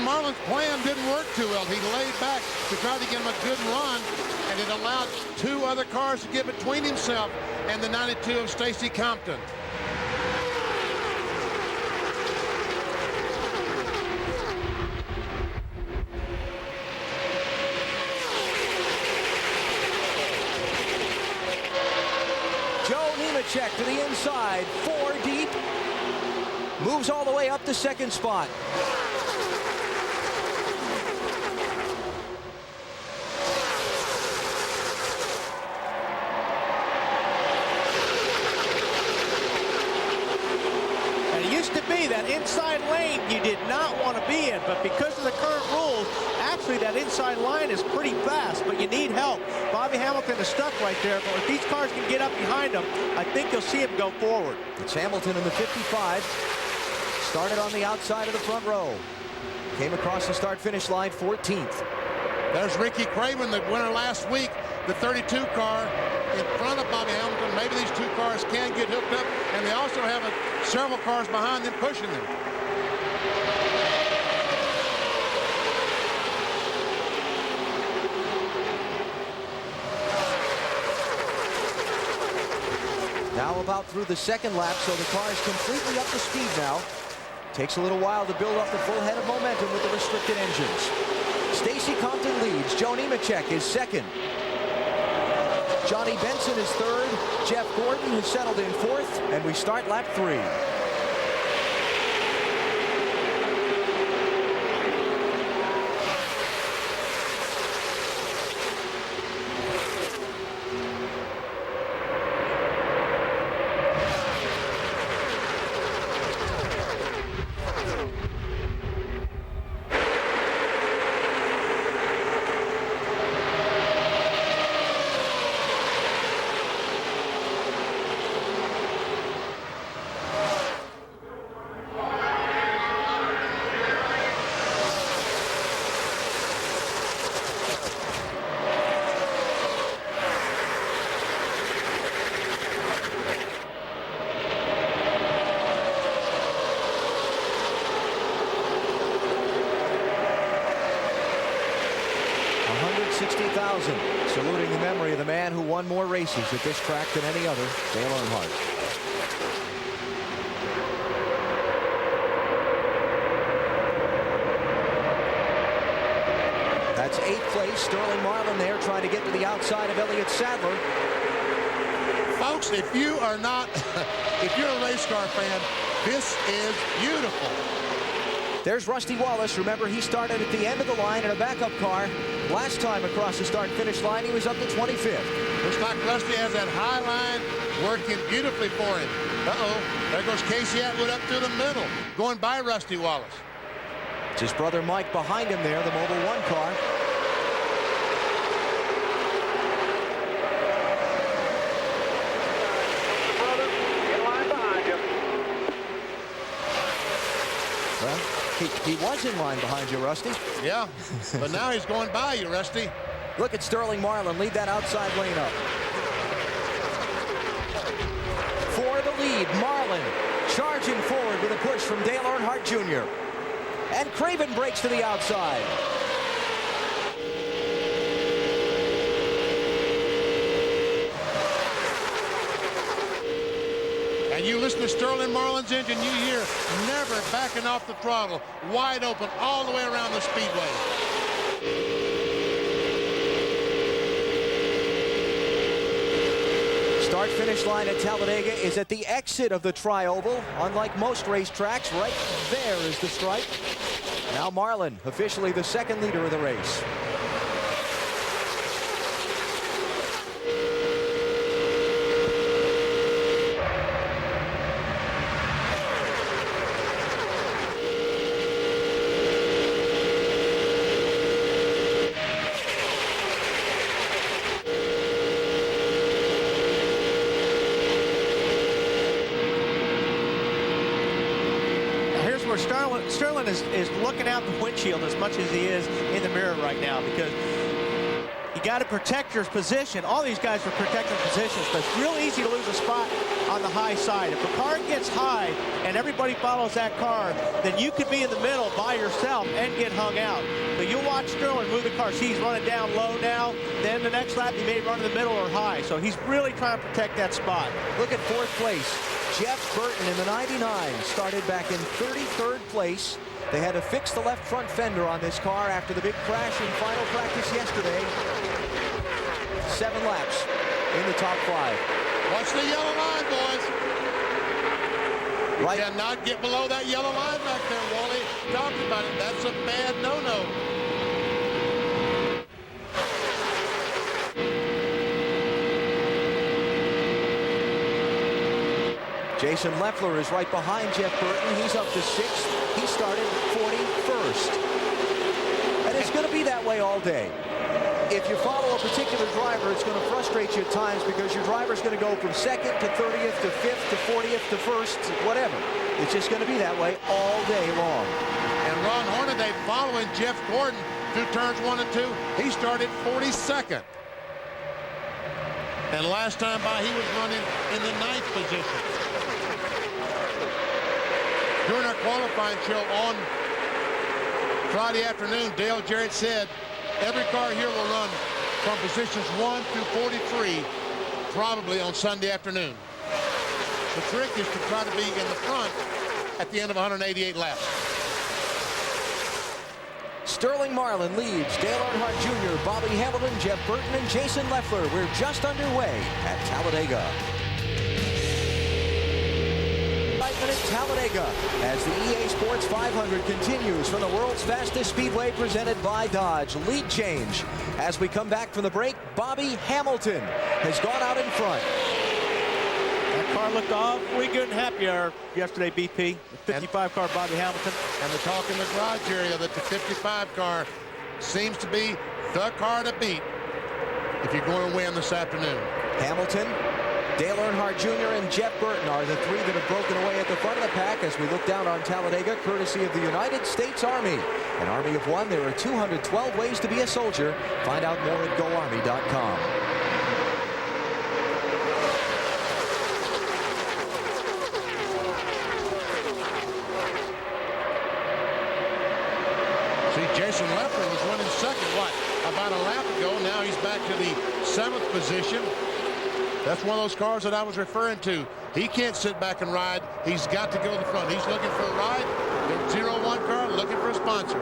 Marlin's plan didn't work too well. He laid back to try to get him a good run, and it allowed two other cars to get between himself and the 92 of Stacy Compton. Check to the inside, 4 deep, moves all the way up the second spot. And it used to be that inside lane you did not want to be in, but because of the current rules, actually that inside line is pretty fast, but you need help. Bobby Hamilton is stuck right there, but if these cars can get up behind him, I think you'll see him go forward. It's Hamilton in the 55. Started on the outside of the front row. Came across the start-finish line 14th. There's Ricky Craven, the winner last week, the 32 car in front of Bobby Hamilton. Maybe these two cars can get hooked up, and they also have several cars behind them pushing them. Now about through the second lap, so the car is completely up to speed now. Takes a little while to build up the full head of momentum with the restricted engines. Stacy Compton leads. Joe Nemechek is second. Johnny Benson is third. Jeff Gordon has settled in fourth, and we start lap 3. Saluting the memory of the man who won more races at this track than any other, Dale Earnhardt. That's 8th place. Sterling Marlin there trying to get to the outside of Elliott Sadler. Folks, if you're a race car fan, this is beautiful. There's Rusty Wallace. Remember, he started at the end of the line in a backup car. Last time across the start-finish line, he was up to 25th. Looks like Rusty has that high line working beautifully for him. Uh-oh, there goes Casey Atwood up through the middle, going by Rusty Wallace. It's his brother Mike behind him there, the Mobil 1 car. Brother, in line behind you. Well, he was in line behind you, Rusty. Yeah, but now he's going by you, Rusty. Look at Sterling Marlin lead that outside lane up. For the lead, Marlin charging forward with a push from Dale Earnhardt Jr. And Craven breaks to the outside. And you listen to Sterling Marlin's engine, you hear never backing off the throttle, wide open all the way around the speedway. Start-finish line at Talladega is at the exit of the tri-oval. Unlike most racetracks, right there is the stripe. Now Marlin, officially the second leader of the race. Sterling is looking out the windshield as much as he is in the mirror right now, because You got to protect your position. All these guys are protecting positions, but it's real easy to lose a spot on the high side. If a car gets high and everybody follows that car, then you could be in the middle by yourself and get hung out. But you'll watch Sterling move the car. See, he's running down low now. Then the next lap, he may run in the middle or high. So he's really trying to protect that spot. Look at fourth place. Jeff Burton in the 99 started back in 33rd place. They had to fix the left front fender on this car after the big crash in final practice yesterday. 7 laps in the top 5. Watch the yellow line, boys. You Right. cannot get below that yellow line back there, Wally. Talked about it. That's a bad no-no. Jason Leffler is right behind Jeff Burton. He's up to 6th. He started 41st. And it's going to be that way all day. If you follow a particular driver, it's going to frustrate you at times because your driver's going to go from 2nd to 30th to 5th to 40th to 1st, whatever. It's just going to be that way all day long. And Ron Hornaday following Jeff Gordon through turns 1 and 2. He started 42nd. And last time by, he was running in the 9th position. During our qualifying show on Friday afternoon, Dale Jarrett said every car here will run from positions 1 through 43 probably on Sunday afternoon. The trick is to try to be in the front at the end of 188 laps. Sterling Marlin leads Dale Earnhardt Jr., Bobby Hamilton, Jeff Burton, and Jason Leffler. We're just underway at Talladega. Excitement at Talladega as the EA Sports 500 continues from the world's fastest speedway presented by Dodge. Lead change. As we come back from the break, Bobby Hamilton has gone out in front. That car looked awfully good and happy yesterday, BP. The 55 car, Bobby Hamilton. And the talk in the garage area that the 55 car seems to be the car to beat if you're going to win this afternoon. Hamilton, Dale Earnhardt Jr. and Jeff Burton are the 3 that have broken away at the front of the pack as we look down on Talladega, courtesy of the United States Army. An army of one. There are 212 ways to be a soldier. Find out more at GoArmy.com. Jason Leffler was running second, about a lap ago. Now he's back to the 7th position. That's one of those cars that I was referring to. He can't sit back and ride. He's got to go to the front. He's looking for a ride. The 01 car looking for a sponsor.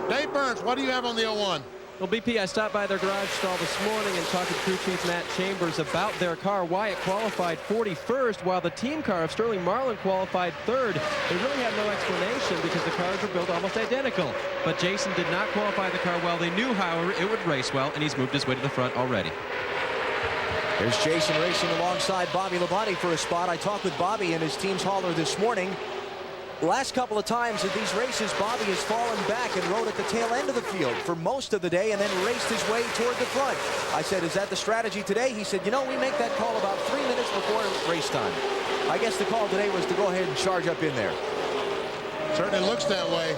Dave Burns, what do you have on the 01? Well, BP, I stopped by their garage stall this morning and talked to crew chief Matt Chambers about their car, why it qualified 41st, while the team car of Sterling Marlin qualified 3rd. They really had no explanation because the cars were built almost identical. But Jason did not qualify the car well. They knew, however, it would race well, and he's moved his way to the front already. There's Jason racing alongside Bobby Labonte for a spot. I talked with Bobby and his team's hauler this morning. Last couple of times at these races, Bobby has fallen back and rode at the tail end of the field for most of the day and then raced his way toward the front. I said, is that the strategy today? He said, you know, we make that call about 3 minutes before race time. I guess the call today was to go ahead and charge up in there. Certainly looks that way.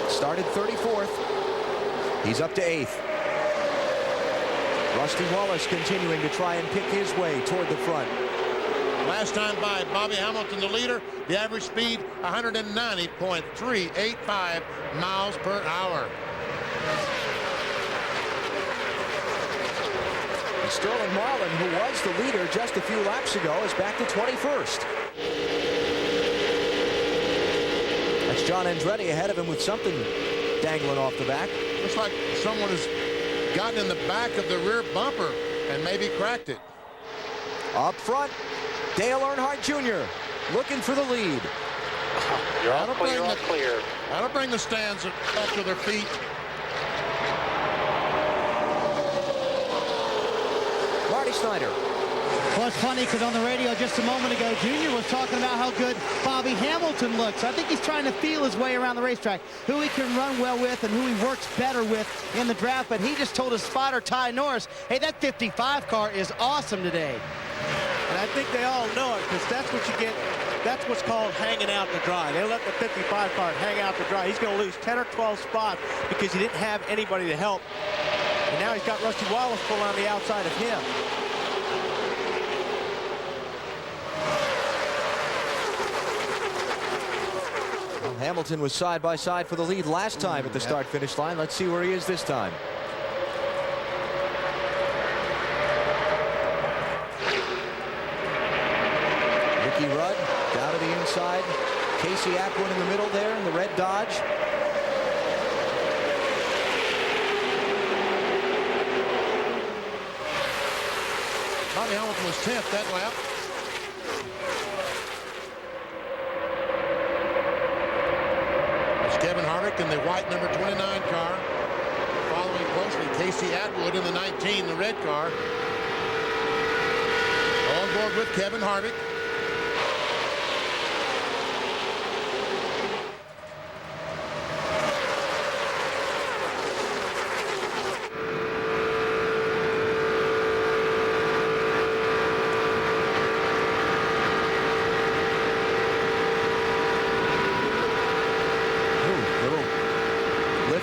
Started 34th. He's up to 8th. Rusty Wallace continuing to try and pick his way toward the front. Last time by, Bobby Hamilton, the leader. The average speed, 190.385 miles per hour. And Sterling Marlin, who was the leader just a few laps ago, is back to 21st. That's John Andretti ahead of him with something dangling off the back. Looks like someone has gotten in the back of the rear bumper and maybe cracked it. Up front, Dale Earnhardt Jr. looking for the lead. You're all clear. That'll bring the stands up to their feet. Marty Snyder. Well, it's funny because on the radio just a moment ago, Junior was talking about how good Bobby Hamilton looks. I think he's trying to feel his way around the racetrack, who he can run well with and who he works better with in the draft. But he just told his spotter, Ty Norris, hey, that 55 car is awesome today. And I think they all know it because that's what you get. That's what's called hanging out to dry. They let the 55 car hang out to dry. He's going to lose 10 or 12 spots because he didn't have anybody to help And now he's got Rusty Wallace pull on the outside of him. Well, Hamilton was side by side for the lead last time at the start-finish line. Let's see where he is this time. Ricky Rudd down to the inside. Casey Atwood in the middle there in the red Dodge. Bobby Hamilton was 10th that lap. It's Kevin Harvick in the white number 29 car. Following closely, Casey Atwood in the 19, the red car. On board with Kevin Harvick.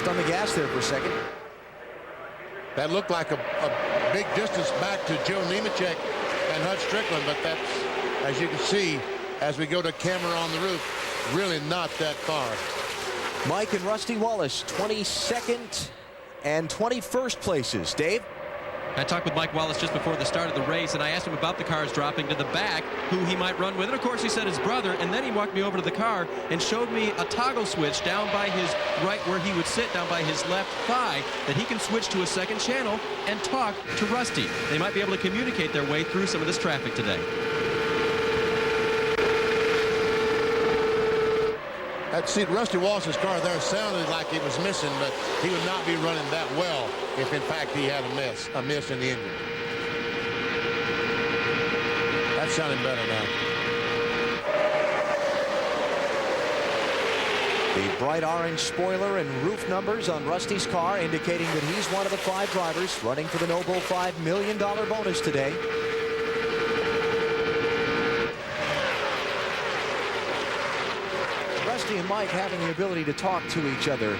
On the gas there for a second. That looked like a big distance back to Joe Nemechek and Hud Strickland, but that's, as you can see, as we go to camera on the roof, really not that far. Mike and Rusty Wallace, 22nd and 21st places. Dave? I talked with Mike Wallace just before the start of the race, and I asked him about the cars dropping to the back, who he might run with. And, of course, he said his brother. And then he walked me over to the car and showed me a toggle switch down by his right where he would sit, down by his left thigh, that he can switch to a second channel and talk to Rusty. They might be able to communicate their way through some of this traffic today. See, Rusty Wallace's car there sounded like it was missing, but he would not be running that well if, in fact, he had a miss in the engine. That's sounding better now. The bright orange spoiler and roof numbers on Rusty's car indicating that he's one of the 5 drivers running for the noble $5 million bonus today. Rusty and Mike having the ability to talk to each other.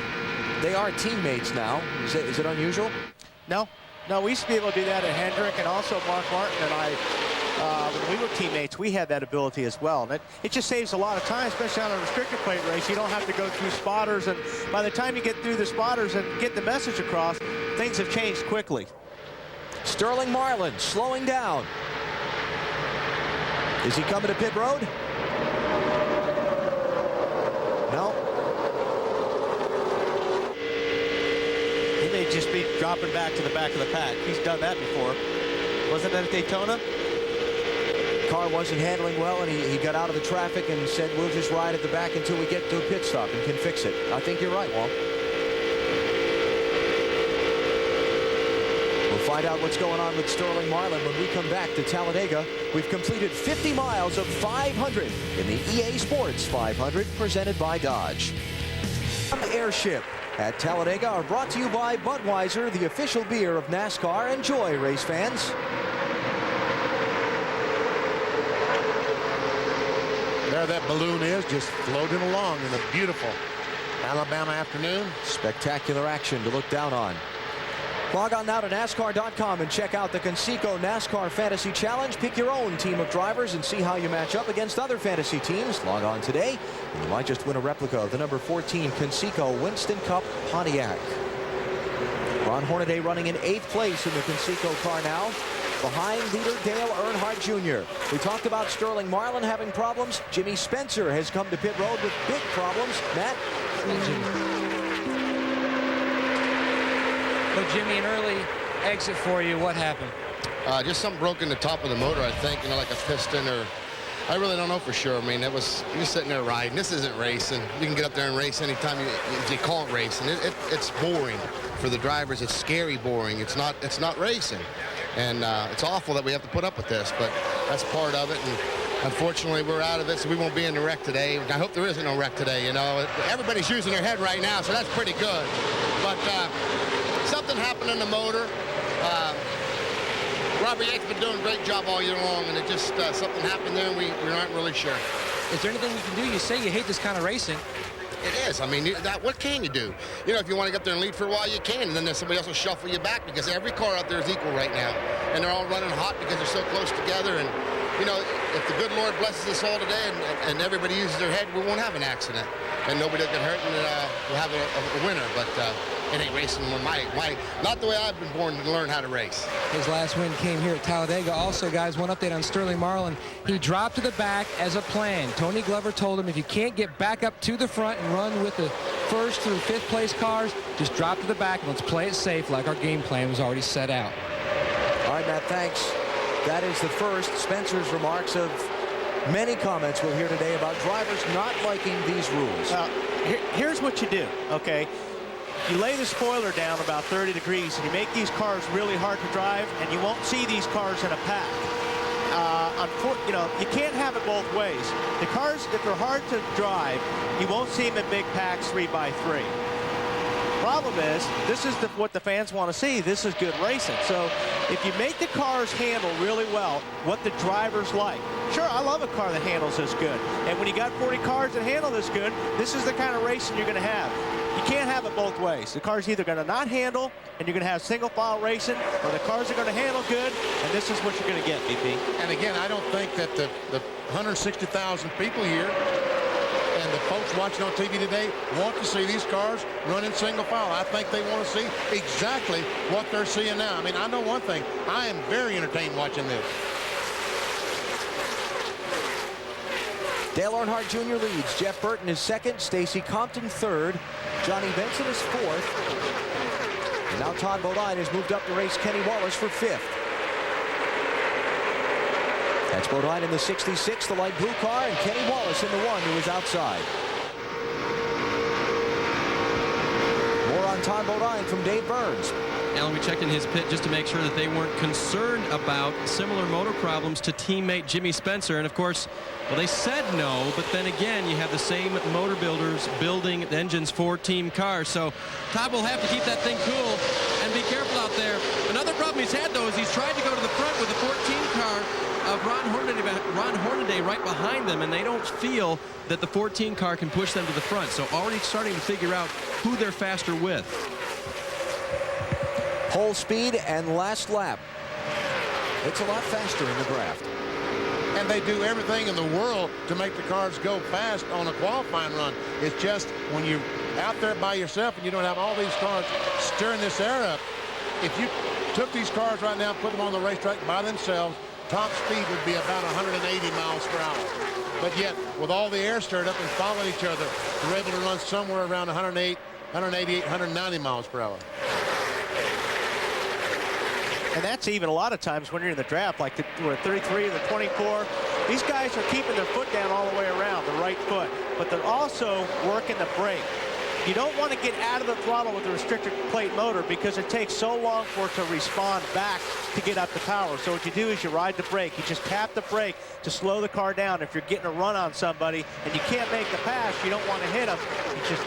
They are teammates now. Is it unusual? No. We used to be able to do that at Hendrick, and also Mark Martin and I, when we were teammates, we had that ability as well. And it just saves a lot of time, especially on a restrictor-plate race. You don't have to go through spotters, and by the time you get through the spotters and get the message across, things have changed quickly. Sterling Marlin slowing down. Is he coming to pit road? No. He may just be dropping back to the back of the pack. He's done that before. Wasn't that at Daytona? Car wasn't handling well, and he got out of the traffic and said, we'll just ride at the back until we get to a pit stop and can fix it. I think you're right, Walt. We'll find out what's going on with Sterling Marlin when we come back to Talladega. We've completed 50 miles of 500 in the EA Sports 500 presented by Dodge. Airship at Talladega are brought to you by Budweiser, the official beer of NASCAR. Enjoy, race fans. There that balloon is, just floating along in a beautiful Alabama afternoon. Spectacular action to look down on. Log on now to NASCAR.com and check out the Conseco NASCAR Fantasy Challenge. Pick your own team of drivers and see how you match up against other fantasy teams. Log on today, and you might just win a replica of the number 14 Conseco Winston Cup Pontiac. Ron Hornaday running in 8th place in the Conseco car now, behind leader Dale Earnhardt Jr. We talked about Sterling Marlin having problems. Jimmy Spencer has come to pit road with big problems. Matt? Jimmy, an early exit for you. What happened? Just something broke in the top of the motor, I think, like a piston, or I really don't know for sure. I mean, you're sitting there riding. This isn't racing. You can get up there and race anytime you call it racing. It's boring for the drivers. It's scary boring. It's not racing, and it's awful that we have to put up with this, but that's part of it. And unfortunately, we're out of it, so we won't be in the wreck today. I hope there isn't no wreck today. You know, everybody's using their head right now, so that's pretty good. But something happened in the motor. Robert Yates has been doing a great job all year long, and it just something happened there, and we aren't really sure. Is there anything you can do? You say you hate this kind of racing. It is. I mean, what can you do? You know, if you want to get up there and lead for a while, you can, and then somebody else will shuffle you back because every car out there is equal right now, and they're all running hot because they're so close together. And you know, if the good Lord blesses us all today and everybody uses their head, we won't have an accident, and nobody will get hurt, and we'll have a winner. But it ain't racing not the way I've been born to learn how to race. His last win came here at Talladega. Also, guys, one update on Sterling Marlin. He dropped to the back as a plan. Tony Glover told him if you can't get back up to the front and run with the first through fifth place cars, just drop to the back and let's play it safe like our game plan was already set out. All right, Matt, thanks. That is the first Spencer's remarks of many comments we'll hear today about drivers not liking these rules. Here's what you do, okay? You lay the spoiler down about 30 degrees and you make these cars really hard to drive, and you won't see these cars in a pack. You know, you can't have it both ways. The cars, if they're hard to drive, you won't see them in big packs 3x3. Problem is, this is what the fans want to see. This is good racing. So if you make the cars handle really well what the drivers like. Sure, I love a car that handles this good. And when you got 40 cars that handle this good, this is the kind of racing you're going to have. You can't have it both ways. The car's either going to not handle, and you're going to have single file racing, or the cars are going to handle good, and this is what you're going to get, BP. And again, I don't think that the 160,000 people here and the folks watching on TV today want to see these cars run in single file. I think they want to see exactly what they're seeing now. I mean, I know one thing. I am very entertained watching this. Dale Earnhardt Jr. leads. Jeff Burton is second. Stacy Compton third. Johnny Benson is fourth. And now Todd Bodine has moved up to race Kenny Wallace for fifth. That's Bodine in the 66, the light blue car, and Kenny Wallace in the one who is outside. More on Todd Bodine from Dave Burns. Alan, we checked in his pit just to make sure that they weren't concerned about similar motor problems to teammate Jimmy Spencer. And of course, well, they said no, but then again, you have the same motor builders building the engines for team cars. So Todd will have to keep that thing cool and be careful out there. Another problem he's had, though, is he's tried to go to the front with the 14 car of Ron Hornaday right behind them, and they don't feel that the 14 car can push them to the front. So already starting to figure out who they're faster with. Pole speed and last lap. It's a lot faster in the draft. And they do everything in the world to make the cars go fast on a qualifying run. It's just when you're out there by yourself and you don't have all these cars stirring this air up, if you took these cars right now and put them on the racetrack by themselves, top speed would be about 180 miles per hour. But yet, with all the air stirred up and following each other, they're able to run somewhere around 188, 190 miles per hour. And that's even a lot of times when you're in the draft, like the 33 and the 24. These guys are keeping their foot down all the way around, the right foot, but they're also working the brake. You don't want to get out of the throttle with the restrictor-plate motor because it takes so long for it to respond back to get up the power. So what you do is you ride the brake. You just tap the brake to slow the car down. If you're getting a run on somebody and you can't make the pass, you don't want to hit them. You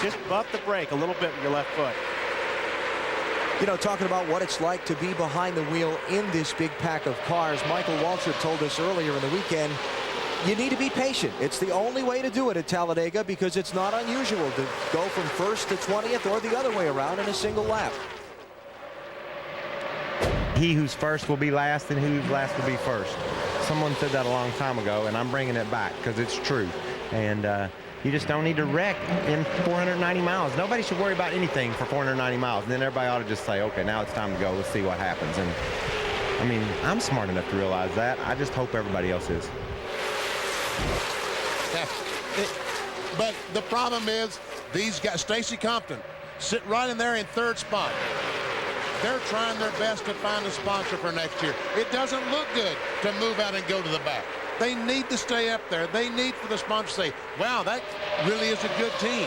just buff the brake a little bit with your left foot. You know, talking about what it's like to be behind the wheel in this big pack of cars, Michael Waltrip told us earlier in the weekend, you need to be patient. It's the only way to do it at Talladega because it's not unusual to go from first to 20th or the other way around in a single lap. He who's first will be last and who's last will be first. Someone said that a long time ago, and I'm bringing it back because it's true. And you just don't need to wreck in 490 miles. Nobody should worry about anything for 490 miles. And then everybody ought to just say, okay, now it's time to go. Let's see what happens. And I mean, I'm smart enough to realize that. I just hope everybody else is. Yeah. But the problem is these guys, Stacy Compton, sit right in there in third spot. They're trying their best to find a sponsor for next year. It doesn't look good to move out and go to the back. They need to stay up there. They need for the sponsor to say, wow, that really is a good team.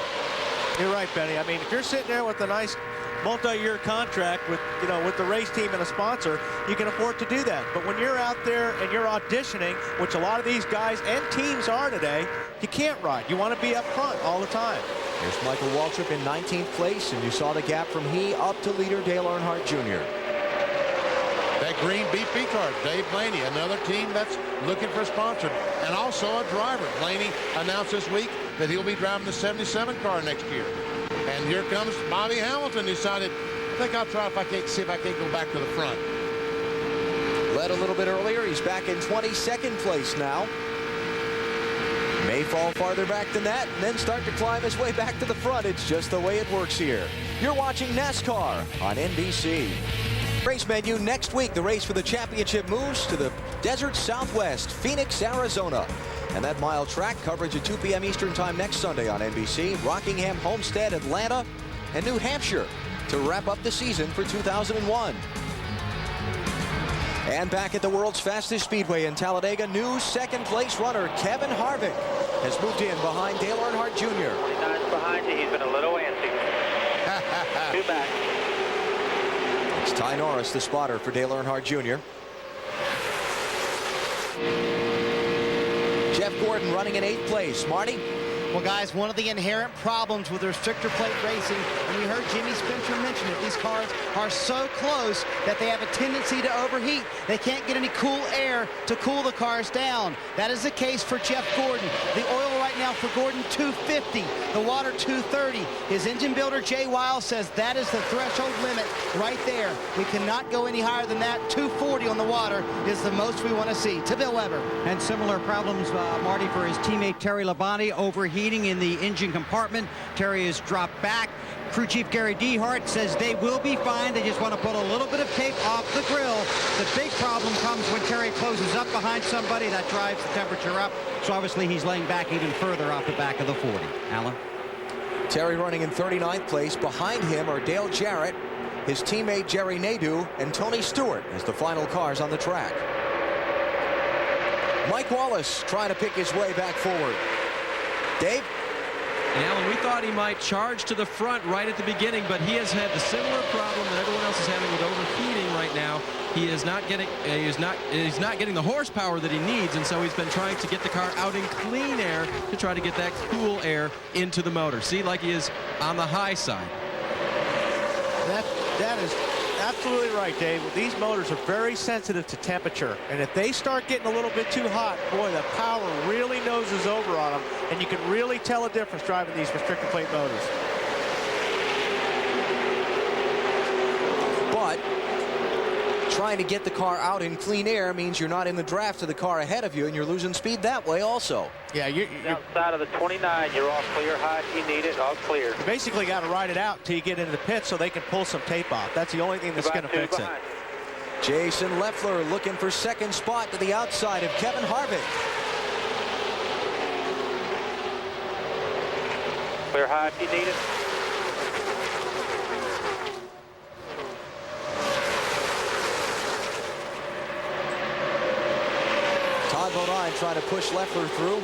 You're right, Benny. I mean, if you're sitting there with a nice multi-year contract with, you know, with the race team and a sponsor, you can afford to do that. But when you're out there and you're auditioning, which a lot of these guys and teams are today, you can't ride. You want to be up front all the time. Here's Michael Waltrip in 19th place, and you saw the gap from he up to leader Dale Earnhardt Jr. That green BP car, Dave Blaney, another team that's looking for a sponsor, and also a driver. Blaney announced this week that he'll be driving the 77 car next year. And here comes Bobby Hamilton. Decided, I think I'll try see if I can't go back to the front. Led a little bit earlier. He's back in 22nd place now. May fall farther back than that and then start to climb his way back to the front. It's just the way it works here. You're watching NASCAR on NBC. Race menu next week. The race for the championship moves to the desert Southwest, Phoenix, Arizona. And that mile track coverage at 2 p.m. Eastern time next Sunday on NBC. Rockingham, Homestead, Atlanta, and New Hampshire to wrap up the season for 2001. And back at the world's fastest speedway in Talladega, new second-place runner Kevin Harvick has moved in behind Dale Earnhardt Jr. 29's behind you. He's been a little antsy. Two back. It's Ty Norris, the spotter for Dale Earnhardt Jr. Jeff Gordon running in 8th place. Marty? Well, guys, one of the inherent problems with restrictor-plate racing, and we heard Jimmy Spencer mention it, these cars are so close that they have a tendency to overheat. They can't get any cool air to cool the cars down. That is the case for Jeff Gordon. The oil right now for Gordon, 250. The water, 230. His engine builder, Jay Wiles, says that is the threshold limit right there. We cannot go any higher than that. 240 on the water is the most we want to see. To Bill Weber. And similar problems, Marty, for his teammate Terry Labonte, overheating in the engine compartment. Terry is dropped back. Crew Chief Gary Dehart says they will be fine. They just want to put a little bit of tape off the grill. The big problem comes when Terry closes up behind somebody. That drives the temperature up. So obviously he's laying back even further off the back of the 40. Alan? Terry running in 39th place. Behind him are Dale Jarrett, his teammate Jerry Nadeau, and Tony Stewart as the final cars on the track. Mike Wallace trying to pick his way back forward. Dave? And Alan, we thought he might charge to the front right at the beginning, but he has had the similar problem that everyone else is having with overheating right now. He is not getting he's not getting the horsepower that he needs, and so he's been trying to get the car out in clean air to try to get that cool air into the motor. See, like he is on the high side. That is absolutely right, Dave. These motors are very sensitive to temperature, and if they start getting a little bit too hot, boy, the power really noses over on them, and you can really tell a difference driving these restrictor plate motors. But trying to get the car out in clean air means you're not in the draft to the car ahead of you, and you're losing speed that way also. Yeah, you're outside of the 29. You're all clear high if you need it. All clear. You basically got to ride it out until you get into the pit so they can pull some tape off. That's the only thing that's going to fix it. Jason Leffler looking for second spot to the outside of Kevin Harvick. Clear high if you need it. Todd Bodine trying to push Leffler through.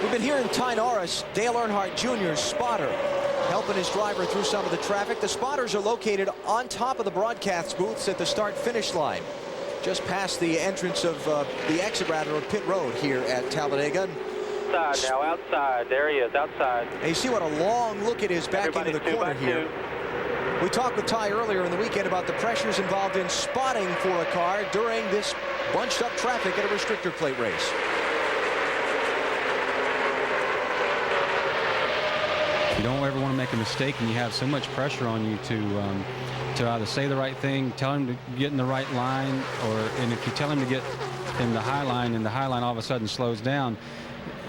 We've been hearing Ty Norris, Dale Earnhardt Jr.'s spotter, helping his driver through some of the traffic. The spotters are located on top of the broadcast booths at the start-finish line, just past the entrance of the exit, rather, of pit road here at Talladega. Outside now, outside. There he is, outside. And you see what a long look it is back into the corner here. We talked with Ty earlier in the weekend about the pressures involved in spotting for a car during this bunched-up traffic at a restrictor plate race. You don't ever want to make a mistake, and you have so much pressure on you to either say the right thing, tell him to get in the right line, and if you tell him to get in the high line, and the high line all of a sudden slows down,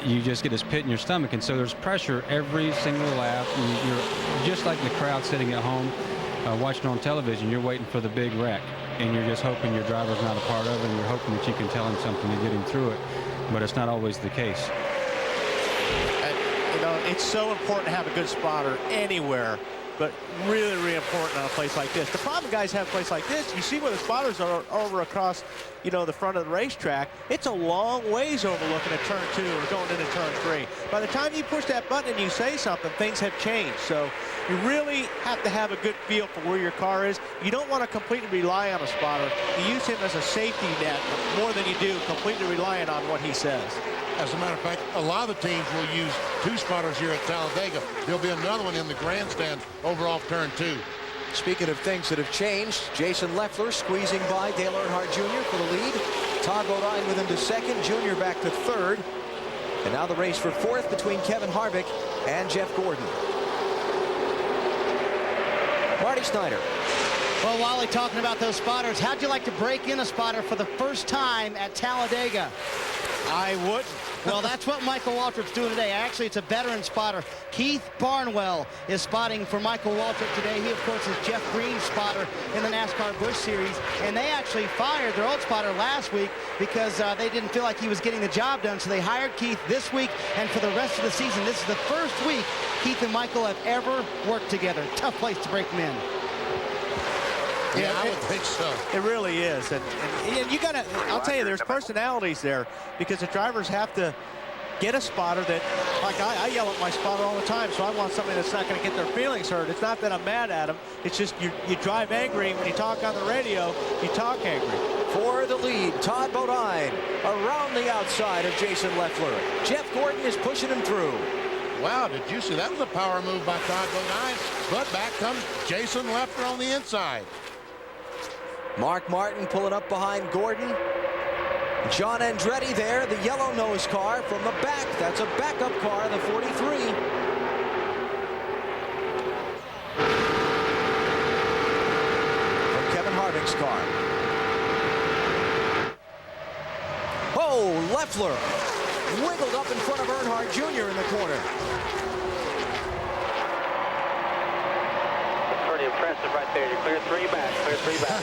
you just get this pit in your stomach. And so there's pressure every single lap. And you're just like the crowd sitting at home watching on television. You're waiting for the big wreck, and you're just hoping your driver's not a part of it, and you're hoping that you can tell him something to get him through it. But it's not always the case. You know, it's so important to have a good spotter anywhere, but really, really important on a place like this. The problem guys have a place like this, you see where the spotters are over across, you know, the front of the racetrack. It's a long ways overlooking at turn 2 or going into turn 3. By the time you push that button and you say something, things have changed. So you really have to have a good feel for where your car is. You don't want to completely rely on a spotter. You use him as a safety net more than you do completely relying on what he says. As a matter of fact, a lot of the teams will use 2 spotters here at Talladega. There'll be another one in the grandstand over off turn 2. Speaking of things that have changed, Jason Leffler squeezing by Dale Earnhardt Jr. for the lead. Todd Bodine with him to second. Jr. back to third. And now the race for fourth between Kevin Harvick and Jeff Gordon. Marty Snyder. Well, Wally, talking about those spotters, how'd you like to break in a spotter for the first time at Talladega? I wouldn't. Well, that's what Michael Waltrip's doing today. Actually, it's a veteran spotter. Keith Barnwell is spotting for Michael Waltrip today. He, of course, is Jeff Green's spotter in the NASCAR Busch Series. And they actually fired their old spotter last week because they didn't feel like he was getting the job done. So they hired Keith this week, and for the rest of the season, this is the first week Keith and Michael have ever worked together. Tough place to break them in. Yeah, I would think so. It really is. And you got to, I'll tell you, there's personalities there because the drivers have to get a spotter that, like I yell at my spotter all the time, so I want somebody that's not going to get their feelings hurt. It's not that I'm mad at them. It's just you drive angry. When you talk on the radio, you talk angry. For the lead, Todd Bodine around the outside of Jason Leffler. Jeff Gordon is pushing him through. Wow, did you see? That was a power move by Todd Bodine. But back comes Jason Leffler on the inside. Mark Martin pulling up behind Gordon. John Andretti there, the yellow nose car from the back. That's a backup car, the 43. From Kevin Harvick's car. Oh, Leffler wiggled up in front of Earnhardt Jr. in the corner. Pretty impressive right there. You clear three back. Clear three back.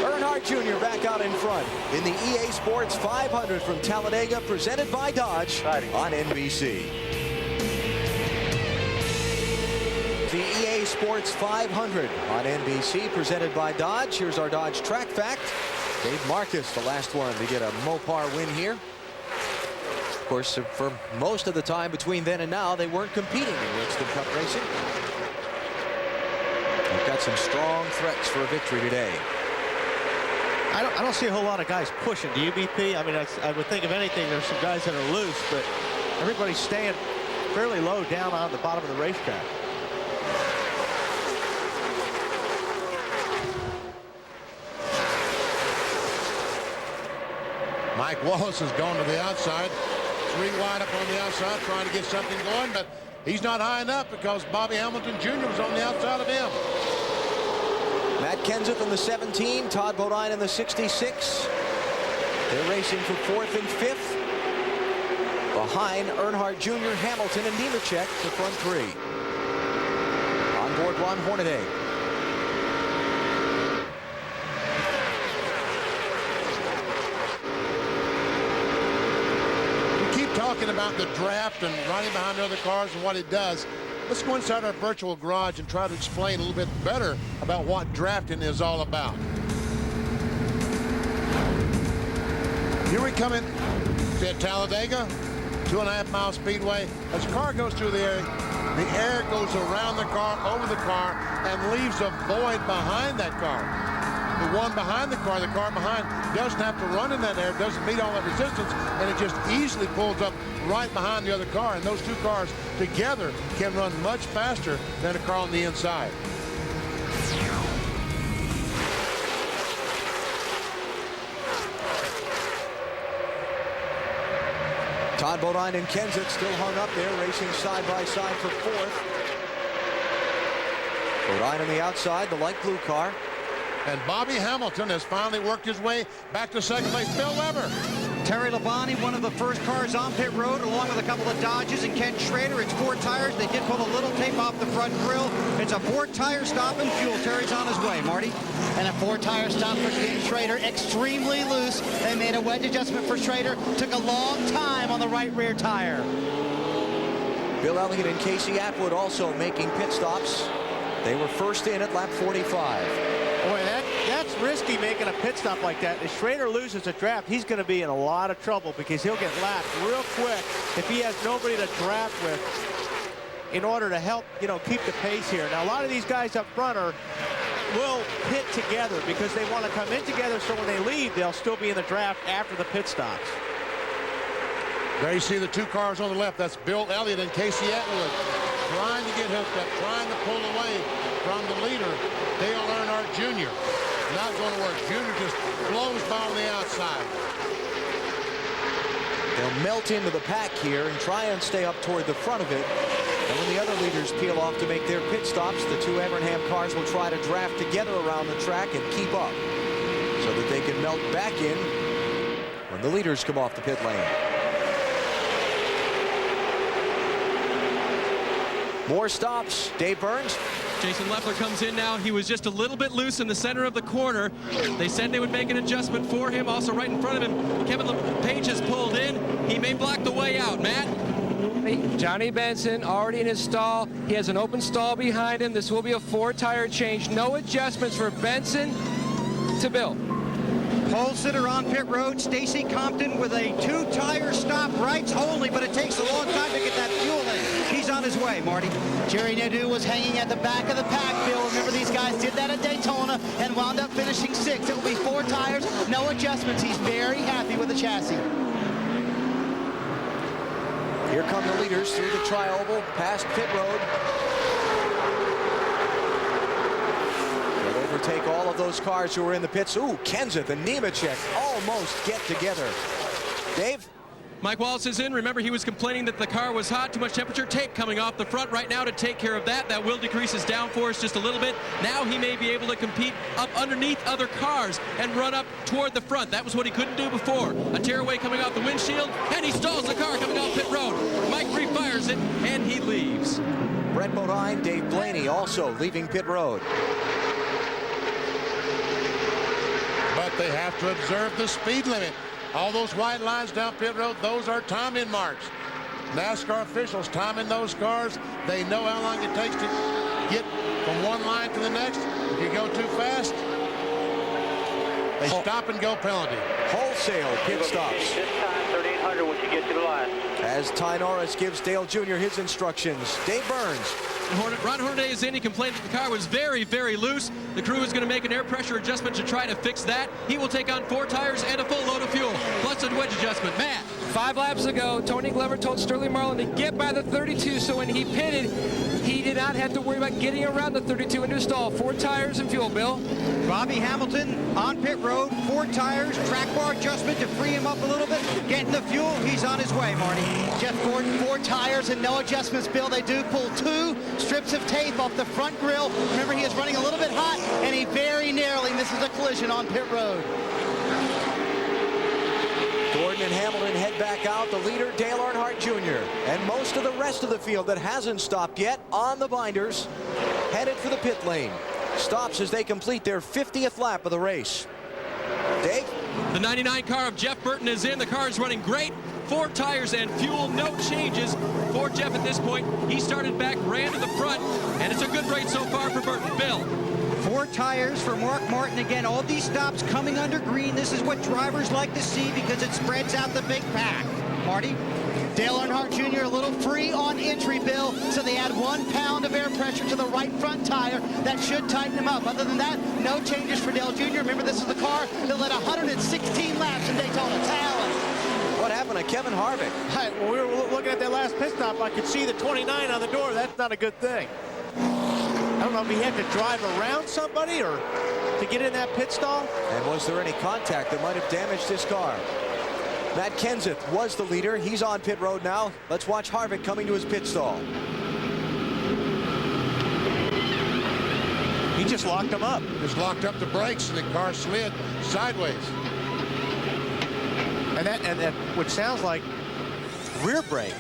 Earnhardt Jr. back out in front in the EA Sports 500 from Talladega, presented by Dodge on NBC. The EA Sports 500 on NBC, presented by Dodge. Here's our Dodge track fact. Dave Marcus, the last one to get a Mopar win here. Of course, for most of the time between then and now, they weren't competing in Winston Cup racing. They've got some strong threats for a victory today. I don't see a whole lot of guys pushing. Do you, BP? I mean, I would think if anything, there's some guys that are loose, but everybody's staying fairly low down on the bottom of the racetrack. Mike Wallace has gone to the outside. 3 wide up on the outside, trying to get something going, but he's not high enough because Bobby Hamilton Jr. was on the outside of him. Matt Kenseth in the 17, Todd Bodine in the 66. They're racing for 4th and 5th. Behind Earnhardt Jr., Hamilton, and Nemechek, the front 3. On board Ron Hornaday. We keep talking about the draft and running behind other cars and what it does. Let's go inside our virtual garage and try to explain a little bit better about what drafting is all about. Here we come in to Talladega, 2.5-mile speedway. As the car goes through the air goes around the car, over the car, and leaves a void behind that car. The one behind the car behind, doesn't have to run in that air, doesn't meet all that resistance, and it just easily pulls up right behind the other car. And those two cars together can run much faster than a car on the inside. Todd Bodine and Kenseth still hung up there, racing side by side for 4th. Bodine on the outside, the light blue car. And Bobby Hamilton has finally worked his way back to second place. Bill Weber. Terry Labonte, one of the first cars on pit road, along with a couple of Dodges, and Ken Schrader. It's 4 tires. They did pull a little tape off the front grille. It's a 4-tire stop and fuel. Terry's on his way, Marty. And a 4-tire stop for Ken Schrader, extremely loose. They made a wedge adjustment for Schrader. Took a long time on the right rear tire. Bill Elliott and Casey Atwood also making pit stops. They were first in at lap 45. Boy, that's risky, making a pit stop like that. If Schrader loses a draft, he's going to be in a lot of trouble because he'll get lapped real quick if he has nobody to draft with in order to help, keep the pace here. Now, a lot of these guys up front will pit together because they want to come in together so when they leave, they'll still be in the draft after the pit stops. There you see the 2 cars on the left. That's Bill Elliott and Casey Atwood trying to get hooked up, trying to pull away from the leader, Dale Earnhardt Jr. Not going to work. Jr. just blows by on the outside. They'll melt into the pack here and try and stay up toward the front of it. And when the other leaders peel off to make their pit stops, the two Evernham cars will try to draft together around the track and keep up so that they can melt back in when the leaders come off the pit lane. More stops. Dave Burns. Jason Leffler comes in now. He was just a little bit loose in the center of the corner. They said they would make an adjustment for him. Also right in front of him, Kevin LePage has pulled in. He may block the way out. Matt? Johnny Benson already in his stall. He has an open stall behind him. This will be a 4-tire change. No adjustments for Benson to Bill. Pole sitter on pit road, Stacy Compton with a 2-tire stop, rights only, but it takes a long time to get that fuel in. He's on his way, Marty. Jerry Nadeau was hanging at the back of the pack, Bill. Remember, these guys did that at Daytona and wound up finishing 6th. It will be 4 tires, no adjustments. He's very happy with the chassis. Here come the leaders through the tri-oval, past pit road. They'll overtake all of those cars who are in the pits. Ooh, Kenseth and Nemechek almost get together. Dave? Mike Wallace is in. Remember, he was complaining that the car was hot, too much temperature. Tape coming off the front right now to take care of that. That will decrease his downforce just a little bit. Now he may be able to compete up underneath other cars and run up toward the front. That was what he couldn't do before. A tearaway coming off the windshield, and he stalls the car coming off pit road. Mike refires it, and he leaves. Brett Bodine, Dave Blaney also leaving pit road. But they have to observe the speed limit. All those white lines down pit road, those are time-in marks. NASCAR officials timing those cars. They know how long it takes to get from one line to the next. If you go too fast, they stop and go penalty. Wholesale pit stops. This time, 3,800 once you get to the line. As Ty Norris gives Dale Jr. his instructions. Dave Burns. Ron Hornaday is in. He complained that the car was very, very loose. The crew is going to make an air pressure adjustment to try to fix that. He will take on 4 tires and a full load of fuel, plus a wedge adjustment. Matt? 5 laps ago, Tony Glover told Sterling Marlin to get by the 32, so when he pitted, he did not have to worry about getting around the 32 into a stall. 4 tires and fuel, Bill. Bobby Hamilton on pit road, 4 tires, track bar adjustment to free him up a little bit, getting the fuel. He's on his way, Marty. Jeff Gordon, 4 tires and no adjustments, Bill. They do pull 2 strips of tape off the front grille. Remember, he is running a little bit hot, and he very narrowly misses a collision on pit road. Gordon and Hamilton head back out. The leader, Dale Earnhardt Jr. And most of the rest of the field that hasn't stopped yet on the binders, headed for the pit lane. Stops as they complete their 50th lap of the race. Dave? The 99 car of Jeff Burton is in. The car is running great. 4 tires and fuel, no changes for Jeff at this point. He started back, ran to the front, and it's a good race so far for Burton. Bill? 4 tires for Mark Martin. Again, all these stops coming under green. This is what drivers like to see because it spreads out the big pack. Marty? Dale Earnhardt Jr. a little free on entry, Bill, so they add 1 pound of air pressure to the right front tire. That should tighten him up. Other than that, no changes for Dale Jr. Remember, this is the car that led 116 laps in Daytona. Talent. What happened to Kevin Harvick? When we were looking at that last pit stop, I could see the 29 on the door. That's not a good thing. I don't know if he had to drive around somebody or to get in that pit stall. And was there any contact that might have damaged his car? Matt Kenseth was the leader. He's on pit road now. Let's watch Harvick coming to his pit stall. He just locked him up. Just locked up the brakes, and the car slid sideways. And that which sounds like rear brake.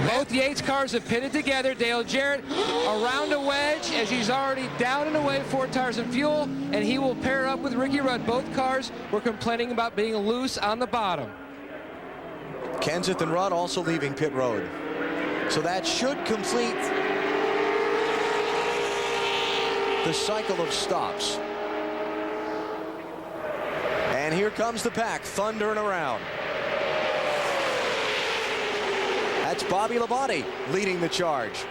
Both Yates cars have pitted together. Dale Jarrett around a wedge as he's already down and away, 4 tires and fuel, and he will pair up with Ricky Rudd. Both cars were complaining about being loose on the bottom. Kenseth and Rudd also leaving pit road. So that should complete the cycle of stops. And here comes the pack, thundering around. That's Bobby Labonte leading the charge.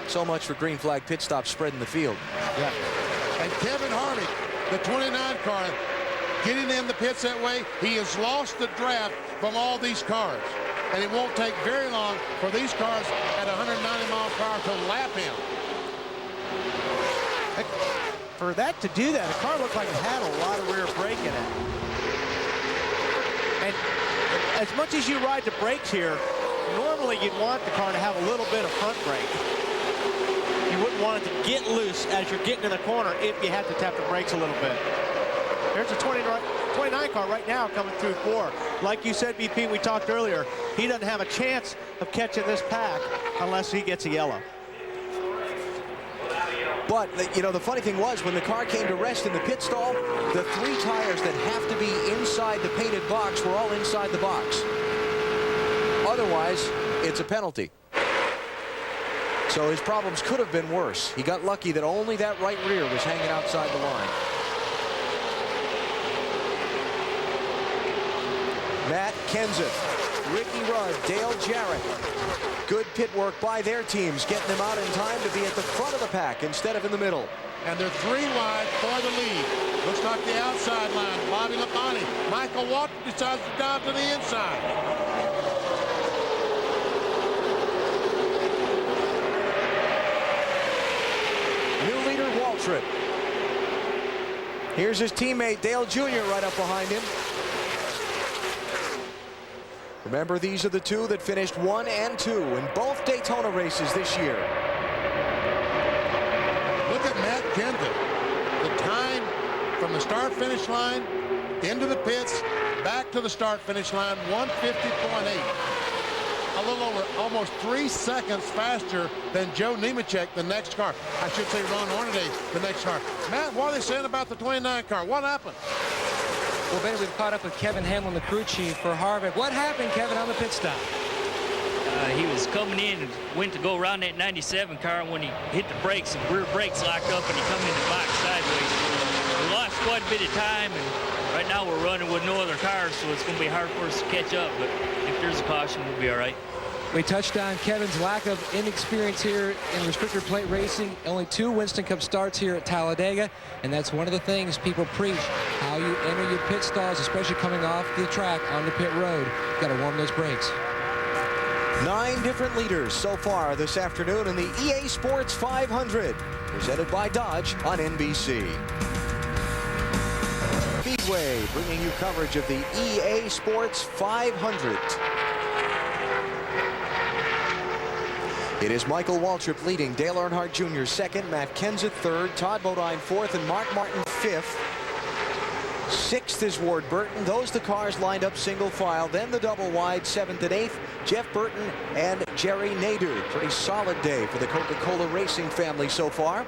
So much for green flag pit stop spreading the field. Yeah. And Kevin Harvick, the 29 car, getting in the pits that way, he has lost the draft from all these cars. And it won't take very long for these cars at 190 miles per hour to lap him. For that to do that, the car looked like it had a lot of rear brake in it. And as much as you ride the brakes here, normally you'd want the car to have a little bit of front brake. You wouldn't want it to get loose as you're getting in the corner if you have to tap the brakes a little bit. There's a 29 car right now coming through 4. Like you said, BP, we talked earlier, he doesn't have a chance of catching this pack unless he gets a yellow. But, you know, the funny thing was, when the car came to rest in the pit stall, the 3 tires that have to be inside the painted box were all inside the box. Otherwise, it's a penalty. So his problems could have been worse. He got lucky that only that right rear was hanging outside the line. Matt Kenseth, Ricky Rudd, Dale Jarrett. Good pit work by their teams, getting them out in time to be at the front of the pack instead of in the middle. And they're 3 wide for the lead. Looks like the outside line. Bobby Labonte. Michael Waltrip decides to dive to the inside. New leader Waltrip. Here's his teammate Dale Jr. right up behind him. Remember, these are the 2 that finished 1 and 2 in both Daytona races this year. Look at Matt Kenseth. The time from the start-finish line into the pits, back to the start-finish line, 150.8. A little over, almost 3 seconds faster than Joe Nemechek, the next car. I should say Ron Hornaday, the next car. Matt, what are they saying about the 29 car? What happened? Well, Ben, we've caught up with Kevin Hamlin, the crew chief for Harvick. What happened, Kevin, on the pit stop? He was coming in and went to go around that 97 car, and when he hit the brakes, the rear brakes locked up, and he come in the box sideways. We lost quite a bit of time, and right now we're running with no other cars, so it's going to be hard for us to catch up, but if there's a caution, we'll be all right. We touched on Kevin's lack of inexperience here in restrictor-plate racing. Only 2 Winston Cup starts here at Talladega, and that's one of the things people preach, how you enter your pit stalls, especially coming off the track on the pit road. You got to warm those brakes. 9 different leaders so far this afternoon in the EA Sports 500, presented by Dodge on NBC. Speedway bringing you coverage of the EA Sports 500. It is Michael Waltrip leading, Dale Earnhardt Jr. second, Matt Kenseth third, Todd Bodine fourth, and Mark Martin fifth. Sixth is Ward Burton. Those the cars lined up single file. Then the double wide, 7th and 8th, Jeff Burton and Jerry Nadeau. Pretty solid day for the Coca-Cola Racing family so far.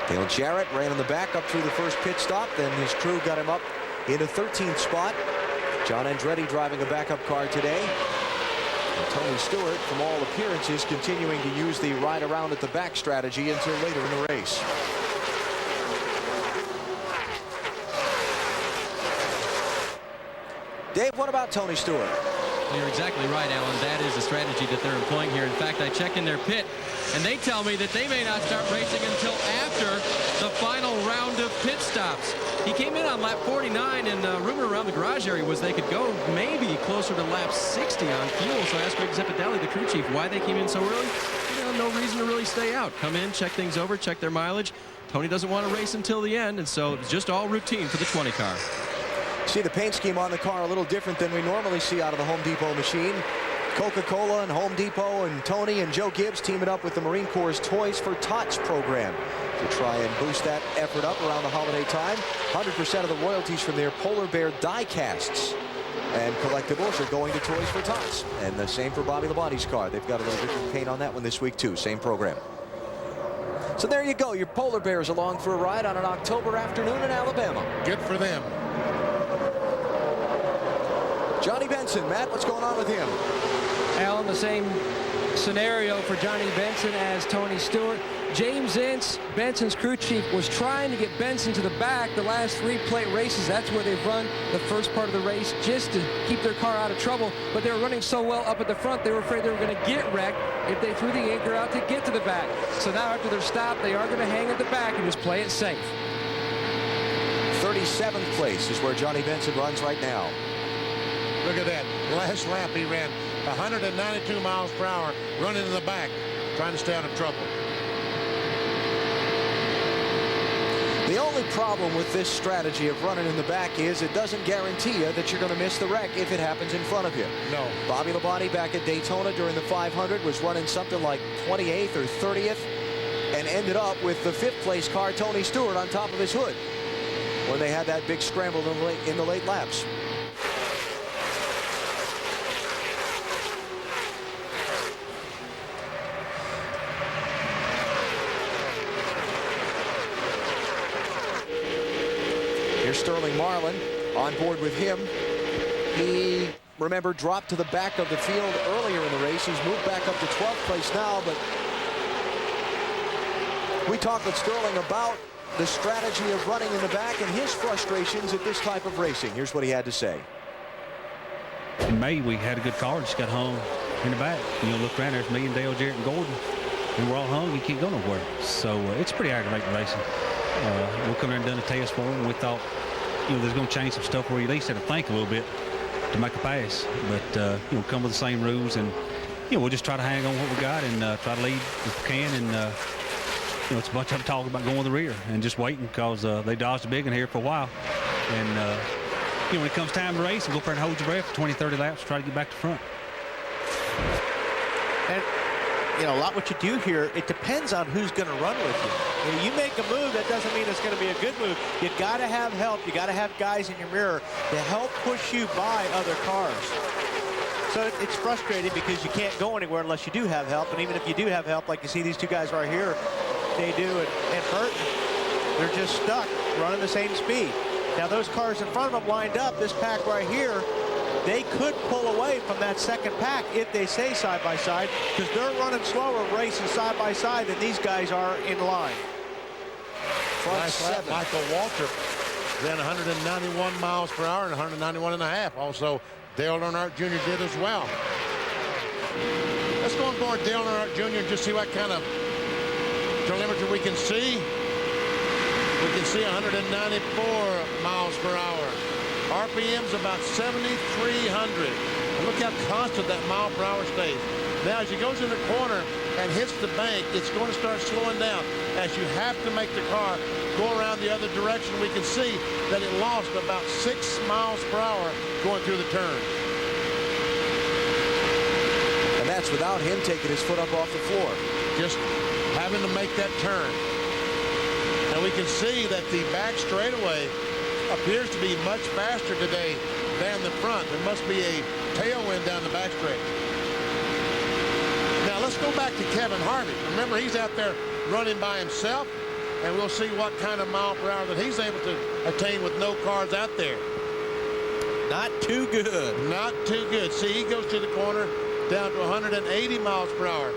Dale Jarrett ran in the back up through the first pit stop. Then his crew got him up in a 13th spot. John Andretti driving a backup car today. And Tony Stewart, from all appearances, continuing to use the ride around at the back strategy until later in the race. Dave, what about Tony Stewart? You're exactly right, Alan. That is the strategy that they're employing here. In fact, I checked in their pit, and they tell me that they may not start racing until after the final round of pit stops. He came in on lap 49, and rumor around the garage area was they could go maybe closer to lap 60 on fuel. So I asked Greg Zipadelli, the crew chief, why they came in so early. No reason to really stay out. Come in, check things over, check their mileage. Tony doesn't want to race until the end, and so it's just all routine for the 20 car. See the paint scheme on the car a little different than we normally see out of the Home Depot machine. Coca-Cola and Home Depot and Tony and Joe Gibbs teaming up with the Marine Corps' Toys for Tots program to try and boost that effort up around the holiday time. 100% of the royalties from their Polar Bear die casts and collectibles are going to Toys for Tots. And the same for Bobby Labonte's car. They've got a little different paint on that one this week too. Same program. So there you go. Your Polar Bears along for a ride on an October afternoon in Alabama. Good for them. Johnny Benson, Matt, what's going on with him? Alan, the same scenario for Johnny Benson as Tony Stewart. James Ince, Benson's crew chief, was trying to get Benson to the back the last 3 plate races. That's where they've run the first part of the race just to keep their car out of trouble. But they were running so well up at the front, they were afraid they were going to get wrecked if they threw the anchor out to get to the back. So now after their stop, they are going to hang at the back and just play it safe. 37th place is where Johnny Benson runs right now. Look at that. Last lap he ran 192 miles per hour running in the back, trying to stay out of trouble. The only problem with this strategy of running in the back is it doesn't guarantee you that you're going to miss the wreck if it happens in front of you. No. Bobby Labonte back at Daytona during the 500 was running something like 28th or 30th and ended up with the 5th place car, Tony Stewart, on top of his hood when they had that big scramble in the late laps. Here's Sterling Marlin on board with him. He, remember, dropped to the back of the field earlier in the race. He's moved back up to 12th place now, but we talked with Sterling about the strategy of running in the back and his frustrations at this type of racing. Here's what he had to say. In May, we had a good car, just got hung in the back. You know, look around, there's me and Dale, Jarrett, and Gordon, and we're all hung. You can't go nowhere. So it's pretty aggravating racing. We come in and done a test for them. We thought, you know, there's going to change some stuff where you at least have to think a little bit to make a pass. But, you know, come with the same rules, and, you know, we'll just try to hang on what we got and try to lead if we can. And, you know, it's a bunch of them talking about going to the rear and just waiting because they dodged a big one here for a while. And, you know, when it comes time to race, we'll go up there and hold your breath for 20, 30 laps, try to get back to front. And, you know, a lot what you do here, it depends on who's going to run with you. When you make a move, that doesn't mean it's going to be a good move. You got to have help. You got to have guys in your mirror to help push you by other cars. So it's frustrating because you can't go anywhere unless you do have help. And even if you do have help, like you see these two guys right here, they do and Burton, they're just stuck running the same speed. Now those cars in front of them lined up, this pack right here, they could pull away from that second pack if they stay side by side, because they're running slower racing side by side than these guys are in line. Nice lap, Michael Waltrip ran 191 miles per hour and 191 and a half. Also, Dale Earnhardt Jr. did as well. Let's go on board Dale Earnhardt Jr. and just see what kind of telemetry we can see. We can see 194 miles per hour. RPM's about 7,300. And look how constant that mile per hour stays. Now, as he goes in the corner and hits the bank, it's going to start slowing down. As you have to make the car go around the other direction, we can see that it lost about 6 miles per hour going through the turn. And that's without him taking his foot up off the floor. Just having to make that turn. And we can see that the back straightaway appears to be much faster today than the front. There must be a tailwind down the back straight. Now let's go back to Kevin Harvick. Remember, he's out there running by himself, and we'll see what kind of mile per hour that he's able to attain with no cars out there. Not too good. Not too good. See, he goes to the corner down to 180 miles per hour.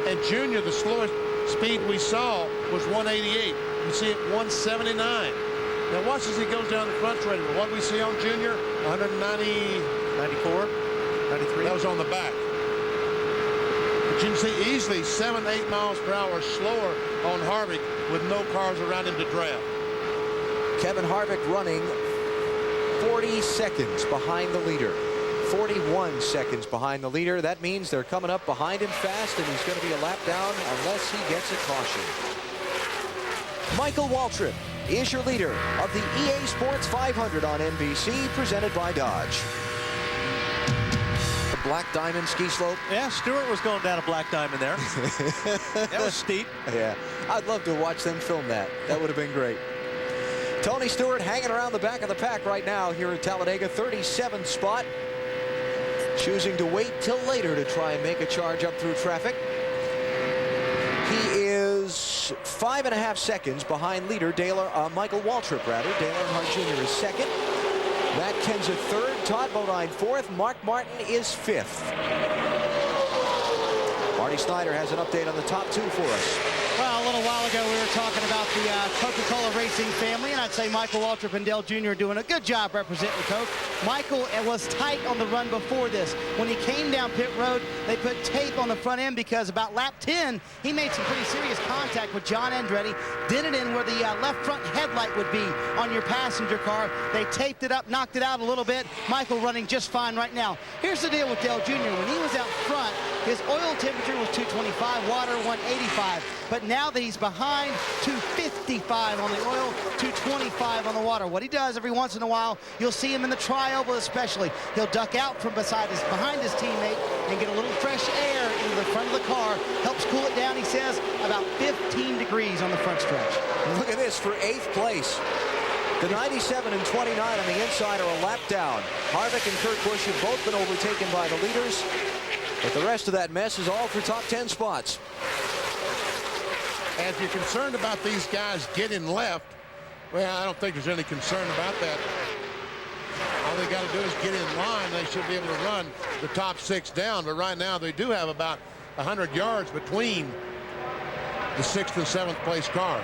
And Junior, the slowest speed we saw was 188. You see it 179. Now watch as he goes down the front straight. What we see on Junior, 190, 94, 93. That was on the back. But you can see easily 7-8 miles per hour slower on Harvick with no cars around him to draft. Kevin Harvick running 40 seconds behind the leader. 41 seconds behind the leader. That means they're coming up behind him fast, and he's going to be a lap down unless he gets a caution. Michael Waltrip is your leader of the EA Sports 500 on NBC, presented by Dodge. The Black Diamond ski slope. Yeah, Stewart was going down a Black Diamond there. That was steep. Yeah, I'd love to watch them film that. That would have been great. Tony Stewart hanging around the back of the pack right now here at Talladega, 37th spot. Choosing to wait till later to try and make a charge up through traffic. He is 5.5 seconds behind leader Michael Waltrip, rather. Dale Earnhardt Jr. is second. Matt Kenseth third. Todd Bodine fourth. Mark Martin is fifth. Marty Snyder has an update on the top two for us. Well, a little while ago, we were talking about the Coca-Cola Racing family, and I'd say Michael Waltrip and Dale Jr. are doing a good job representing Coke. Michael was tight on the run before this. When he came down pit road, they put tape on the front end because about lap 10, he made some pretty serious contact with John Andretti, did it in where the left front headlight would be on your passenger car. They taped it up, knocked it out a little bit. Michael running just fine right now. Here's the deal with Dale Jr. When he was out front, his oil temperature was 225, water 185. But now that he's behind, 255 on the oil, 225 on the water. What he does every once in a while, you'll see him in the tri-oval especially. He'll duck out from behind his teammate and get a little fresh air into the front of the car. Helps cool it down, he says, about 15 degrees on the front stretch. Look at this for 8th place. The 97 and 29 on the inside are a lap down. Harvick and Kurt Busch have both been overtaken by the leaders, but the rest of that mess is all for top 10 spots. And if you're concerned about these guys getting left, well, I don't think there's any concern about that. All they got to do is get in line. They should be able to run the top 6 down, but right now they do have about 100 yards between the 6th and 7th place car.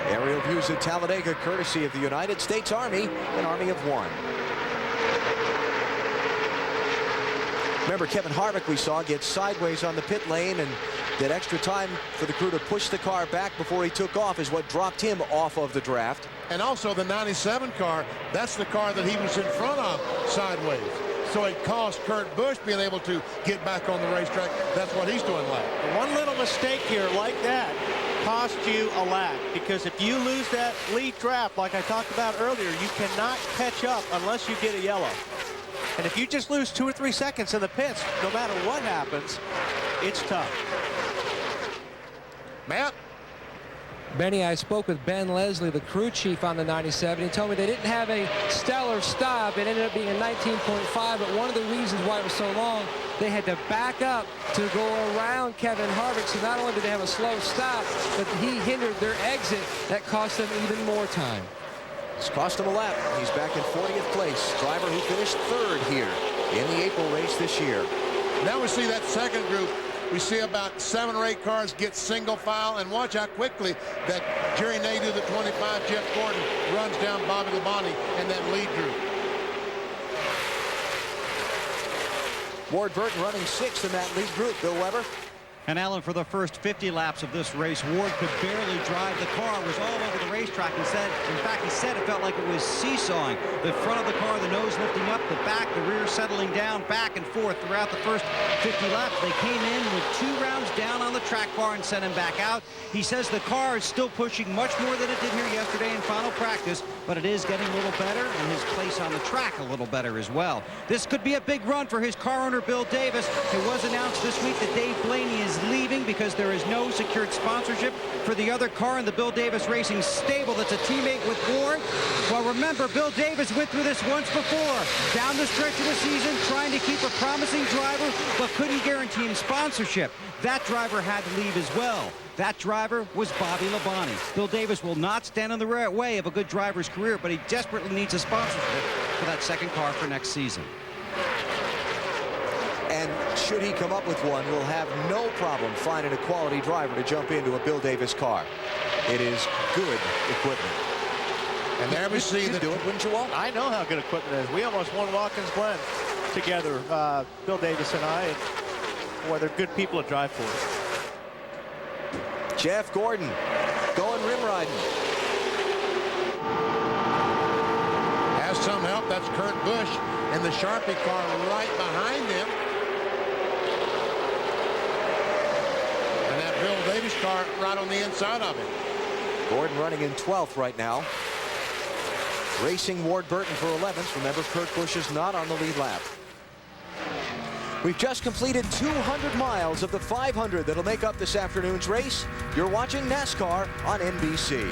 Aerial views at Talladega, courtesy of the United States Army, an army of one. Remember, Kevin Harvick, we saw, get sideways on the pit lane, and that extra time for the crew to push the car back before he took off is what dropped him off of the draft. And also the 97 car, that's the car that he was in front of sideways. So it cost Kurt Busch being able to get back on the racetrack. That's what he's doing lap. One little mistake here like that cost you a lap, because if you lose that lead draft like I talked about earlier, you cannot catch up unless you get a yellow. And if you just lose 2 or 3 seconds in the pits, no matter what happens, it's tough. Matt? Benny, I spoke with Ben Leslie, the crew chief on the 97. He told me they didn't have a stellar stop. It ended up being a 19.5, but one of the reasons why it was so long, they had to back up to go around Kevin Harvick. So not only did they have a slow stop, but he hindered their exit. That cost them even more time. It's cost him a lap. He's back in 40th place. Driver who finished 3rd here in the April race this year. Now we see that second group. We see about 7 or 8 cars get single file, and watch how quickly that Jerry Nadeau, the 25, Jeff Gordon, runs down Bobby Labonte in that lead group. Ward Burton running 6th in that lead group. Bill Weber. And Alan, for the first 50 laps of this race, Ward could barely drive. The car was all over the racetrack. In fact, he said it felt like it was seesawing. The front of the car, the nose lifting up, the back, the rear settling down, back and forth throughout the first 50 laps. They came in with 2 rounds down on the track bar and sent him back out. He says the car is still pushing much more than it did here yesterday in final practice, but it is getting a little better, and his place on the track a little better as well. This could be a big run for his car owner, Bill Davis. It was announced this week that Dave Blaney is leaving because there is no secured sponsorship for the other car in the Bill Davis Racing stable that's a teammate with Ward. Well, remember, Bill Davis went through this once before. Down the stretch of the season, trying to keep a promising driver, but couldn't guarantee him sponsorship. That driver had to leave as well. That driver was Bobby Labonte. Bill Davis will not stand in the way of a good driver's career, but he desperately needs a sponsorship for that second car for next season. And should he come up with one, we'll have no problem finding a quality driver to jump into a Bill Davis car. It is good equipment. And there we see the do it, wouldn't you all? I know how good equipment is. We almost won Watkins Glen together, Bill Davis and I. And boy, they're good people to drive for. Jeff Gordon going rim riding. Has some help. That's Kurt Busch in the Sharpie car right behind him. And that Bill Davis car right on the inside of him. Gordon running in 12th right now. Racing Ward Burton for 11th. Remember, Kurt Busch is not on the lead lap. We've just completed 200 miles of the 500 that'll make up this afternoon's race. You're watching NASCAR on NBC.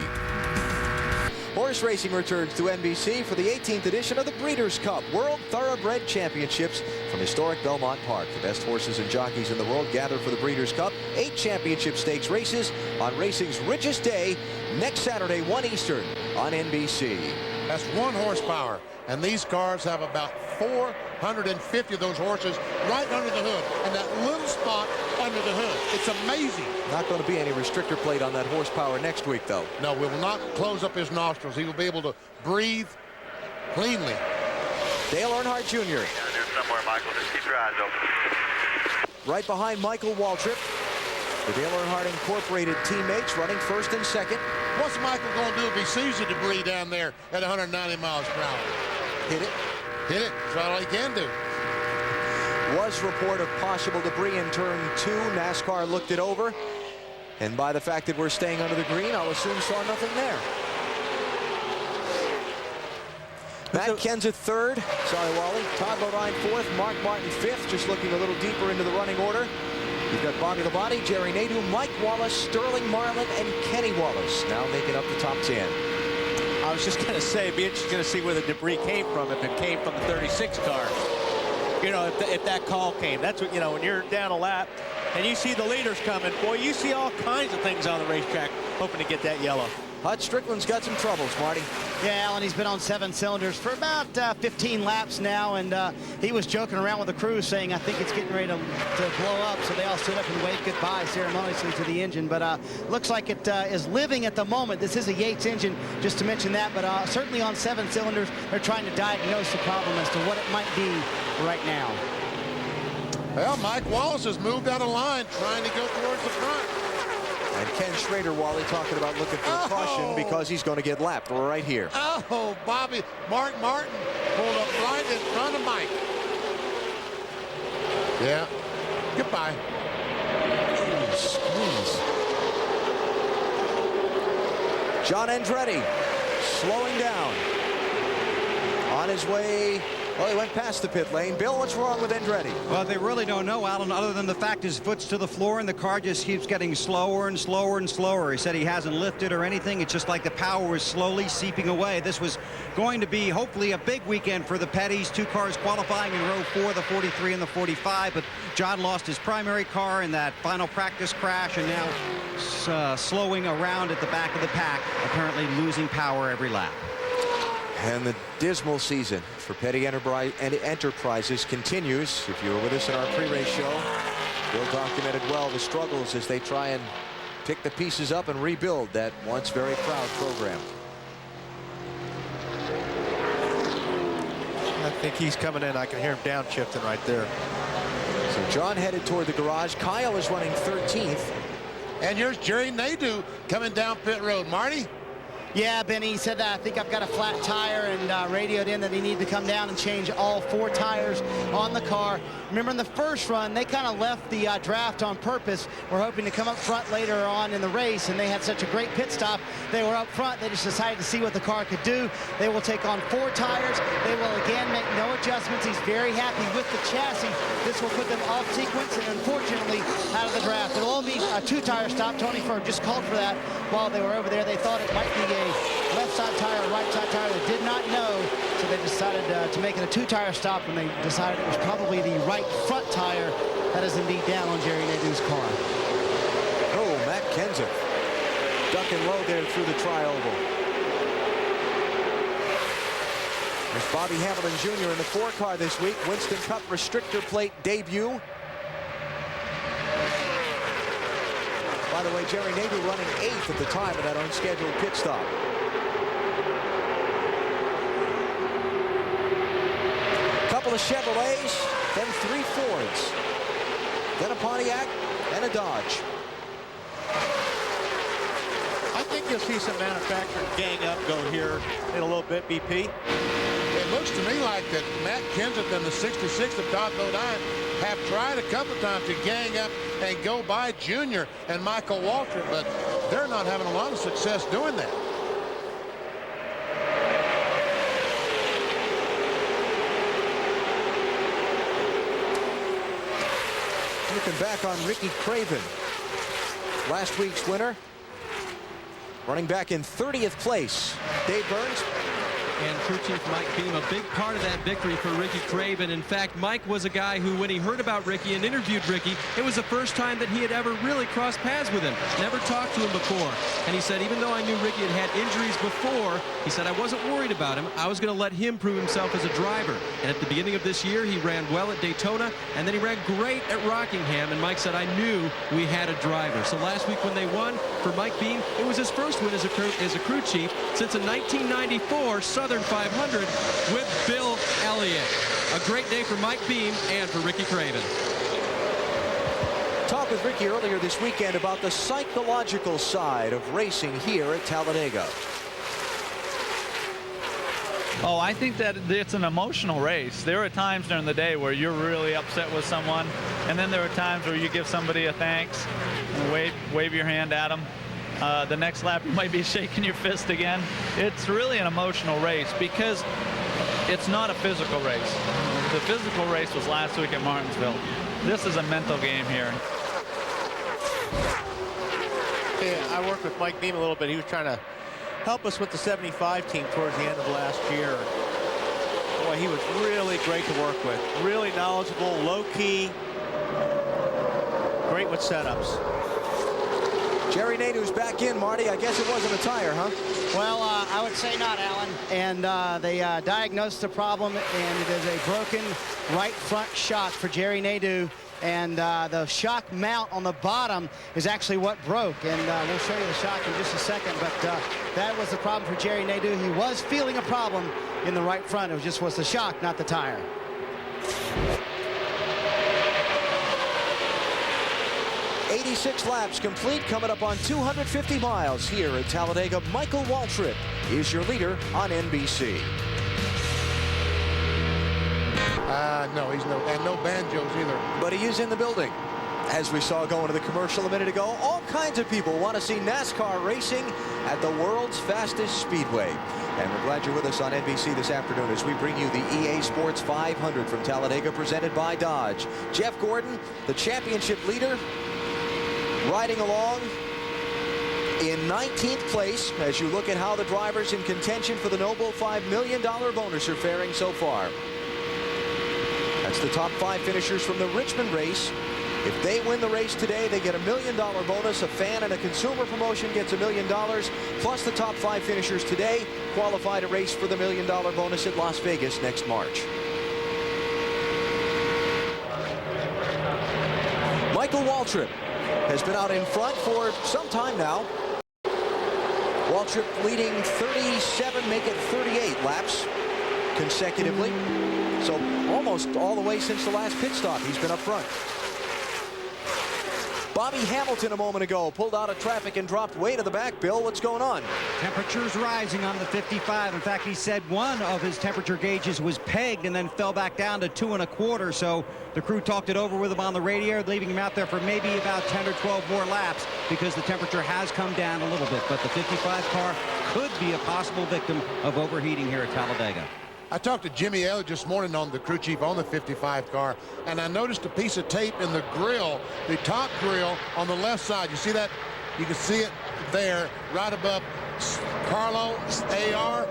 Horse racing returns to NBC for the 18th edition of the Breeders' Cup World Thoroughbred Championships from historic Belmont Park. The best horses and jockeys in the world gather for the Breeders' Cup. 8 championship stakes races on racing's richest day next Saturday, 1 Eastern on NBC. That's 1 horsepower, and these cars have about 450 of those horses right under the hood, and that little spot under the hood. It's amazing. Not going to be any restrictor plate on that horsepower next week, though. No, we will not close up his nostrils. He will be able to breathe cleanly. Dale Earnhardt Jr. Down there somewhere, Michael. Just keep your eyes open. Right behind Michael Waltrip. The Dale Earnhardt Incorporated teammates running 1st and 2nd. What's Michael going to do if he sees the debris down there at 190 miles per hour? Hit it. Hit it. That's all he can do. Was report of possible debris in turn 2. NASCAR looked it over. And by the fact that we're staying under the green, I'll assume saw nothing there. Matt Kenseth third. Sorry, Wally. Todd Bodine fourth. Mark Martin fifth. Just looking a little deeper into the running order. You've got Bobby Labonte, Jerry Nadeau, Mike Wallace, Sterling Marlin, and Kenny Wallace now making up the top 10. I was just going to say, it'd be interesting to see where the debris came from, if it came from the 36 car. You know, if that call came. That's what, you know, when you're down a lap and you see the leaders coming, boy, you see all kinds of things on the racetrack hoping to get that yellow. Hut Strickland's got some troubles, Marty. Yeah, Alan, he's been on 7 cylinders for about 15 laps now, and he was joking around with the crew saying, I think it's getting ready to blow up, so they all stood up and waved goodbye ceremoniously to the engine, but looks like it is living at the moment. This is a Yates engine, just to mention that, but certainly on 7 cylinders, they're trying to diagnose the problem as to what it might be right now. Well, Mike Wallace has moved out of line, trying to go towards the front. And Ken Schrader, Wally, talking about looking for a caution because he's going to get lapped right here. Oh, Bobby. Mark Martin pulled up right in front of Mike. Yeah. Goodbye. Squeeze. John Andretti slowing down. On his way. Well, he went past the pit lane. Bill, what's wrong with Andretti? Well, they really don't know, Alan, other than the fact his foot's to the floor and the car just keeps getting slower and slower and slower. He said he hasn't lifted or anything. It's just like the power is slowly seeping away. This was going to be hopefully a big weekend for the Petties. 2 cars qualifying in row 4, the 43 and the 45. But John lost his primary car in that final practice crash and now slowing around at the back of the pack, apparently losing power every lap. And the dismal season for Petty Enterprises continues. If you were with us in our pre-race show, Bill documented well the struggles as they try and pick the pieces up and rebuild that once very proud program. I think he's coming in. I can hear him downshifting right there. So John headed toward the garage. Kyle is running 13th. And here's Jerry Nadeau coming down pit road. Marty? Yeah, Benny, he said, I think I've got a flat tire, and radioed in that he needed to come down and change all 4 tires on the car. Remember, in the first run, they kind of left the draft on purpose. We're hoping to come up front later on in the race, and they had such a great pit stop. They were up front. They just decided to see what the car could do. They will take on 4 tires. They will, again, make no adjustments. He's very happy with the chassis. This will put them off sequence and, unfortunately, out of the draft. It'll only be a 2-tire stop. Tony Firm just called for that while they were over there. They thought it might be a left side tire, right side tire. They did not know, so they decided to make it a 2-tire stop, and they decided it was probably the right front tire that is indeed down on Jerry Nadeau's car. Oh, Matt Kenseth ducking low there through the tri-oval. There's Bobby Hamilton Jr. in the 4 car this week. Winston Cup Restrictor-Plate debut. By the way, Jerry Nadeau running 8th at the time of that unscheduled pit stop. Couple of Chevrolets, then 3 Fords, then a Pontiac and a Dodge. I think you'll see some manufacturing gang up go here in a little bit, BP. It looks to me like that Matt Kenseth and the 66 of Todd Bodine have tried a couple times to gang up and go by Junior and Michael Waltrip, but they're not having a lot of success doing that. Looking back on Ricky Craven, last week's winner, running back in 30th place. Dave Burns. And crew chief Mike Beam, a big part of that victory for Ricky Craven. In fact, Mike was a guy who, when he heard about Ricky and interviewed Ricky, it was the first time that he had ever really crossed paths with him. Never talked to him before. And he said, even though I knew Ricky had had injuries before, he said, I wasn't worried about him. I was going to let him prove himself as a driver. And at the beginning of this year, he ran well at Daytona, and then he ran great at Rockingham. And Mike said, I knew we had a driver. So last week when they won, for Mike Beam, it was his first win as a crew chief since a 1994 Southern 500 with Bill Elliott. A great day for Mike Beam and for Ricky Craven. Talked with Ricky earlier this weekend about the psychological side of racing here at Talladega. Oh, I think that it's an emotional race. There are times during the day where you're really upset with someone, and then there are times where you give somebody a thanks, and wave your hand at them. The next lap, you might be shaking your fist again. It's really an emotional race because it's not a physical race. The physical race was last week at Martinsville. This is a mental game here. Yeah, I worked with Mike Beam a little bit. He was trying to help us with the 75 team towards the end of last year. Boy, he was really great to work with. Really knowledgeable, low-key, great with setups. Jerry Nadeau's back in, Marty. I guess it wasn't a tire, huh? Well, I would say not, Alan. And they diagnosed the problem, and it is a broken right front shock for Jerry Nadeau. And the shock mount on the bottom is actually what broke. And we'll show you the shock in just a second. But that was the problem for Jerry Nadeau. He was feeling a problem in the right front. It just was the shock, not the tire. '86 laps complete, coming up on 250 miles here at Talladega. Michael Waltrip is your leader on NBC. No, he's no banjos either. But he is in the building. As we saw going to the commercial a minute ago, all kinds of people want to see NASCAR racing at the world's fastest speedway. And we're glad you're with us on NBC this afternoon as we bring you the EA Sports 500 from Talladega, presented by Dodge. Jeff Gordon, the championship leader, riding along in 19th place as you look at how the drivers in contention for the noble $5 million bonus are faring so far. That's the top 5 finishers from the Richmond race. If they win the race today, they get $1 million bonus. A fan and a consumer promotion gets $1 million. Plus the top 5 finishers today qualify to race for the $1 million bonus at Las Vegas next March. Michael Waltrip has been out in front for some time now. Waltrip leading 37, make it 38 laps consecutively. So almost all the way since the last pit stop, he's been up front. Bobby Hamilton a moment ago pulled out of traffic and dropped way to the back. Bill, what's going on? Temperatures rising on the 55. In fact, he said one of his temperature gauges was pegged and then fell back down to 2 1/4. So the crew talked it over with him on the radio, leaving him out there for maybe about 10 or 12 more laps because the temperature has come down a little bit. But the 55 car could be a possible victim of overheating here at Talladega. I talked to Jimmy Elliott this morning, on the crew chief on the 55 car, and I noticed a piece of tape in the grill, the top grill on the left side. You see that? You can see it there, right above Carlo AR.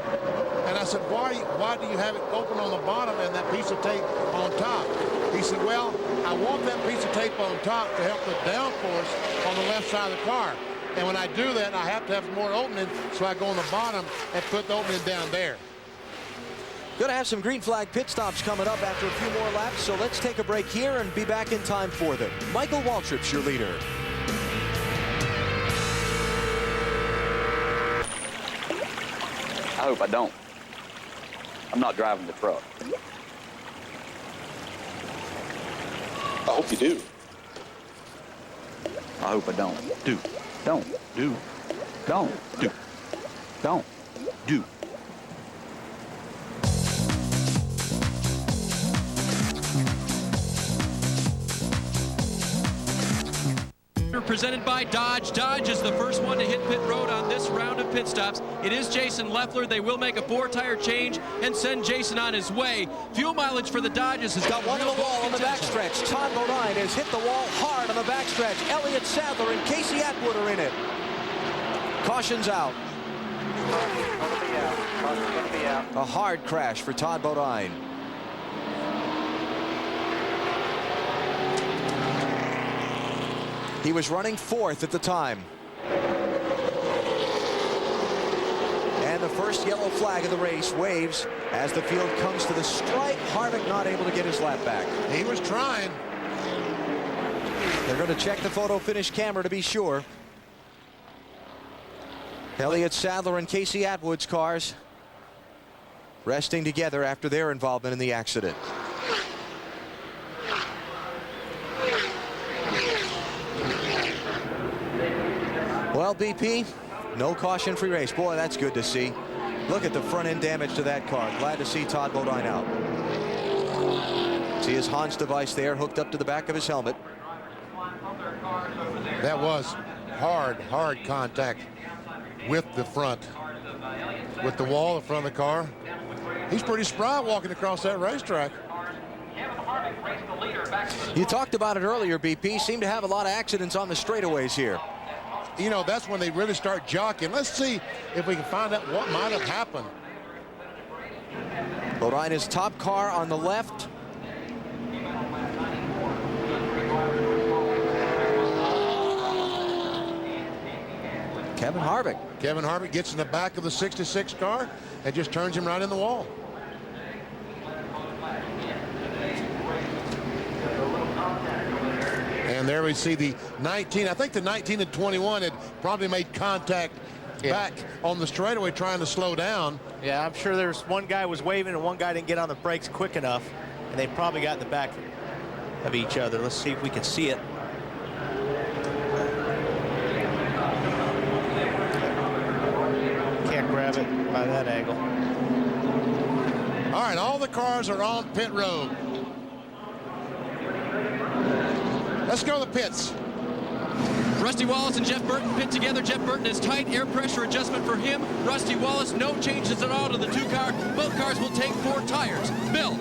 And I said, why do you have it open on the bottom and that piece of tape on top? He said, well, I want that piece of tape on top to help the downforce on the left side of the car. And when I do that, I have to have more opening, so I go on the bottom and put the opening down there. Going to have some green flag pit stops coming up after a few more laps, so let's take a break here and be back in time for them. Michael Waltrip's your leader. I hope I don't. I'm not driving the truck. I hope you do. I hope I don't. Do. Don't. Do. Don't. Do. Don't. Do. Presented by Dodge. Dodge is the first one to hit pit road on this round of pit stops. It is Jason Leffler. They will make a 4-tire change and send Jason on his way. Fuel mileage for the Dodgers has got one on the wall on the backstretch. Todd Bodine has hit the wall hard on the backstretch. Elliott Sadler and Casey Atwood are in it. Caution's out. A hard crash for Todd Bodine. He was running 4th at the time. And the first yellow flag of the race waves as the field comes to the stripe. Harvick not able to get his lap back. He was trying. They're going to check the photo finish camera to be sure. Elliott Sadler and Casey Atwood's cars resting together after their involvement in the accident. Well, BP, no caution-free race. Boy, that's good to see. Look at the front-end damage to that car. Glad to see Todd Bodine out. See his Hans device there hooked up to the back of his helmet. That was hard contact with the front, with the wall in front of the car. He's pretty spry walking across that racetrack. You talked about it earlier, BP. Seem to have a lot of accidents on the straightaways here. You know, that's when they really start jockeying. Let's see if we can find out what might have happened. Bodina's top car on the left. Kevin Harvick. Kevin Harvick gets in the back of the 66 car and just turns him right in the wall. And there we see the 19. I think the 19 and 21 had probably made contact back on the straightaway trying to slow down. Yeah, I'm sure there's one guy was waving and one guy didn't get on the brakes quick enough, and they probably got in the back of each other. Let's see if we can see it. Can't grab it by that angle. All right, all the cars are on pit road. Let's go to the pits. Rusty Wallace and Jeff Burton pit together. Jeff Burton is tight. Air pressure adjustment for him. Rusty Wallace, no changes at all to the 2-car. Both cars will take 4 tires. Bill.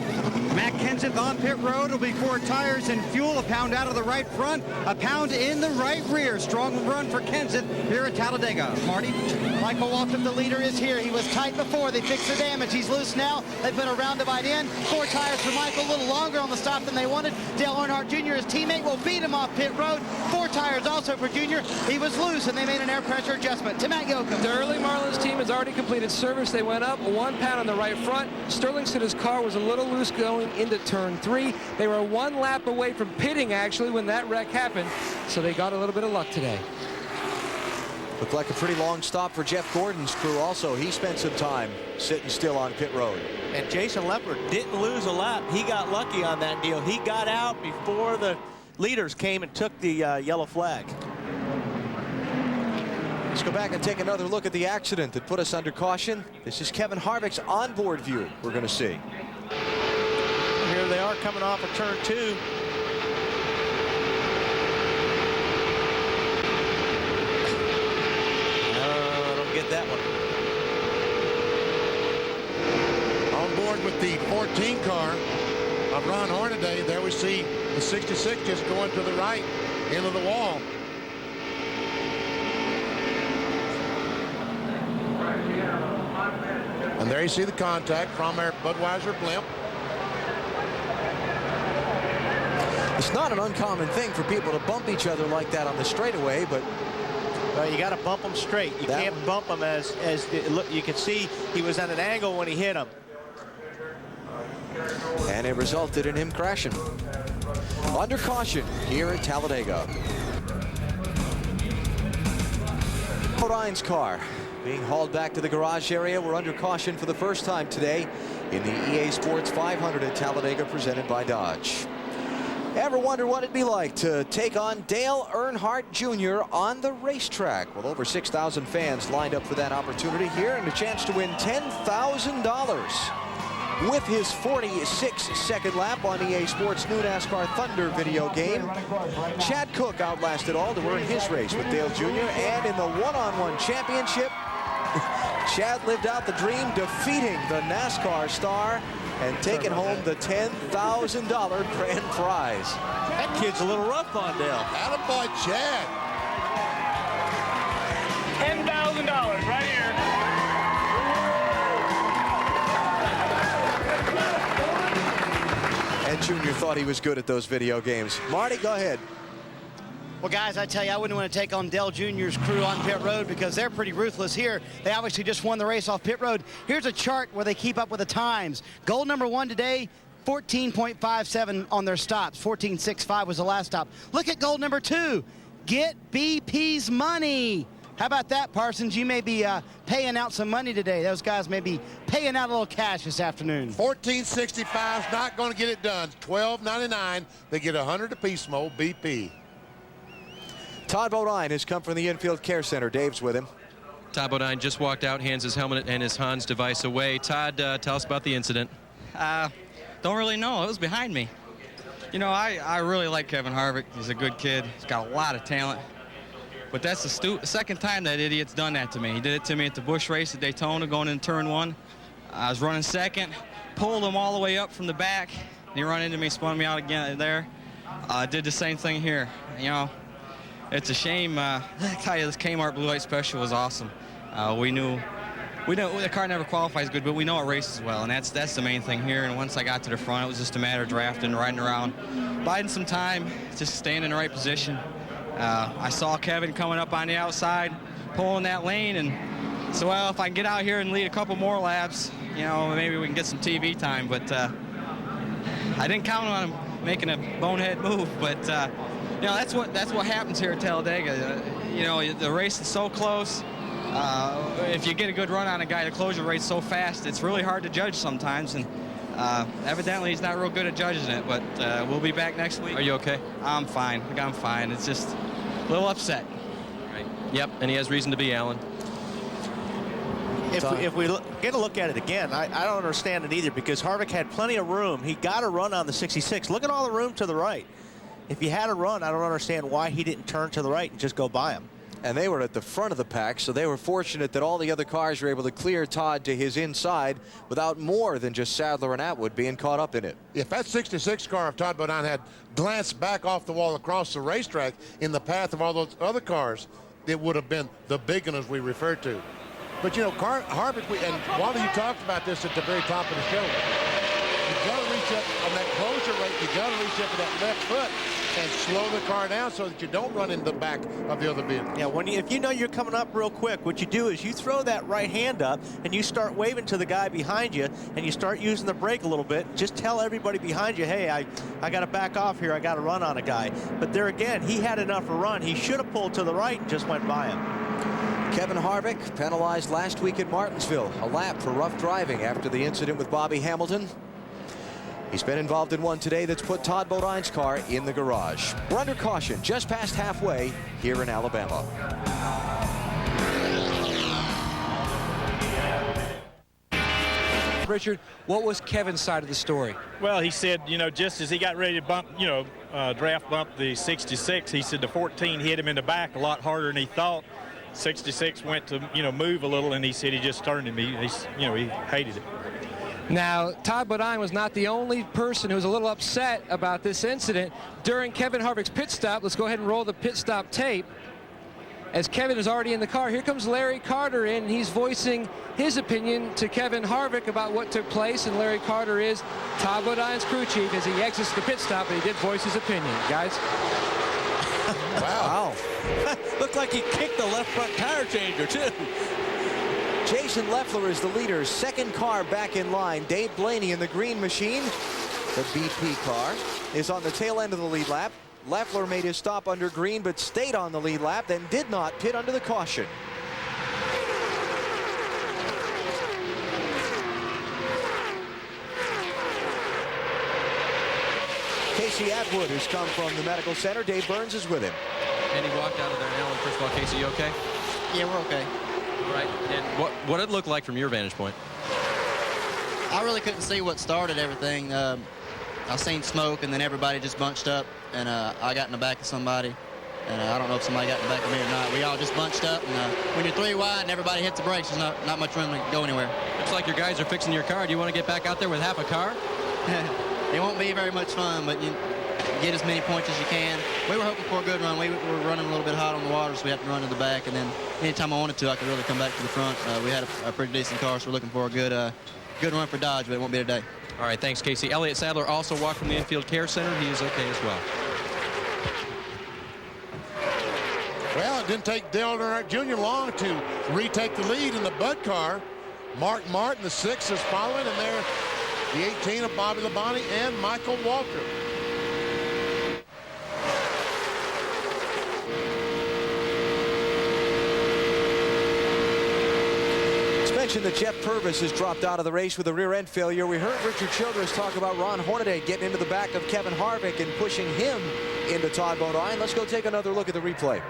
Matt Kenseth on pit road will be 4 tires and fuel. A pound out of the right front, a pound in the right rear. Strong run for Kenseth here at Talladega. Marty? Michael Waltrip, the leader, is here. He was tight before. They fixed the damage. He's loose now. They put a roundabout in. 4 tires for Michael. A little longer on the stop than they wanted. Dale Earnhardt Jr., his teammate, will beat him off pit road. 4 tires also for Jr. He was loose, and they made an air pressure adjustment. To Matt Yoakum. The early Marlins team has already completed service. They went up 1 pound on the right front. Sterling said his car was a little loose going into turn 3. They were 1 lap away from pitting, actually, when that wreck happened, so they got a little bit of luck today. Looked like a pretty long stop for Jeff Gordon's crew also. He spent some time sitting still on pit road. And Jason Leopard didn't lose a lap. He got lucky on that deal. He got out before the leaders came and took the yellow flag. Let's go back and take another look at the accident that put us under caution. This is Kevin Harvick's onboard view we're going to see. Here they are coming off of turn 2. I don't get that one. On board with the 14 car of Ron Hornaday, there we see the 66 just going to the right into the wall. And there you see the contact from our Budweiser blimp. It's not an uncommon thing for people to bump each other like that on the straightaway, but well, you got to bump them straight. You can't bump them as look. You can see he was at an angle when he hit him, and it resulted in him crashing. Under caution here at Talladega. Bodine's car being hauled back to the garage area. We're under caution for the first time today in the EA Sports 500 at Talladega, presented by Dodge. Ever wonder what it'd be like to take on Dale Earnhardt Jr. on the racetrack? Well, over 6,000 fans lined up for that opportunity here, and a chance to win $10,000 with his 46-second lap on EA Sports' new NASCAR Thunder video game. Chad Cook outlasted all to earn his race with Dale Jr., and in the one-on-one championship, Chad lived out the dream, defeating the NASCAR star and taking home the $10,000 grand prize. That kid's a little rough on Dale. Attaboy, Chad. $10,000 right here. And Junior thought he was good at those video games. Marty, go ahead. Well, guys, I tell you, I wouldn't want to take on Dale Jr.'s crew on pit road because they're pretty ruthless here. They obviously just won the race off pit road. Here's a chart where they keep up with the times. Goal number 1 today, 14.57 on their stops. 14.65 was the last stop. Look at goal number 2. Get BP's money. How about that, Parsons? You may be paying out some money today. Those guys may be paying out a little cash this afternoon. 14.65 is not going to get it done. $12.99. They get 100 apiece, Mo, BP. Todd Bodine has come from the Infield Care Center. Dave's with him. Todd Bodine just walked out, hands his helmet and his Hans device away. Todd, tell us about the incident. Don't really know. It was behind me. You know, I really like Kevin Harvick. He's a good kid. He's got a lot of talent. But that's the second time that idiot's done that to me. He did it to me at the Busch race at Daytona going into turn 1. I was running second, pulled him all the way up from the back. He ran into me, spun me out again there. Did the same thing here. You know, it's a shame. I tell you, this Kmart Blue Light Special was awesome. We knew the car never qualifies good, but we know it races well, and that's the main thing here. And once I got to the front, it was just a matter of drafting, riding around, biding some time, just staying in the right position. I saw Kevin coming up on the outside, pulling that lane, and so, well, if I can get out here and lead a couple more laps, you know, maybe we can get some TV time. But I didn't count on him making a bonehead move. But you know, that's what happens here at Talladega. You know, the race is so close. If you get a good run on a guy, the closure rate's so fast, it's really hard to judge sometimes. And evidently, he's not real good at judging it. But we'll be back next week. Are you okay? I'm fine. I'm fine. It's just a little upset. Right. Yep, and he has reason to be, Alan. If we get a look at it again, I don't understand it either, because Harvick had plenty of room. He got a run on the 66. Look at all the room to the right. If he had a run, I don't understand why he didn't turn to the right and just go by him. And they were at the front of the pack, so they were fortunate that all the other cars were able to clear Todd to his inside without more than just Sadler and Atwood being caught up in it. If that 66 car of Todd Bodine had glanced back off the wall across the racetrack in the path of all those other cars, it would have been the big one as we referred to. But, you know, Harvick, and Wally, you talked about this at the very top of the show. You've got to reach up on that closure rate. You've got to reach up with that left foot and slow the car down so that you don't run in the back of the other vehicle. Yeah, if you know you're coming up real quick, what you do is you throw that right hand up and you start waving to the guy behind you, and you start using the brake a little bit. Just tell everybody behind you, hey, I got to back off here. I got to run on a guy. But there again, he had enough of a run. He should have pulled to the right and just went by him. Kevin Harvick penalized last week at Martinsville, a lap for rough driving after the incident with Bobby Hamilton. He's been involved in one today that's put Todd Bodine's car in the garage. We're under caution just past halfway here in Alabama. Richard, what was Kevin's side of the story? Well, he said, you know, just as he got ready to bump, you know, draft bump the 66, he said the 14 hit him in the back a lot harder than he thought. 66 went to, you know, move a little, and he said he just turned him. He hated it. Now, Todd Bodine was not the only person who was a little upset about this incident. During Kevin Harvick's pit stop, let's go ahead and roll the pit stop tape. As Kevin is already in the car, here comes Larry Carter in, and he's voicing his opinion to Kevin Harvick about what took place. And Larry Carter is Todd Bodine's crew chief as he exits the pit stop, and he did voice his opinion. Guys? Wow. Looked like he kicked the left front tire changer, too. Jason Leffler is the leader. Second car back in line. Dave Blaney in the green machine. The BP car is on the tail end of the lead lap. Leffler made his stop under green, but stayed on the lead lap, then did not pit under the caution. Casey Atwood has come from the medical center. Dave Burns is with him. And he walked out of there. Alan, first of all, Casey, you okay? Yeah, we're okay. Right. And what did it look like from your vantage point? I really couldn't see what started everything. I seen smoke, and then everybody just bunched up, and I got in the back of somebody, and I don't know if somebody got in the back of me or not. We all just bunched up, and when you're three wide and everybody hits the brakes, there's not much room to go anywhere. Looks like your guys are fixing your car. Do you want to get back out there with half a car? It won't be very much fun, but you get as many points as you can. We were hoping for a good run. We were running a little bit hot on the water, so we had to run to the back, and then anytime I wanted to, I could really come back to the front. We had a pretty decent car, so we're looking for a good run for Dodge, but it won't be today. All right, thanks, Casey. Elliott Sadler also walked from the infield care center. He is okay as well. Well, it didn't take Dale Earnhardt Jr. long to retake the lead in the Bud car. Mark Martin, the 6, is following, and there the 18 of Bobby Labonte and Michael Walker. Mentioned that Jeff Purvis has dropped out of the race with a rear end failure. We heard Richard Childress talk about Ron Hornaday getting into the back of Kevin Harvick and pushing him into Todd Bodine. Let's go take another look at the replay.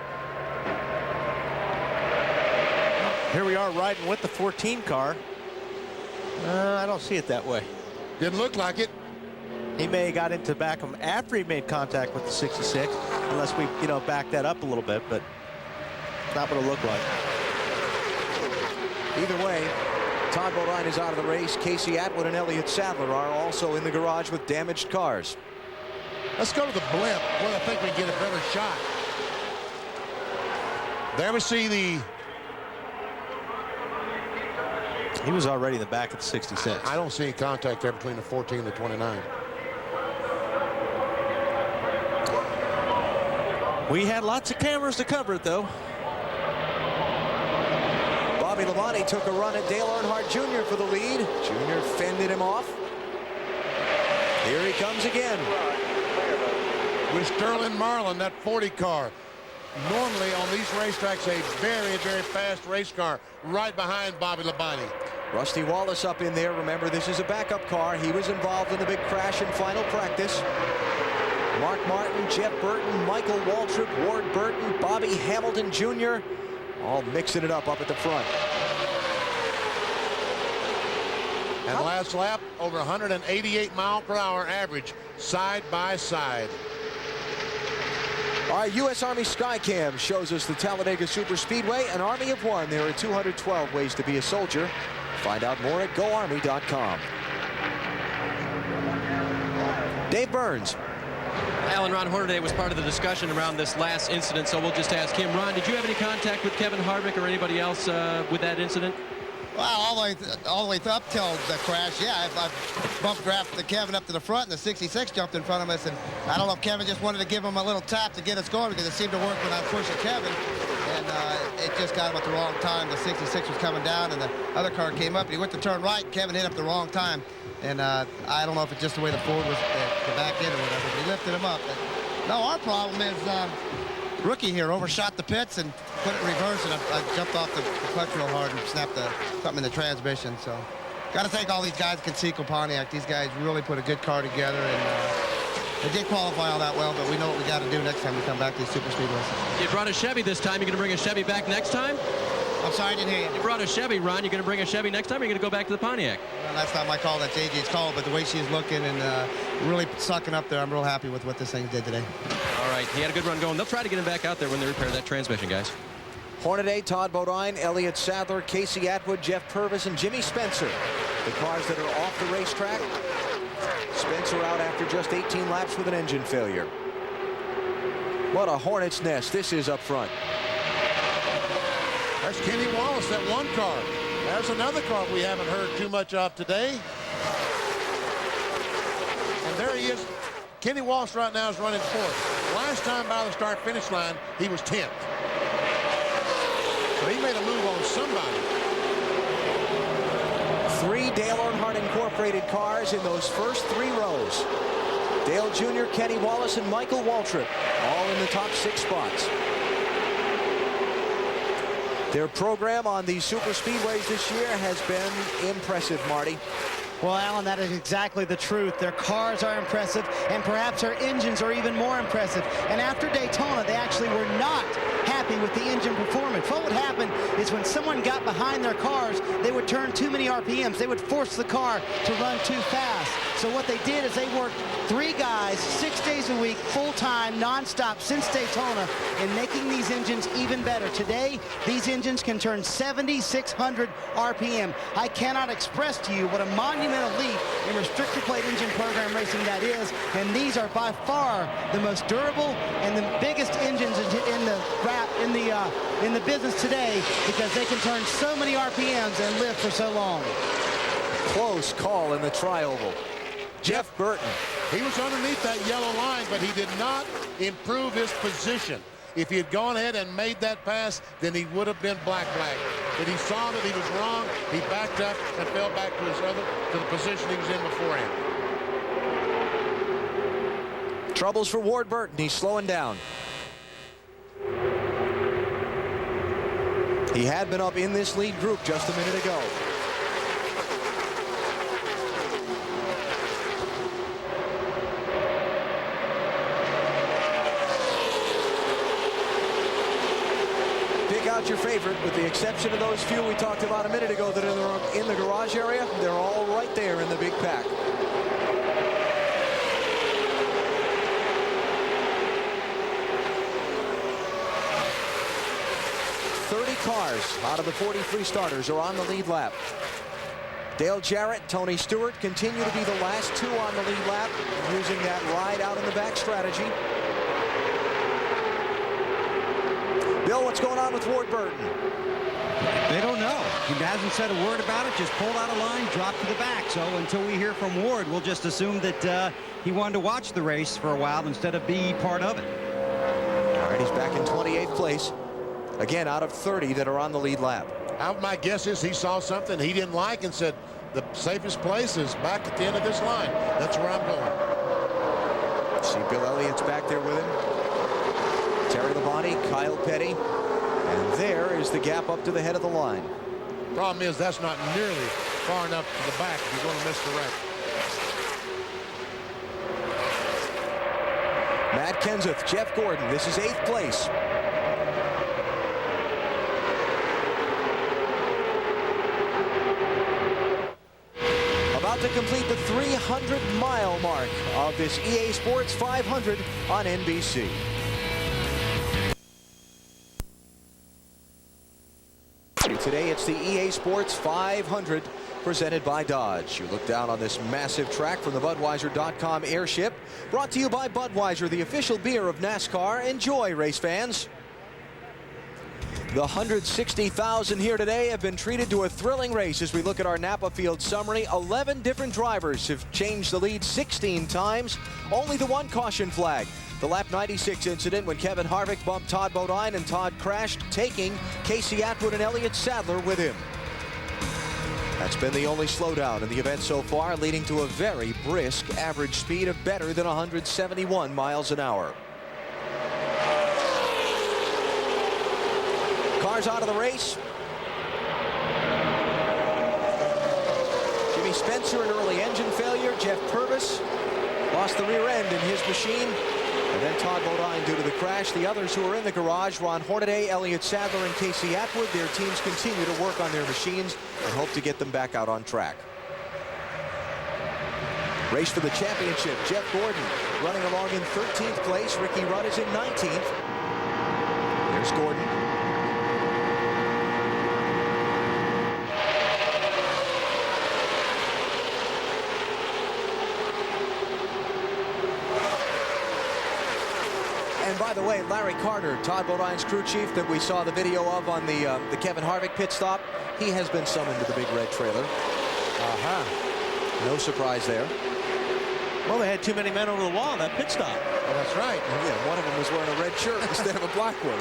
Here we are riding with the 14 car. I don't see it that way. Didn't look like it. He may have got into the back of him after he made contact with the 66, unless we, back that up a little bit, but not what it looked like. Either way, Todd Bodine is out of the race. Casey Atwood and Elliott Sadler are also in the garage with damaged cars. Let's go to the blimp. Well, I think we get a better shot. There we see the... He was already in the back of the 66. I don't see any contact there between the 14 and the 29. We had lots of cameras to cover it, though. Bobby Labonte took a run at Dale Earnhardt Jr. for the lead. Jr. fended him off. Here he comes again. With Sterling Marlin, that 40 car. Normally on these racetracks, a very, very fast race car right behind Bobby Labonte. Rusty Wallace up in there. Remember, this is a backup car. He was involved in the big crash in final practice. Mark Martin, Jeff Burton, Michael Waltrip, Ward Burton, Bobby Hamilton Jr. all mixing it up at the front. And last lap, over 188 mile per hour average, side by side. All right, U.S. Army Skycam shows us the Talladega Superspeedway, an army of one. There are 212 ways to be a soldier. Find out more at GoArmy.com. Dave Burns. Alan, Ron Hornaday was part of the discussion around this last incident, so we'll just ask him. Ron, did you have any contact with Kevin Harvick or anybody else with that incident? Well, all the way up till the crash, yeah. I bumped Kevin up to the front, and the 66 jumped in front of us. And I don't know if Kevin just wanted to give him a little tap to get us going, because it seemed to work when I was pushing Kevin. And it just got him at the wrong time. The 66 was coming down, and the other car came up. And he went to turn right, and Kevin hit up the wrong time. And I don't know if it's just the way the Ford was, the back end or whatever, but he lifted him up. But, no, our problem is rookie here overshot the pits and put it in reverse, and I jumped off the clutch real hard and snapped something in the transmission. So got to thank all these guys at Conseco Pontiac. These guys really put a good car together, and they did qualify all that well, but we know what we got to do next time we come back to these super speedways. You brought a Chevy this time. You're going to bring a Chevy back next time? I'm sorry, I didn't hear you. You brought a Chevy, Ron. You're going to bring a Chevy next time, or you're going to go back to the Pontiac? Well, that's not my call. That's AJ's call. But the way she's looking and really sucking up there, I'm real happy with what this thing did today. All right. He had a good run going. They'll try to get him back out there when they repair that transmission, guys. Hornaday, Todd Bodine, Elliott Sadler, Casey Atwood, Jeff Purvis, and Jimmy Spencer. The cars that are off the racetrack. Spencer out after just 18 laps with an engine failure. What a hornet's nest this is up front. There's Kenny Wallace, that one car. There's another car we haven't heard too much of today. And there he is. Kenny Wallace right now is running fourth. Last time by the start-finish line, he was 10th. So he made a move on somebody. 3 Dale Earnhardt Incorporated cars in those first 3 rows. Dale Jr., Kenny Wallace, and Michael Waltrip, all in the top 6 spots. Their program on these super speedways this year has been impressive, Marty. Well, Alan, that is exactly the truth. Their cars are impressive, and perhaps their engines are even more impressive. And after Daytona, they actually were not happy with the engine performance. What would happen is when someone got behind their cars, they would turn too many RPMs. They would force the car to run too fast. So what they did is they worked 3 guys 6 days a week, full-time, nonstop since Daytona, in making these engines even better. Today, these engines can turn 7,600 RPM. I cannot express to you what a monumental leap in restrictor-plate engine program racing that is, and these are by far the most durable and the biggest engines in the business today, because they can turn so many RPMs and live for so long. Close call in the tri-oval. Jeff Burton. He was underneath that yellow line, but he did not improve his position. If he had gone ahead and made that pass, then he would have been black. But he saw that he was wrong. He backed up and fell back to the position he was in beforehand. Troubles for Ward Burton. He's slowing down. He had been up in this lead group just a minute ago. Pick out your favorite, with the exception of those few we talked about a minute ago that are in the garage area. They're all right there in the big pack. 30 cars out of the 43 starters are on the lead lap. Dale Jarrett, Tony Stewart continue to be the last two on the lead lap, using that ride out in the back strategy. Bill, what's going on with Ward Burton? They don't know. He hasn't said a word about it, just pulled out a line, dropped to the back. So until we hear from Ward, we'll just assume that he wanted to watch the race for a while instead of be part of it. All right, he's back in 28th place. Again, out of 30 that are on the lead lap. My guess is he saw something he didn't like and said, the safest place is back at the end of this line. That's where I'm going. See Bill Elliott's back there with him. Terry Labonte, Kyle Petty. And there is the gap up to the head of the line. Problem is, that's not nearly far enough to the back if you're going to miss the wreck. Matt Kenseth, Jeff Gordon. This is 8th place. About to complete the 300-mile mark of this EA Sports 500 on NBC. Today it's the EA Sports 500 presented by Dodge. You look down on this massive track from the Budweiser.com airship. Brought to you by Budweiser, the official beer of NASCAR. Enjoy, race fans. The 160,000 here today have been treated to a thrilling race as we look at our Napa Field summary. 11 different drivers have changed the lead 16 times. Only the one caution flag. The lap 96 incident when Kevin Harvick bumped Todd Bodine and Todd crashed, taking Casey Atwood and Elliott Sadler with him. That's been the only slowdown in the event so far, leading to a very brisk average speed of better than 171 miles an hour. Cars out of the race. Jimmy Spencer, an early engine failure. Jeff Purvis lost the rear end in his machine. And then Todd Bodine due to the crash. The others who are in the garage, Ron Hornaday, Elliott Sadler, and Casey Atwood. Their teams continue to work on their machines and hope to get them back out on track. Race for the championship. Jeff Gordon running along in 13th place. Ricky Rudd is in 19th. There's Gordon. And by the way, Larry Carter, Todd Bodine's crew chief that we saw the video of on the Kevin Harvick pit stop, he has been summoned to the big red trailer. No surprise there. Well, they had too many men over the wall in that pit stop. Well, that's right. Yeah, one of them was wearing a red shirt instead of a black one.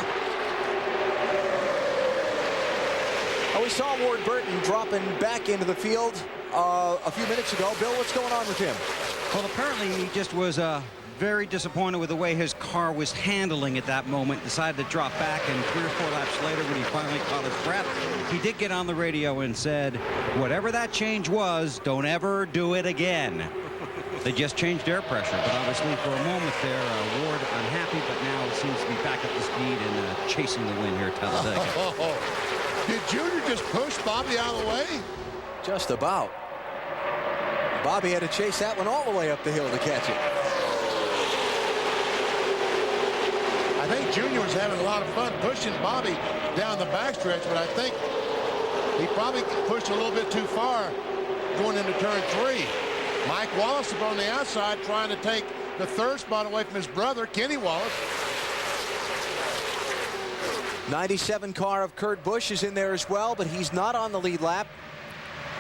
Oh, we saw Ward Burton dropping back into the field a few minutes ago. Bill, what's going on with him? Well, apparently he just was very disappointed with the way his car was handling at that moment. Decided to drop back, and 3 or 4 laps later, when he finally caught his breath, he did get on the radio and said, whatever that change was, don't ever do it again. They just changed air pressure, but obviously for a moment there, Ward unhappy, but now seems to be back up to speed and chasing the win here at Talladega. Did Junior just push Bobby out of the way? Just about. Bobby had to chase that one all the way up the hill to catch it. I think Junior was having a lot of fun pushing Bobby down the backstretch, but I think he probably pushed a little bit too far going into turn 3. Mike Wallace up on the outside trying to take the 3rd spot away from his brother, Kenny Wallace. 97 car of Kurt Busch is in there as well, but he's not on the lead lap.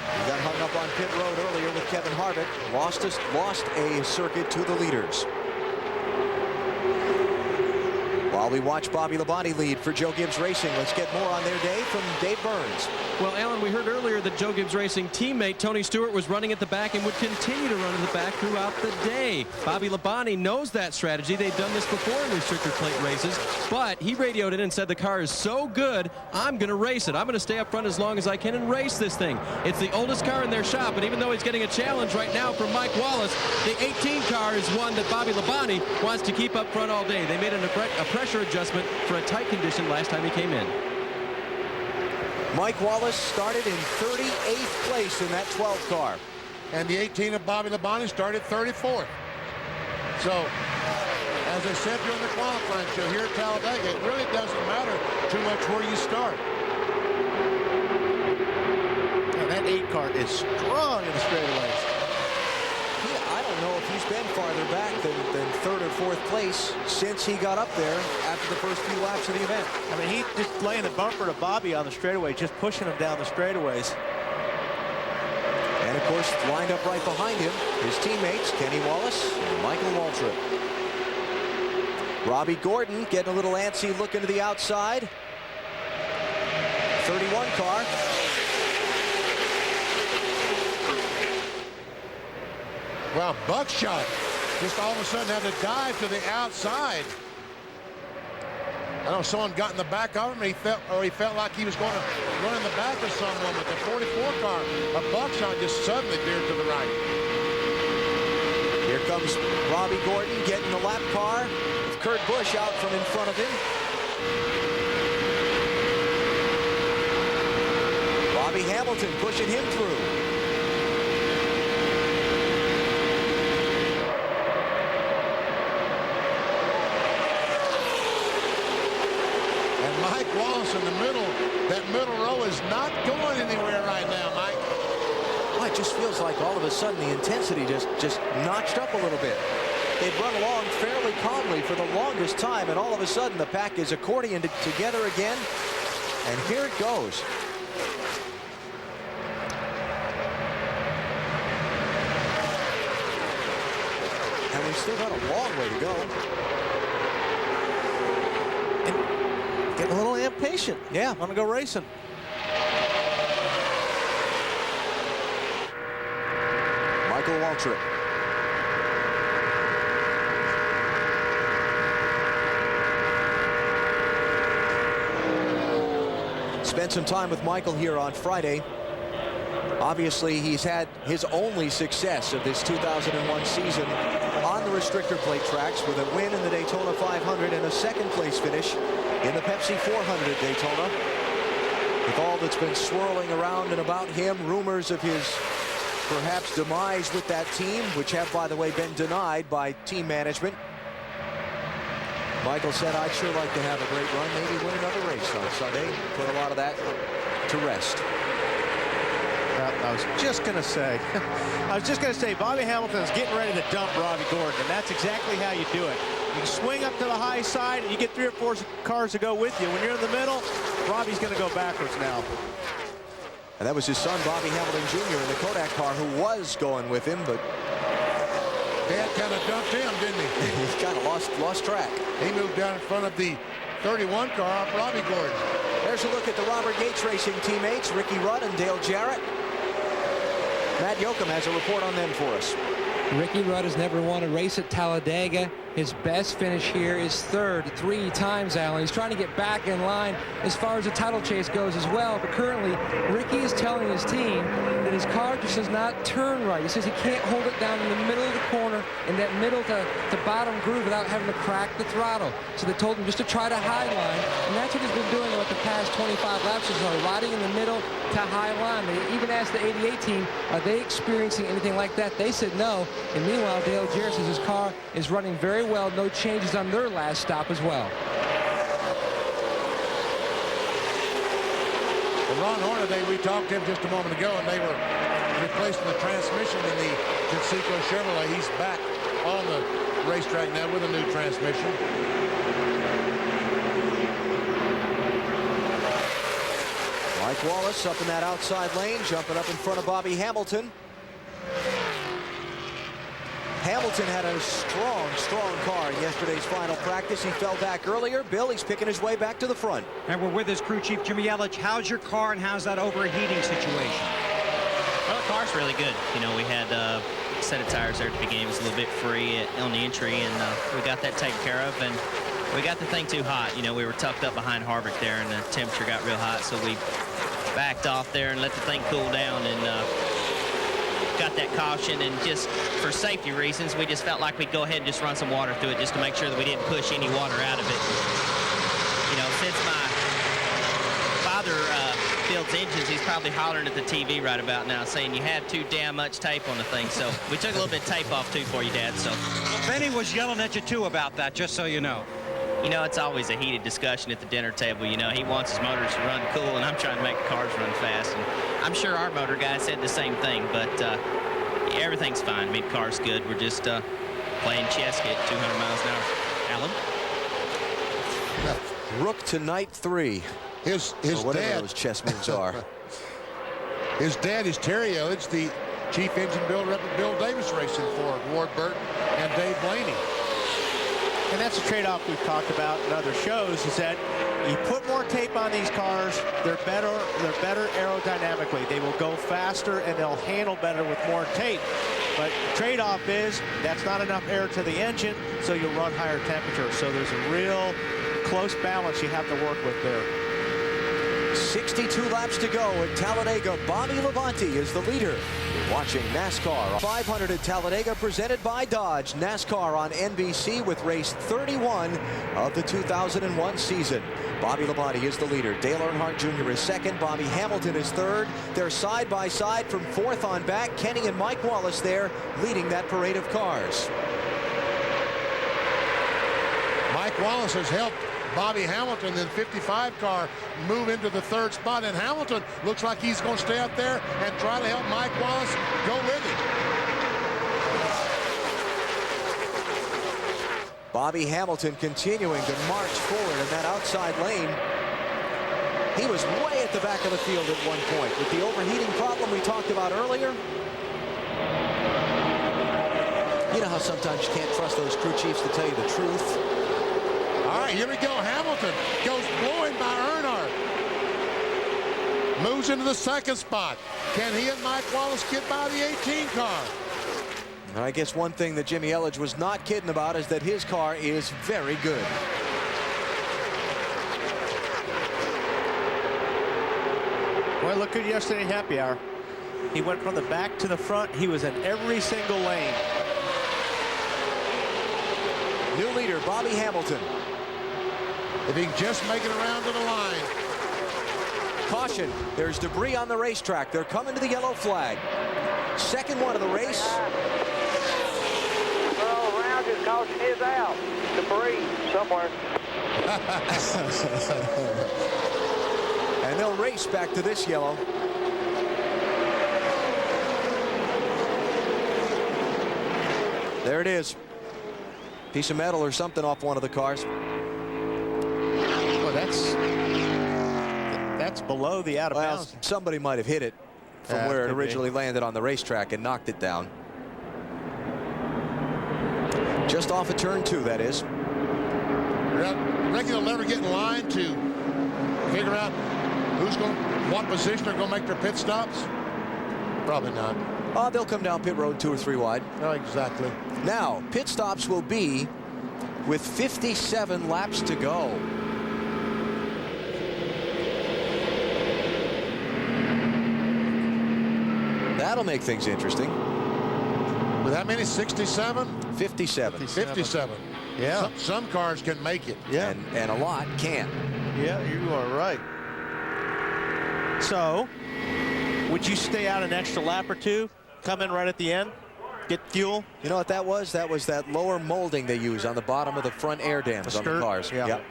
He got hung up on pit road earlier with Kevin Harvick. Lost a circuit to the leaders. While we watch Bobby Labonte lead for Joe Gibbs Racing, let's get more on their day from Dave Burns. Well, Alan, we heard earlier that Joe Gibbs Racing teammate Tony Stewart was running at the back and would continue to run at the back throughout the day. Bobby Labonte knows that strategy. They've done this before in Restrictor-Plate races, but he radioed in and said the car is so good, I'm going to race it. I'm going to stay up front as long as I can and race this thing. It's the oldest car in their shop, and even though he's getting a challenge right now from Mike Wallace, the 18 car is one that Bobby Labonte wants to keep up front all day. They made a pressure adjustment for a tight condition last time he came in. Mike Wallace started in 38th place in that 12 car. And the 18 of Bobby Labonte started 34th. So As I said during the qualifying show here at Talladega, it really doesn't matter too much where you start. And that 8 car is strong in the straightaways. I don't know if he's been farther back than 3rd or 4th place since he got up there after the first few laps of the event. I mean, he's just laying the bumper to Bobby on the straightaway, just pushing him down the straightaways. And, of course, lined up right behind him, his teammates, Kenny Wallace and Michael Waltrip. Robbie Gordon getting a little antsy, looking to the outside. 31 car. Well, Buckshot just all of a sudden had to dive to the outside. I know someone got in the back of him, and he felt like he was going to run in the back of someone with the 44 car. But Buckshot just suddenly veered to the right. Here comes Robbie Gordon getting the lap car with Kurt Busch out from in front of him. Bobby Hamilton pushing him through. Mike Wallace in the middle. That middle row is not going anywhere right now, Mike. Well, it just feels like all of a sudden the intensity just notched up a little bit. They'd run along fairly calmly for the longest time, and all of a sudden the pack is accordioned together again, and here it goes. And we've still got a long way to go. Getting a little impatient. Yeah. Want to go racing. Michael Waltrip. Spent some time with Michael here on Friday. Obviously, he's had his only success of this 2001 season on the Restrictor-Plate tracks with a win in the Daytona 500 and a second-place finish in the Pepsi 400 at Daytona. With all that's been swirling around and about him, rumors of his perhaps demise with that team, which have, by the way, been denied by team management. Michael said, I'd sure like to have a great run, maybe win another race on Sunday. Put a lot of that to rest. I was just going to say, Bobby Hamilton's getting ready to dump Robbie Gordon, and that's exactly how you do it. You swing up to the high side, and you get 3 or 4 cars to go with you. When you're in the middle, Robbie's going to go backwards now. And that was his son, Bobby Hamilton Jr. in the Kodak car, who was going with him, but Dad kind of dumped him, didn't he? He kind of lost track. He moved down in front of the 31 car off Robbie Gordon. There's a look at the Robert Gates Racing teammates, Ricky Rudd and Dale Jarrett. Matt Yoakum has a report on them for us. Ricky Rudd has never won a race at Talladega. His best finish here is 3rd 3 times, Alan. He's trying to get back in line as far as the title chase goes as well. But currently, Ricky is telling his team that his car just does not turn right. He says he can't hold it down in the middle of the corner in that middle to bottom groove without having to crack the throttle. So they told him just to try to high line. And that's what he's been doing about the past 25 laps. He's riding in the middle to high line. They even asked the 88 team, are they experiencing anything like that? They said no. And meanwhile, Dale Jarrett says his car is running very well. No changes on their last stop as well. Well, Ron Hornaday, we talked to him just a moment ago, and they were replacing the transmission in the Conseco Chevrolet. He's back on the racetrack now with a new transmission. Mike Wallace up in that outside lane, jumping up in front of Bobby Hamilton. Hamilton had a strong car in yesterday's final practice. He fell back earlier. Bill, he's picking his way back to the front. And we're with his crew chief, Jimmy Yelich. How's your car and how's that overheating situation? Well, the car's really good. You know, we had a set of tires there at the beginning. It was a little bit free on the entry, and we got that taken care of. And we got the thing too hot. You know, we were tucked up behind Harvick there, and the temperature got real hot, so we backed off there and let the thing cool down, and got that caution, and just for safety reasons, we just felt like we'd go ahead and just run some water through it just to make sure that we didn't push any water out of it. You know, since my father builds engines, he's probably hollering at the TV right about now saying you had too damn much tape on the thing. So we took a little bit of tape off too for you, Dad. So Benny was yelling at you, too, about that, just so you know. You know, it's always a heated discussion at the dinner table. You know, he wants his motors to run cool, and I'm trying to make the cars run fast. And I'm sure our motor guy said the same thing, but everything's fine. I mean, the car's good. We're just playing chess at 200 miles an hour. Alan? Rook to night 3. His whatever dad, those chess moves are. His dad is Terry Elledge, the chief engine builder up at Bill Davis Racing for Ward Burton and Dave Blaney. And that's a trade-off we've talked about in other shows, is that you put more tape on these cars, they're better aerodynamically. They will go faster and they'll handle better with more tape. But the trade-off is that's not enough air to the engine, so you'll run higher temperatures. So there's a real close balance you have to work with there. 62 laps to go at Talladega. Bobby Labonte is the leader. You're watching NASCAR 500 at Talladega, presented by Dodge. NASCAR on NBC with race 31 of the 2001 season. Bobby Labonte is the leader. Dale Earnhardt Jr. is second. Bobby Hamilton is third. They're side by side from fourth on back. Kenny and Mike Wallace there leading that parade of cars. Mike Wallace has helped Bobby Hamilton in the 55 car move into the third spot, and Hamilton looks like he's going to stay up there and try to help Mike Wallace go with him. Bobby Hamilton continuing to march forward in that outside lane. He was way at the back of the field at one point with the overheating problem we talked about earlier. You know how sometimes you can't trust those crew chiefs to tell you the truth. All right, here we go. Hamilton goes blowing by Earnhardt. Moves into the second spot. Can he and Mike Wallace get by the 18 car? I guess one thing that Jimmy Elledge was not kidding about is that his car is very good. Boy, look good yesterday at Happy Hour. He went from the back to the front. He was in every single lane. New leader, Bobby Hamilton. If he can just make it around to the line. Caution, there's debris on the racetrack. They're coming to the yellow flag. Second one of the race. Well, around just caution is out. Debris somewhere. And they'll race back to this yellow. There it is. Piece of metal or something off one of the cars. Well, that's below the out of bounds. Somebody might have hit it from where it originally landed on the racetrack and knocked it down. Just off of turn 2, that is. I reckon they'll never get in line to figure out what position they're going to make their pit stops. Probably not. They'll come down pit road 2 or 3 wide. Oh, exactly. Now, pit stops will be with 57 laps to go. That'll make things interesting. With how many? 67? 57. 57. Yeah. Some cars can make it. Yeah. And a lot can't. Yeah, you are right. So, would you stay out an extra lap or two? Come in right at the end? Get fuel? You know what that was? That was that lower molding they use on the bottom of the front air dams on the cars. Yeah. Yep.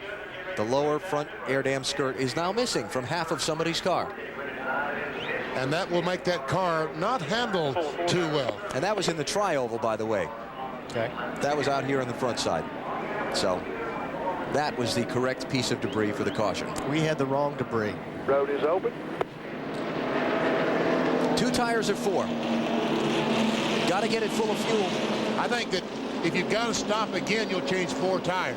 The lower front air dam skirt is now missing from half of somebody's car. And that will make that car not handle too well. And that was in the tri-oval, by the way. Okay. That was out here on the front side. So that was the correct piece of debris for the caution. We had the wrong debris. Road is open. 2 tires or 4. Got to get it full of fuel. I think that if you've got to stop again, you'll change 4 tires.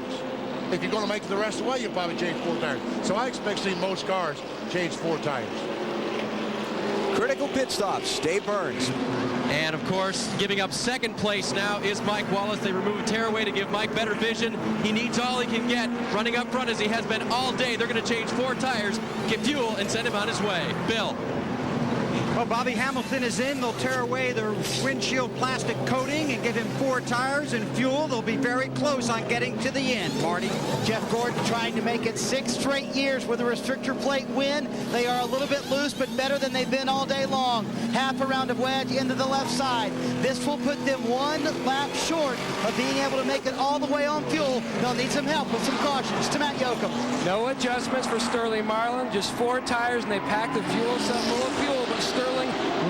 If you're going to make it the rest of the way, you'll probably change 4 tires. So I expect to see most cars change 4 tires. Critical pit stops, Dave Burns. And of course, giving up second place now is Mike Wallace. They removed tearaway to give Mike better vision. He needs all he can get, running up front as he has been all day. They're going to change 4 tires, get fuel, and send him on his way. Bill. Well, Bobby Hamilton is in. They'll tear away their windshield plastic coating and give him 4 tires and fuel. They'll be very close on getting to the end, Marty. Jeff Gordon trying to make it 6 straight years with a Restrictor-Plate win. They are a little bit loose, but better than they've been all day long. Half a round of wedge into the left side. This will put them 1 lap short of being able to make it all the way on fuel. They'll need some help with some cautions. To Matt Yoakum. No adjustments for Sterling Marlin. Just 4 tires, and they pack the fuel, some full of fuel, but Sterling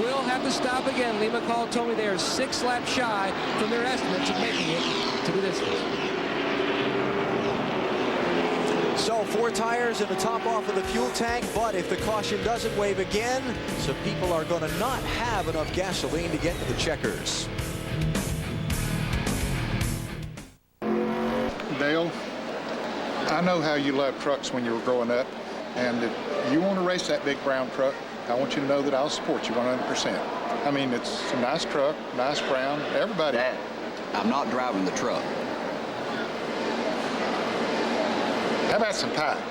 will have to stop again. Lee McCall told me they are 6 laps shy from their estimates of making it to the distance. So 4 tires and the top off of the fuel tank, but if the caution doesn't wave again, some people are going to not have enough gasoline to get to the checkers. Dale, I know how you loved trucks when you were growing up, and if you want to race that big brown truck, I want you to know that I'll support you 100%. I mean, it's a nice truck, nice brown, everybody. Dad, I'm not driving the truck. How about some pie?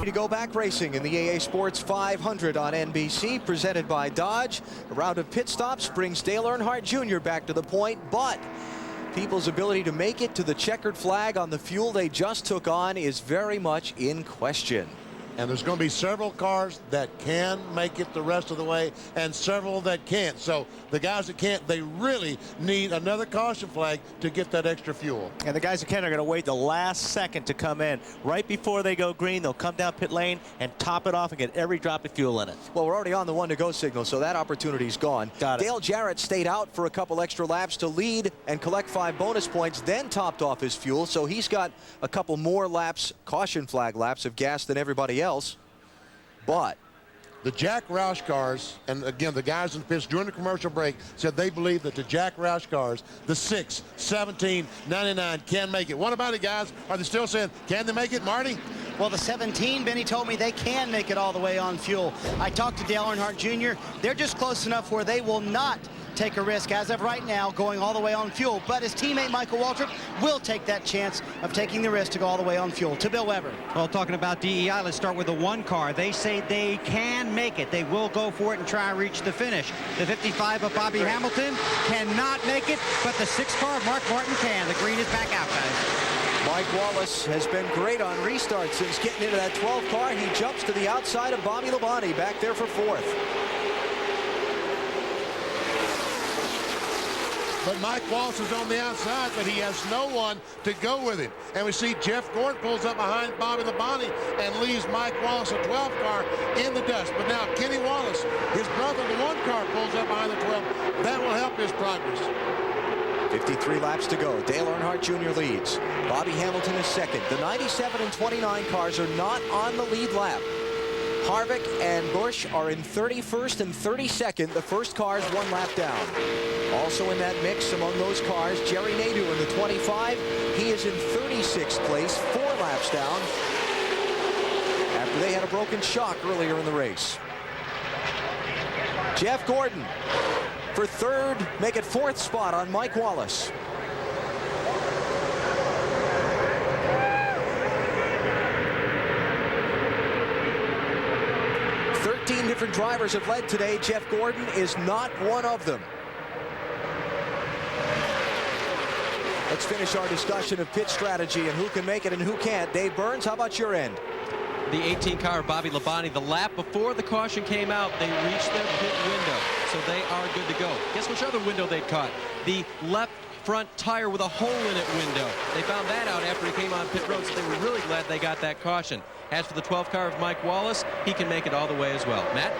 To go back racing in the AA Sports 500 on NBC, presented by Dodge. A round of pit stops brings Dale Earnhardt Jr. back to the point, but people's ability to make it to the checkered flag on the fuel they just took on is very much in question. And there's going to be several cars that can make it the rest of the way and several that can't. So the guys that can't, they really need another caution flag to get that extra fuel. And the guys that can are going to wait the last second to come in. Right before they go green, they'll come down pit lane and top it off and get every drop of fuel in it. Well, we're already on the 1 to go signal, so that opportunity's gone. Got it. Dale Jarrett stayed out for a couple extra laps to lead and collect 5 bonus points, then topped off his fuel, so he's got a couple more laps, caution flag laps of gas than everybody else. But the Jack Roush cars, and again, the guys in the pits during the commercial break said they believe that the Jack Roush cars, the 6, 17, 99, can make it. What about it, guys? Are they still saying, can they make it, Marty? Well, the 17, Benny told me they can make it all the way on fuel. I talked to Dale Earnhardt Jr. They're just close enough where they will not take a risk as of right now going all the way on fuel, but his teammate Michael Waltrip will take that chance of taking the risk to go all the way on fuel. To Bill Weber. Well, talking about DEI, let's start with the 1 car. They say they can make it. They will go for it and try and reach the finish. The 55 of Bobby Hamilton cannot make it, but the 6 car of Mark Martin can. The green is back out, guys. Mike Wallace has been great on restart since getting into that 12 car. He jumps to the outside of Bobby Labonte back there for 4th. But Mike Wallace is on the outside, but he has no one to go with him. And we see Jeff Gordon pulls up behind Bobby Labonte and leaves Mike Wallace, a 12 car, in the dust. But now Kenny Wallace, his brother, the 1 car, pulls up behind the 12. That will help his progress. 53 laps to go. Dale Earnhardt Jr. leads. Bobby Hamilton is 2nd. The 97 and 29 cars are not on the lead lap. Harvick and Busch are in 31st and 32nd. The first car is 1 lap down. Also in that mix among those cars, Jerry Nadeau in the 25. He is in 36th place, 4 laps down, after they had a broken shock earlier in the race. Jeff Gordon for 3rd, make it 4th spot on Mike Wallace. Different drivers have led today. Jeff Gordon is not one of them. Let's finish our discussion of pit strategy and who can make it and who can't. Dave Burns, how about your end? The 18 car of Bobby Labonte, the lap before the caution came out, they reached their pit window, so they are good to go. Guess which other window they caught? The left front tire with a hole in it window. They found that out after he came on pit road, so they were really glad they got that caution. As for the 12 car of Mike Wallace, he can make it all the way as well. Matt?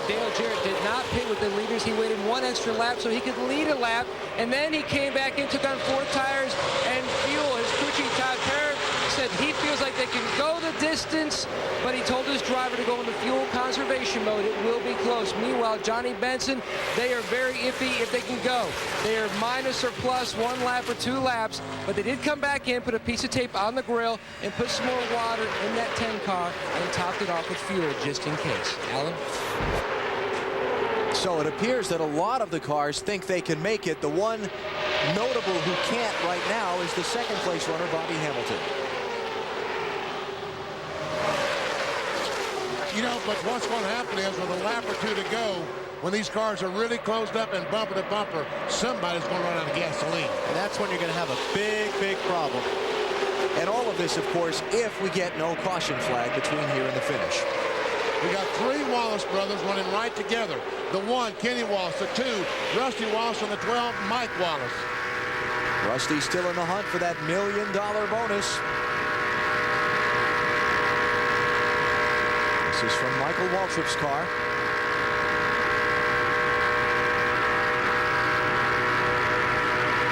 Dale Jarrett did not pit with the leaders. He waited 1 extra lap so he could lead a lap, and then he came back in, took on 4 tires and fuel. His crew chief Todd Parrott said he feels like they can go the distance, but he told his driver to go into fuel conservation mode. It will be close. Meanwhile, Johnny Benson, they are very iffy if they can go. They are minus or plus 1 lap or 2 laps, but they did come back in, put a piece of tape on the grill, and put some more water in that 10 car and topped it off with fuel just in case. Alan? So it appears that a lot of the cars think they can make it. The one Notable who can't right now is the second place runner, Bobby Hamilton. You know, but what's going to happen is with a lap or two to go, when these cars are really closed up and bumper to bumper, somebody's going to run out of gasoline. And that's when you're going to have a big, big problem. And all of this, of course, if we get no caution flag between here and the finish. We got 3 Wallace brothers running right together. The 1, Kenny Wallace. The 2, Rusty Wallace. And the 12, Mike Wallace. Rusty still in the hunt for that $1 million bonus. This is from Michael Waltrip's car.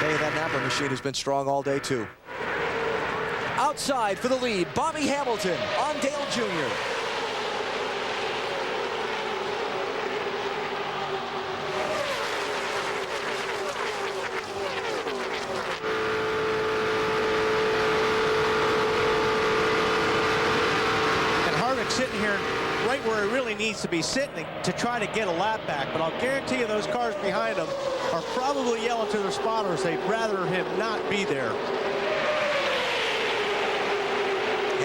Hey, that Napa machine has been strong all day, too. Outside for the lead, Bobby Hamilton on Dale Jr. Sitting here right where he really needs to be sitting to try to get a lap back. But I'll guarantee you those cars behind him are probably yelling to their spotters they'd rather him not be there.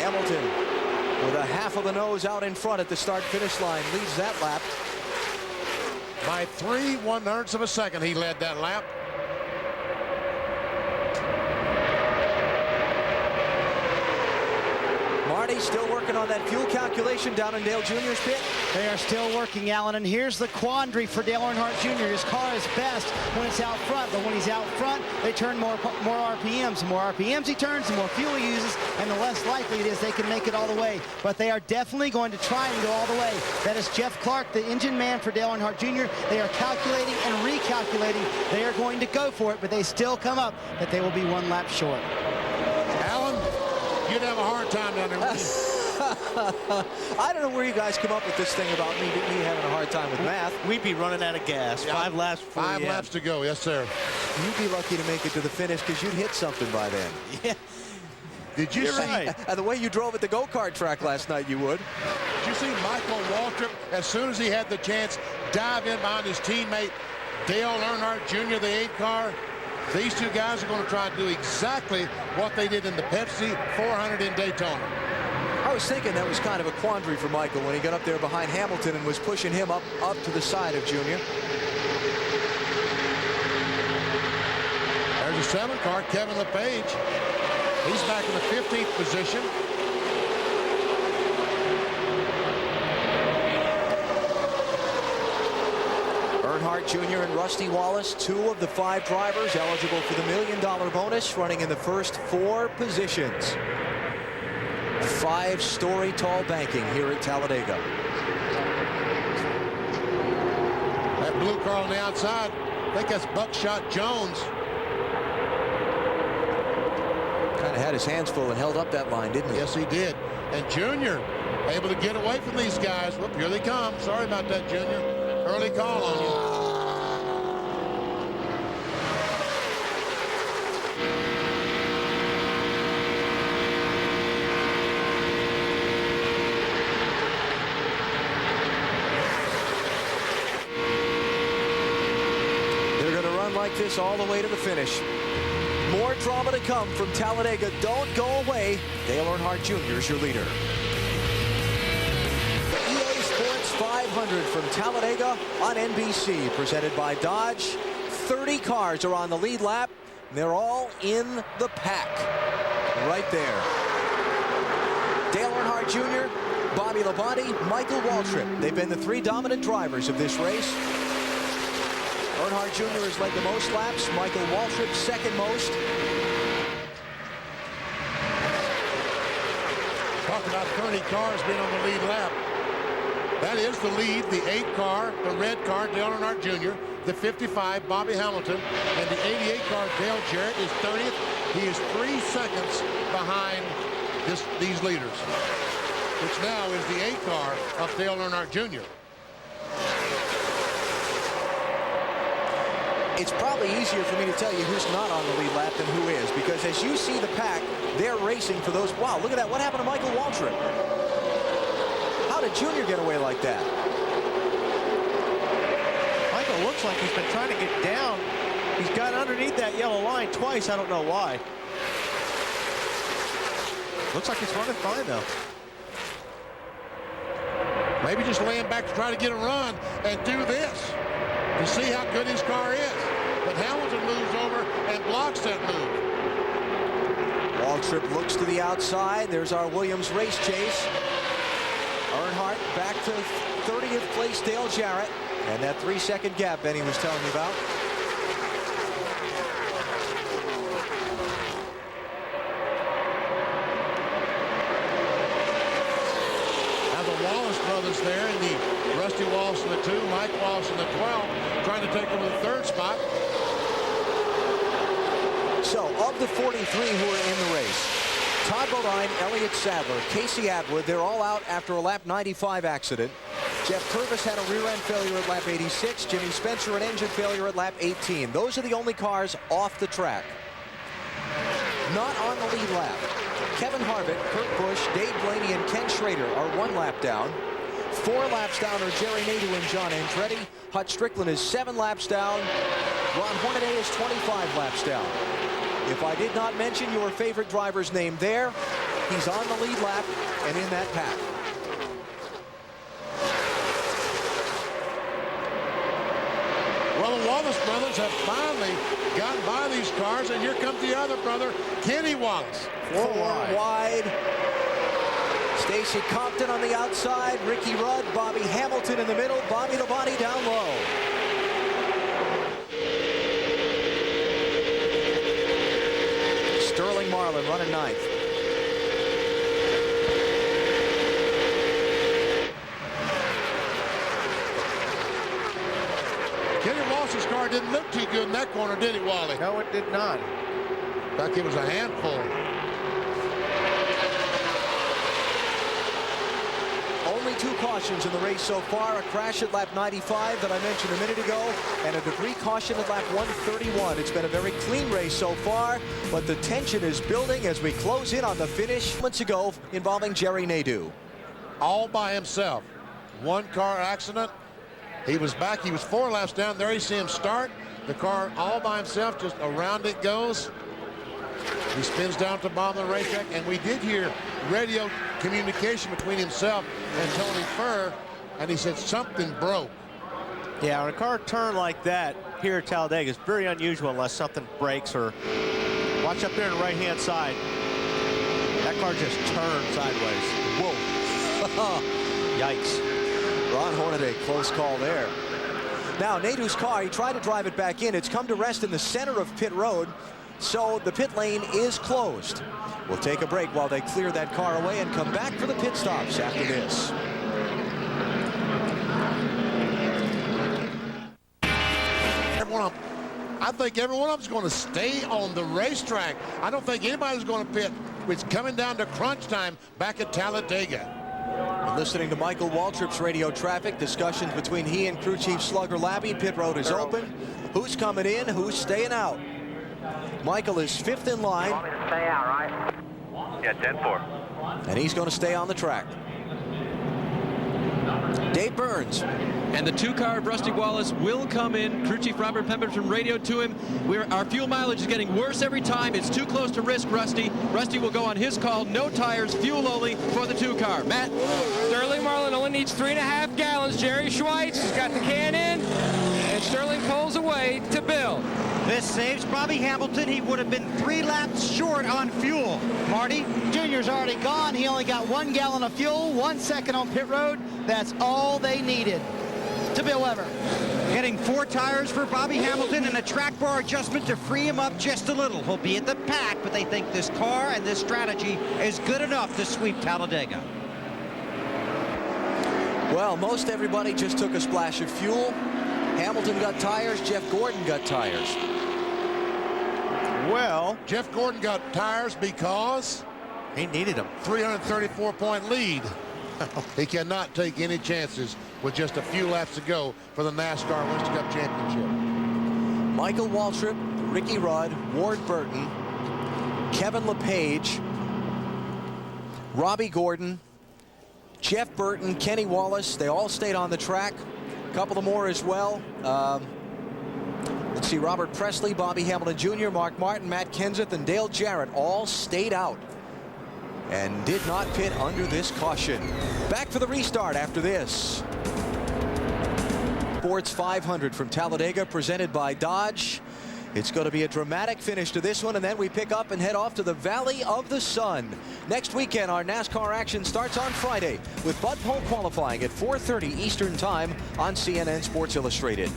Hamilton with a half of the nose out in front at the start-finish line leads that lap. By 3/100ths of a second he led that lap. Marty still working on that fuel calculation down in Dale Jr.'s pit. They are still working, Alan, and here's the quandary for Dale Earnhardt Jr. His car is best when it's out front, but when he's out front, they turn more RPMs. The more RPMs he turns, the more fuel he uses, and the less likely it is they can make it all the way. But they are definitely going to try and go all the way. That is Jeff Clark, the engine man for Dale Earnhardt Jr. They are calculating and recalculating. They are going to go for it, but they still come up that they will be 1 lap short. Alan, you'd have a hard time down there. I don't know where you guys come up with this thing about me having a hard time with math. We'd be running out of gas. Yeah, 5 laps before 5 laps to go, yes, sir. You'd be lucky to make it to the finish because you'd hit something by then. Yeah. Did you see? Right. The way you drove at the go-kart track last night, you would. Did you see Michael Waltrip, as soon as he had the chance, dive in behind his teammate, Dale Earnhardt Jr., the 8 car? These 2 guys are going to try to do exactly what they did in the Pepsi 400 in Daytona. I was thinking that was kind of a quandary for Michael when he got up there behind Hamilton and was pushing him up to the side of Junior. There's a 7 car, Kevin LePage. He's back in the 15th position. Earnhardt Jr. and Rusty Wallace, 2 of the 5 drivers eligible for the $1 million bonus, running in the first 4 positions. 5-story tall banking here at Talladega. That blue car on the outside, I think that's Buckshot Jones. Kind of had his hands full and held up that line, didn't he? Yes, he did. And Junior able to get away from these guys. Whoop, here they come. Sorry about that, Junior. Early call on you. Like this all the way to the finish. More drama to come from Talladega. Don't go away. Dale Earnhardt Jr. is your leader. The EA Sports 500 from Talladega on NBC, presented by Dodge. 30 cars are on the lead lap. They're all in the pack. Right there. Dale Earnhardt Jr., Bobby Labonte, Michael Waltrip. They've been the 3 dominant drivers of this race. Earnhardt Jr. has led the most laps. Michael Waltrip second most. Talk about 30 cars being on the lead lap. That is the lead, the 8 car, the red car, Dale Earnhardt Jr., the 55, Bobby Hamilton, and the 88 car, Dale Jarrett, is 30th. He is 3 seconds behind these leaders, which now is the 8 car of Dale Earnhardt Jr. It's probably easier for me to tell you who's not on the lead lap than who is, because as you see the pack, they're racing for those. Wow, look at that. What happened to Michael Waltrip? How did Junior get away like that? Michael looks like he's been trying to get down He's got underneath that yellow line twice. I don't know why. Looks like he's running fine, though. Maybe just laying back to try to get a run and do this to see how good his car is. But Hamilton moves over and blocks that move. Waltrip looks to the outside. There's our Williams race chase. Earnhardt back to 30th place, Dale Jarrett. And that 3-second gap Benny was telling you about. Now the Wallace brothers there in the Rusty Wallace in the 2, Mike Wallace in the 12, trying to take over the 3rd spot. So, of the 43 who are in the race, Todd Bodine, Elliott Sadler, Casey Atwood, they're all out after a lap 95 accident. Jeff Purvis had a rear-end failure at lap 86. Jimmy Spencer an engine failure at lap 18. Those are the only cars off the track. Not on the lead lap. Kevin Harvick, Kurt Busch, Dave Blaney, and Ken Schrader are 1 lap down. 4 laps down are Jerry Nadeau and John Andretti. Hut Strickland is 7 laps down. Ron Hornaday is 25 laps down. If I did not mention your favorite driver's name there, he's on the lead lap and in that pack. Well, the Wallace brothers have finally gotten by these cars, and here comes the other brother, Kenny Wallace. 4 wide. Stacy Compton on the outside. Ricky Rudd, Bobby Hamilton in the middle. Bobby Labonte down low. Sterling Marlin running 9th. Kenny Wallace's car didn't look too good in that corner, did it, Wally? No, it did not. In fact, it was a handful. Only 2 cautions in the race so far. A crash at lap 95 that I mentioned a minute ago, and a debris caution at lap 131. It's been a very clean race so far, but the tension is building as we close in on the finish moments ago involving Jerry Nadeau. All by himself. 1 car accident. He was back. He was 4 laps down. There you see him start. The car all by himself, just around it goes. He spins down to the bottom of the racetrack, and we did hear radio communication between himself and Tony Furr, and he said something broke. Yeah, when a car turn like that here at Talladega is very unusual unless something breaks. Or watch up there on the right-hand side. That car just turned sideways. Whoa. Yikes. Ron Hornaday, close call there. Now, Nadeau's car, he tried to drive it back in. It's come to rest in the center of pit road, so the pit lane is closed. We'll take a break while they clear that car away and come back for the pit stops after this. I think every one of them's going to stay on the racetrack. I don't think anybody's going to pit. It's coming down to crunch time back at Talladega. We're listening to Michael Waltrip's radio traffic. Discussions between he and crew chief Slugger Labby. Pit road is open. Who's coming in? Who's staying out? Michael is 5th in line. You want me to stay out, right? Yeah, 10-4. And he's going to stay on the track. Dave Burns. And the 2-car of Rusty Wallace will come in. Crew Chief Robert Pemberton radioed to him. Our fuel mileage is getting worse every time. It's too close to risk, Rusty. Rusty will go on his call. No tires, fuel only for the 2-car. Matt? Sterling Marlin only needs 3.5 gallons. Jerry Schweitz has got the can in, and Sterling pulls away to Bill. This saves Bobby Hamilton. He would have been 3 laps short on fuel. Marty? Junior's already gone. He only got 1 gallon of fuel, 1 second on pit road. That's all they needed. To Bill Weber. Getting 4 tires for Bobby Hamilton and a track bar adjustment to free him up just a little. He'll be at the pack, but they think this car and this strategy is good enough to sweep Talladega. Well, most everybody just took a splash of fuel. Hamilton got tires. Jeff Gordon got tires. Well, Jeff Gordon got tires because he needed them. 334-point lead. He cannot take any chances with just a few laps to go for the NASCAR Winston Cup Championship. Michael Waltrip, Ricky Rudd, Ward Burton, Kevin LePage, Robbie Gordon, Jeff Burton, Kenny Wallace, they all stayed on the track. A couple of more as well. The see Robert Presley, Bobby Hamilton Jr., Mark Martin, Matt Kenseth, and Dale Jarrett all stayed out and did not pit under this caution. Back for the restart after this. Sports 500 from Talladega, presented by Dodge. It's going to be a dramatic finish to this one, and then we pick up and head off to the Valley of the Sun. Next weekend, our NASCAR action starts on Friday with Bud Pole qualifying at 4:30 Eastern Time on CNN Sports Illustrated.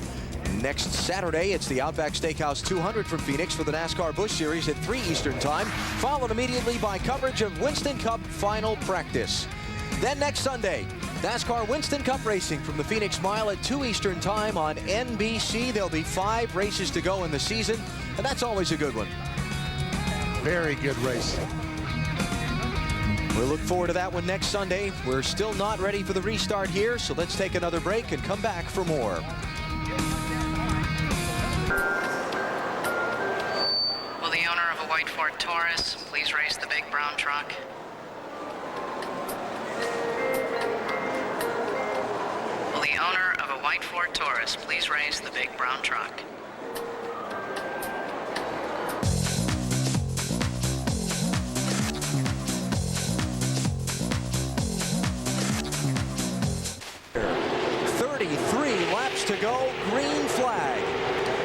Next Saturday, it's the Outback Steakhouse 200 from Phoenix for the NASCAR Busch Series at 3 Eastern Time, followed immediately by coverage of Winston Cup final practice. Then next Sunday, NASCAR Winston Cup racing from the Phoenix Mile at 2 Eastern Time on NBC. There'll be 5 races to go in the season, and that's always a good one. Very good race. We'll look forward to that one next Sunday. We're still not ready for the restart here, so let's take another break and come back for more. Will the owner of a white Ford Taurus please race the big brown truck? Will the owner of a white Ford Taurus please race the big brown truck? Laps to go, green flag.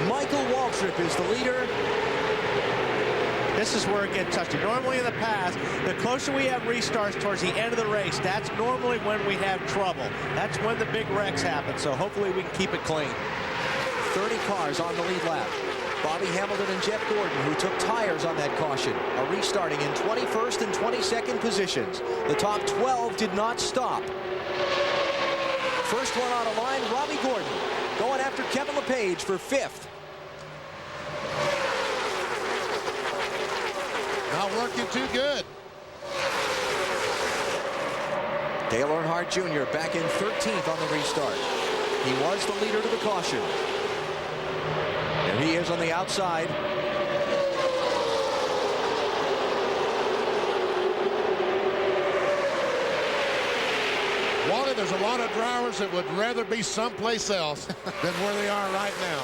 Michael Waltrip is the leader. This is where it gets touchy. Normally in the past, the closer we have restarts towards the end of the race, that's normally when we have trouble. That's when the big wrecks happen, so hopefully we can keep it clean. 30 cars on the lead lap. Bobby Hamilton and Jeff Gordon, who took tires on that caution, are restarting in 21st and 22nd positions. The top 12 did not stop. First one on the line, Robbie Gordon, going after Kevin LePage for 5th. Not working too good. Dale Earnhardt Jr. back in 13th on the restart. He was the leader to the caution. There he is on the outside. Wally, there's a lot of drivers that would rather be someplace else than where they are right now.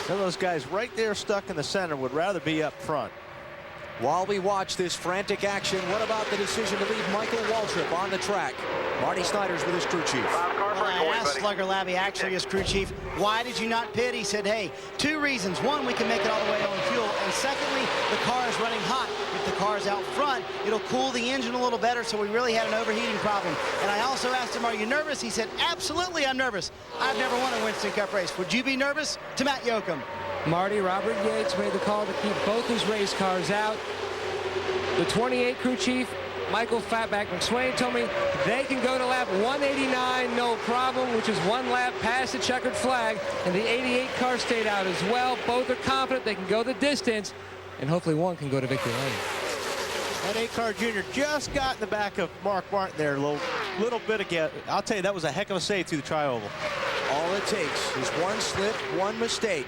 Some of those guys right there stuck in the center would rather be up front. While we watch this frantic action, what about the decision to leave Michael Waltrip on the track? Marty Snider's with his crew chief. Well, I asked Slugger Labby, actually his crew chief, why did you not pit? He said, hey, 2 reasons. One, we can make it all the way on fuel. And secondly, the car is running hot. If the car's out front, it'll cool the engine a little better, so we really had an overheating problem. And I also asked him, are you nervous? He said, absolutely, I'm nervous. I've never won a Winston Cup race. Would you be nervous? To Matt Yoakum. Marty, Robert Yates made the call to keep both his race cars out. The 28 crew chief, Michael Fatback McSwain, told me they can go to lap 189, no problem, which is 1 lap past the checkered flag. And the 88 car stayed out as well. Both are confident they can go the distance, and hopefully one can go to victory lane. That 8-car junior just got in the back of Mark Martin there a little bit again. I'll tell you, that was a heck of a save through the tri-oval. All it takes is 1 slip, 1 mistake,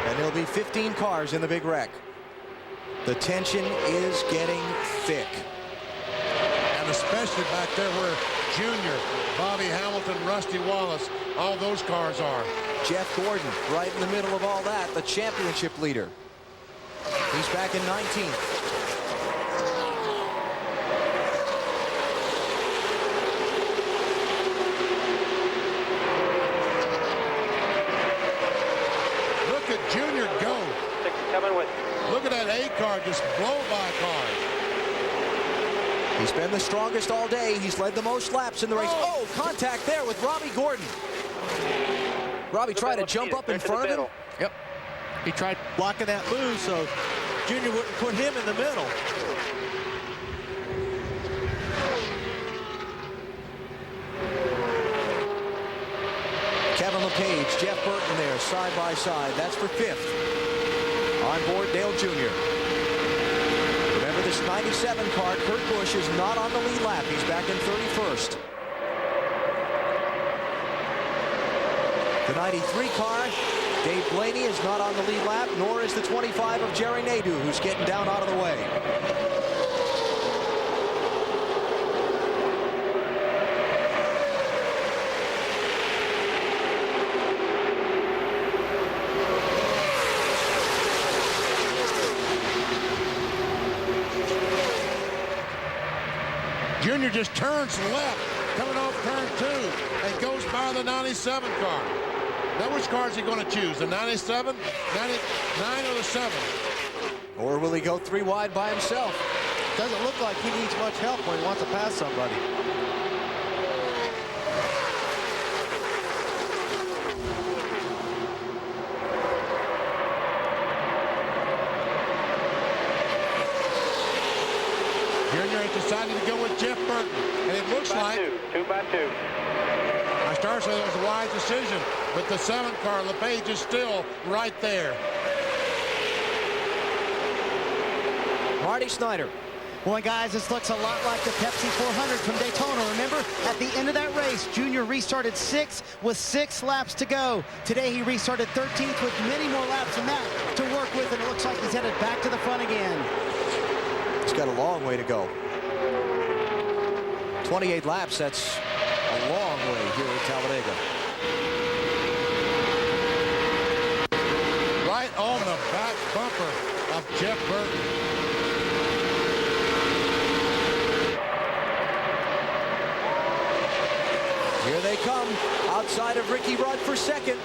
and there'll be 15 cars in the big wreck. The tension is getting thick. And especially back there where Junior, Bobby Hamilton, Rusty Wallace, all those cars are. Jeff Gordon right in the middle of all that, the championship leader. He's back in 19th. Look at Junior go. Coming with. Look at that A-car just blow by cars. He's been the strongest all day. He's led the most laps in the race. Oh, contact there with Robbie Gordon. Robbie tried to jump up in front of him. Yep. He tried blocking that move so Junior wouldn't put him in the middle. Kevin LePage, Jeff Burton there, side by side. That's for 5th. On board Dale Jr. Remember this 97 car, Kurt Busch is not on the lead lap. He's back in 31st. The 93 car, Dave Blaney, is not on the lead lap, nor is the 25 of Jerry Nadeau, who's getting down out of the way. Junior just turns left, coming off turn 2, and goes by the 97 car. Now which car is he going to choose? The 97, 99, or the 7? Or will he go 3 wide by himself? Doesn't look like he needs much help when he wants to pass somebody. Junior has decided to go with Jeff Burton, and it looks like 2 by 2. I started saying it was a wise decision, but the 7 car, LePage, is still right there. Marty Snyder. Boy, guys, this looks a lot like the Pepsi 400 from Daytona. Remember, at the end of that race, Junior restarted 6 with 6 laps to go. Today, he restarted 13th with many more laps than that to work with, and it looks like he's headed back to the front again. He's got a long way to go. 28 laps, that's a long way here at Talladega. Right on the back bumper of Jeff Burton. Here they come, outside of Ricky Rudd for second.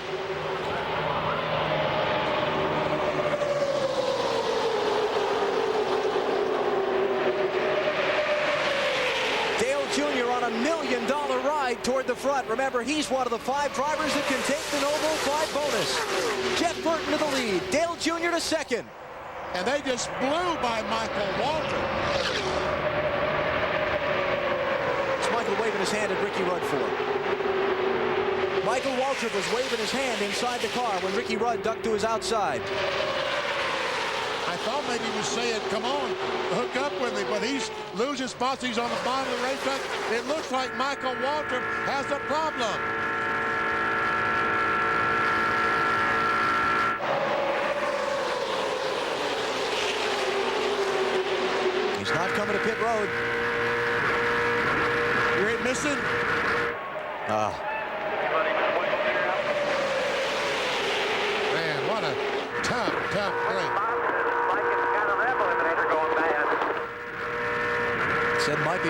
Dale Jr. on $1 million ride toward the front. Remember, he's one of the 5 drivers that can take the Noble 5 bonus. Jeff Burton to the lead, Dale Jr. to second. And they just blew by Michael Walter. It's Michael waving his hand at Ricky Rudd for. Michael Waltrip was waving his hand inside the car when Ricky Rudd ducked to his outside. I thought maybe he was saying, come on, hook up with me, but he's losing spots. He's on the bottom of the racetrack. It looks like Michael Waltrip has a problem. He's not coming to pit road. You ain't missing? Man, what a tough break. Said might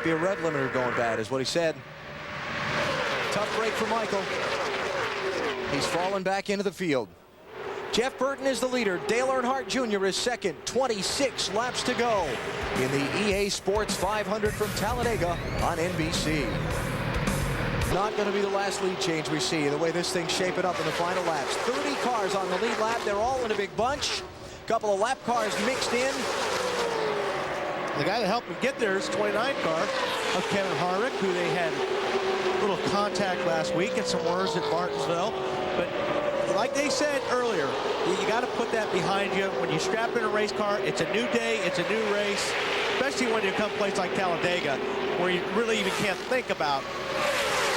be a red limiter going bad, is what he said. Tough break for Michael. He's fallen back into the field. Jeff Burton is the leader. Dale Earnhardt Jr. is second. 26 laps to go in the EA Sports 500 from Talladega on NBC. Not going to be the last lead change we see, the way this thing's shaping up in the final laps. 30 cars on the lead lap. They're all in a big bunch. A couple of lap cars mixed in. The guy that helped him get there is 29 car of Kevin Harvick, who they had a little contact last week and some words at Martinsville. But like they said earlier, you got to put that behind you. When you strap in a race car, it's a new day, it's a new race, especially when you come place like Talladega, where you really even can't think about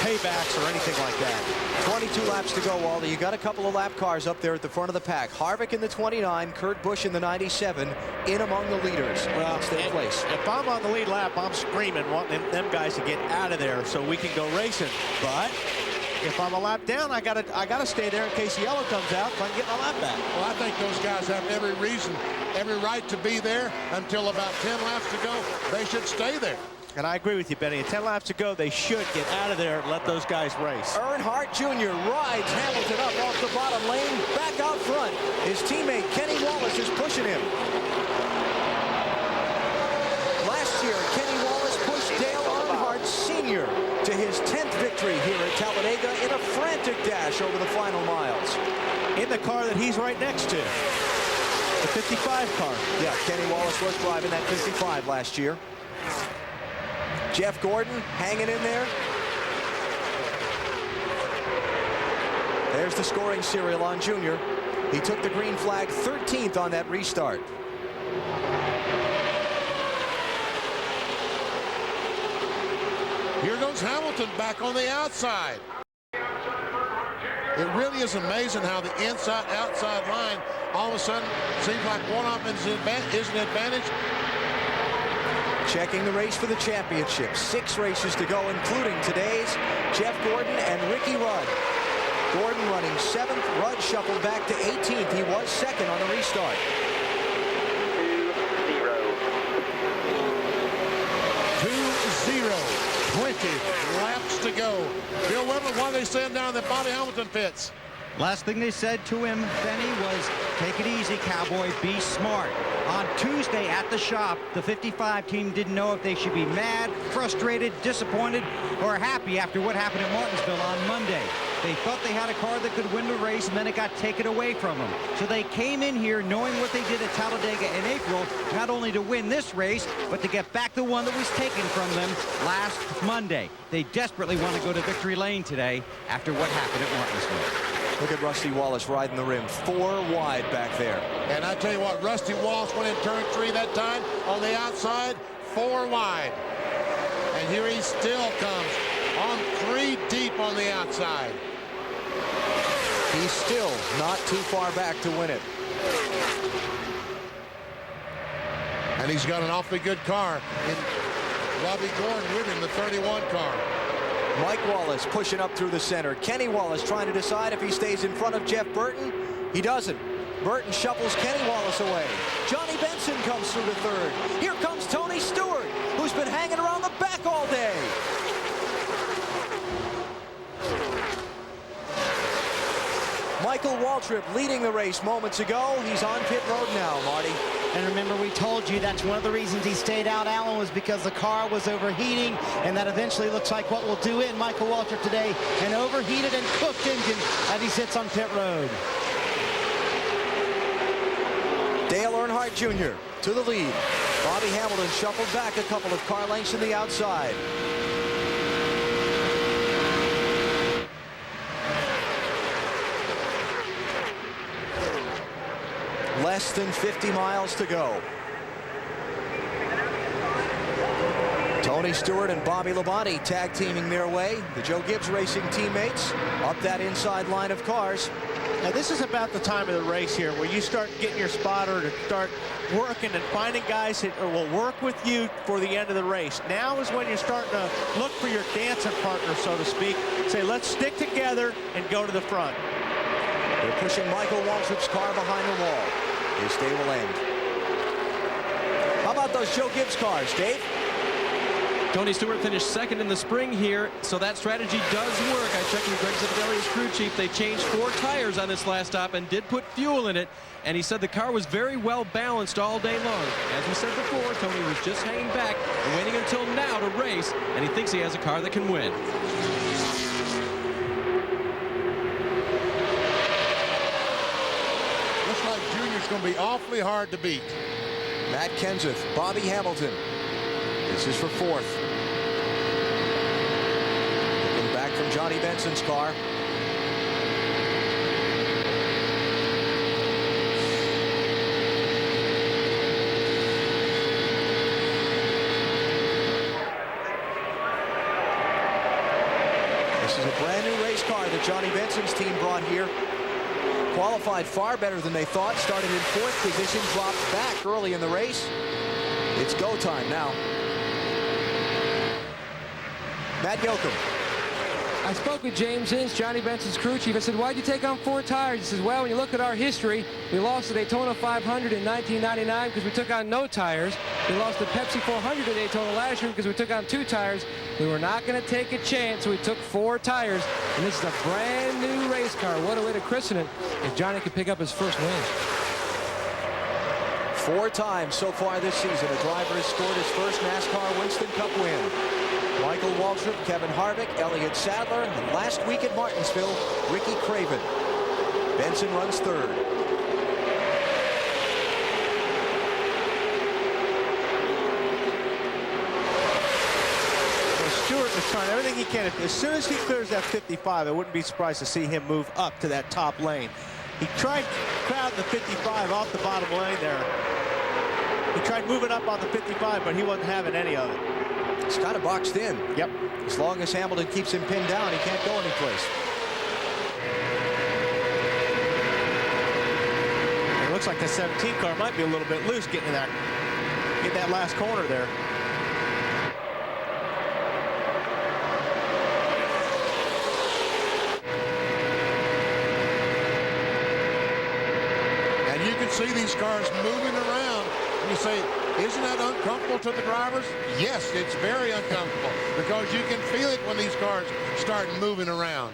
paybacks or anything like that. 22 laps to go, Walter. You got a couple of lap cars up there at the front of the pack. Harvick in the 29, Kurt Busch in the 97, in among the leaders. Well, that's their place. If I'm on the lead lap, I'm screaming, wanting them guys to get out of there so we can go racing. But if I'm a lap down, I gotta stay there in case the yellow comes out so I can get my lap back. Well, I think those guys have every reason, every right to be there until about 10 laps to go. They should stay there. And I agree with you, Benny. At 10 laps to go, they should get out of there and let those guys race. Earnhardt Jr. rides Hamilton up off the bottom lane, back out front. His teammate Kenny Wallace is pushing him. Last year, Kenny Wallace pushed Dale Earnhardt Sr. to his 10th victory here at Talladega in a frantic dash over the final miles. In the car that he's right next to, the 55 car. Yeah, Kenny Wallace was driving that 55 last year. Jeff Gordon hanging in there. There's the scoring serial on Junior. He took the green flag 13th on that restart. Here goes Hamilton back on the outside. It really is amazing how the inside-outside line all of a sudden seems like one of them is an advantage. Checking the race for the championship. 6 races to go, including today's. Jeff Gordon and Ricky Rudd. Gordon running 7th. Rudd shuffled back to 18th. He was 2nd on the restart. 2-0. 20 laps to go. Bill Weber, what are they saying down in the Bobby Hamilton pits? Last thing they said to him, Benny, was take it easy, cowboy, be smart. On Tuesday at the shop, the 55 team didn't know if they should be mad, frustrated, disappointed, or happy after what happened at Martinsville on Monday. They thought they had a car that could win the race, and then it got taken away from them. So they came in here knowing what they did at Talladega in April, not only to win this race, but to get back the one that was taken from them last Monday. They desperately want to go to victory lane today after what happened at Martinsville. Look at Rusty Wallace riding the rim. 4 wide back there. And I tell you what, Rusty Wallace went in turn 3 that time on the outside, 4 wide. And here he still comes on 3 deep on the outside. He's still not too far back to win it. And he's got an awfully good car in Robbie Gordon with him, the 31 car. Mike Wallace pushing up through the center. Kenny Wallace trying to decide if he stays in front of Jeff Burton. He doesn't. Burton shuffles Kenny Wallace away. Johnny Benson comes through to third. Here comes Tony Stewart, who's been hanging around the back all day. Michael Waltrip leading the race moments ago. He's on pit road now, Marty. And remember, we told you that's one of the reasons he stayed out, Alan, was because the car was overheating, and that eventually looks like what will do it. Michael Waltrip today, an overheated and cooked engine as he sits on pit road. Dale Earnhardt Jr. to the lead. Bobby Hamilton shuffled back a couple of car lengths in the outside. Less than 50 miles to go. Tony Stewart and Bobby Labonte tag teaming their way. The Joe Gibbs Racing teammates up that inside line of cars. Now this is about the time of the race here where you start getting your spotter to start working and finding guys that will work with you for the end of the race. Now is when you're starting to look for your dancing partner, so to speak. Say, let's stick together and go to the front. They're pushing Michael Waltrip's car behind the wall. His day will end. How about those Joe Gibbs cars, Dave? Tony Stewart finished second in the spring here, so that strategy does work. I checked with Greg Zipadelli's crew chief. They changed 4 tires on this last stop and did put fuel in it, and he said the car was very well balanced all day long. As we said before, Tony was just hanging back and waiting until now to race, and he thinks he has a car that can win. Looks like Junior's going to be awfully hard to beat. Matt Kenseth, Bobby Hamilton. This is for 4th. Looking back from Johnny Benson's car. This is a brand new race car that Johnny Benson's team brought here. Qualified far better than they thought. Started in 4th position, dropped back early in the race. It's go time now. Matt Yoakum. I spoke with James Ince, Johnny Benson's crew chief. I said, why'd you take on 4 tires? He says, well, when you look at our history, we lost the Daytona 500 in 1999 because we took on no tires. We lost the Pepsi 400 at Daytona last year because we took on 2 tires. We were not going to take a chance, so we took 4 tires. And this is a brand new race car. What a way to christen it if Johnny could pick up his first win. 4 times so far this season, a driver has scored his first NASCAR Winston Cup win. Michael Waltrip, Kevin Harvick, Elliott Sadler, and last week at Martinsville, Ricky Craven. Benson runs 3rd. Stewart was trying everything he can. As soon as he clears that 55, I wouldn't be surprised to see him move up to that top lane. He tried crowding the 55 off the bottom lane there. He tried moving up on the 55, but he wasn't having any of it. He's kind of boxed in. Yep. As long as Hamilton keeps him pinned down, he can't go anyplace. It looks like the 17 car might be a little bit loose getting that last corner there. And you can see these cars moving around. And you say, Isn't that uncomfortable to the drivers? Yes, it's very uncomfortable because you can feel it when these cars start moving around.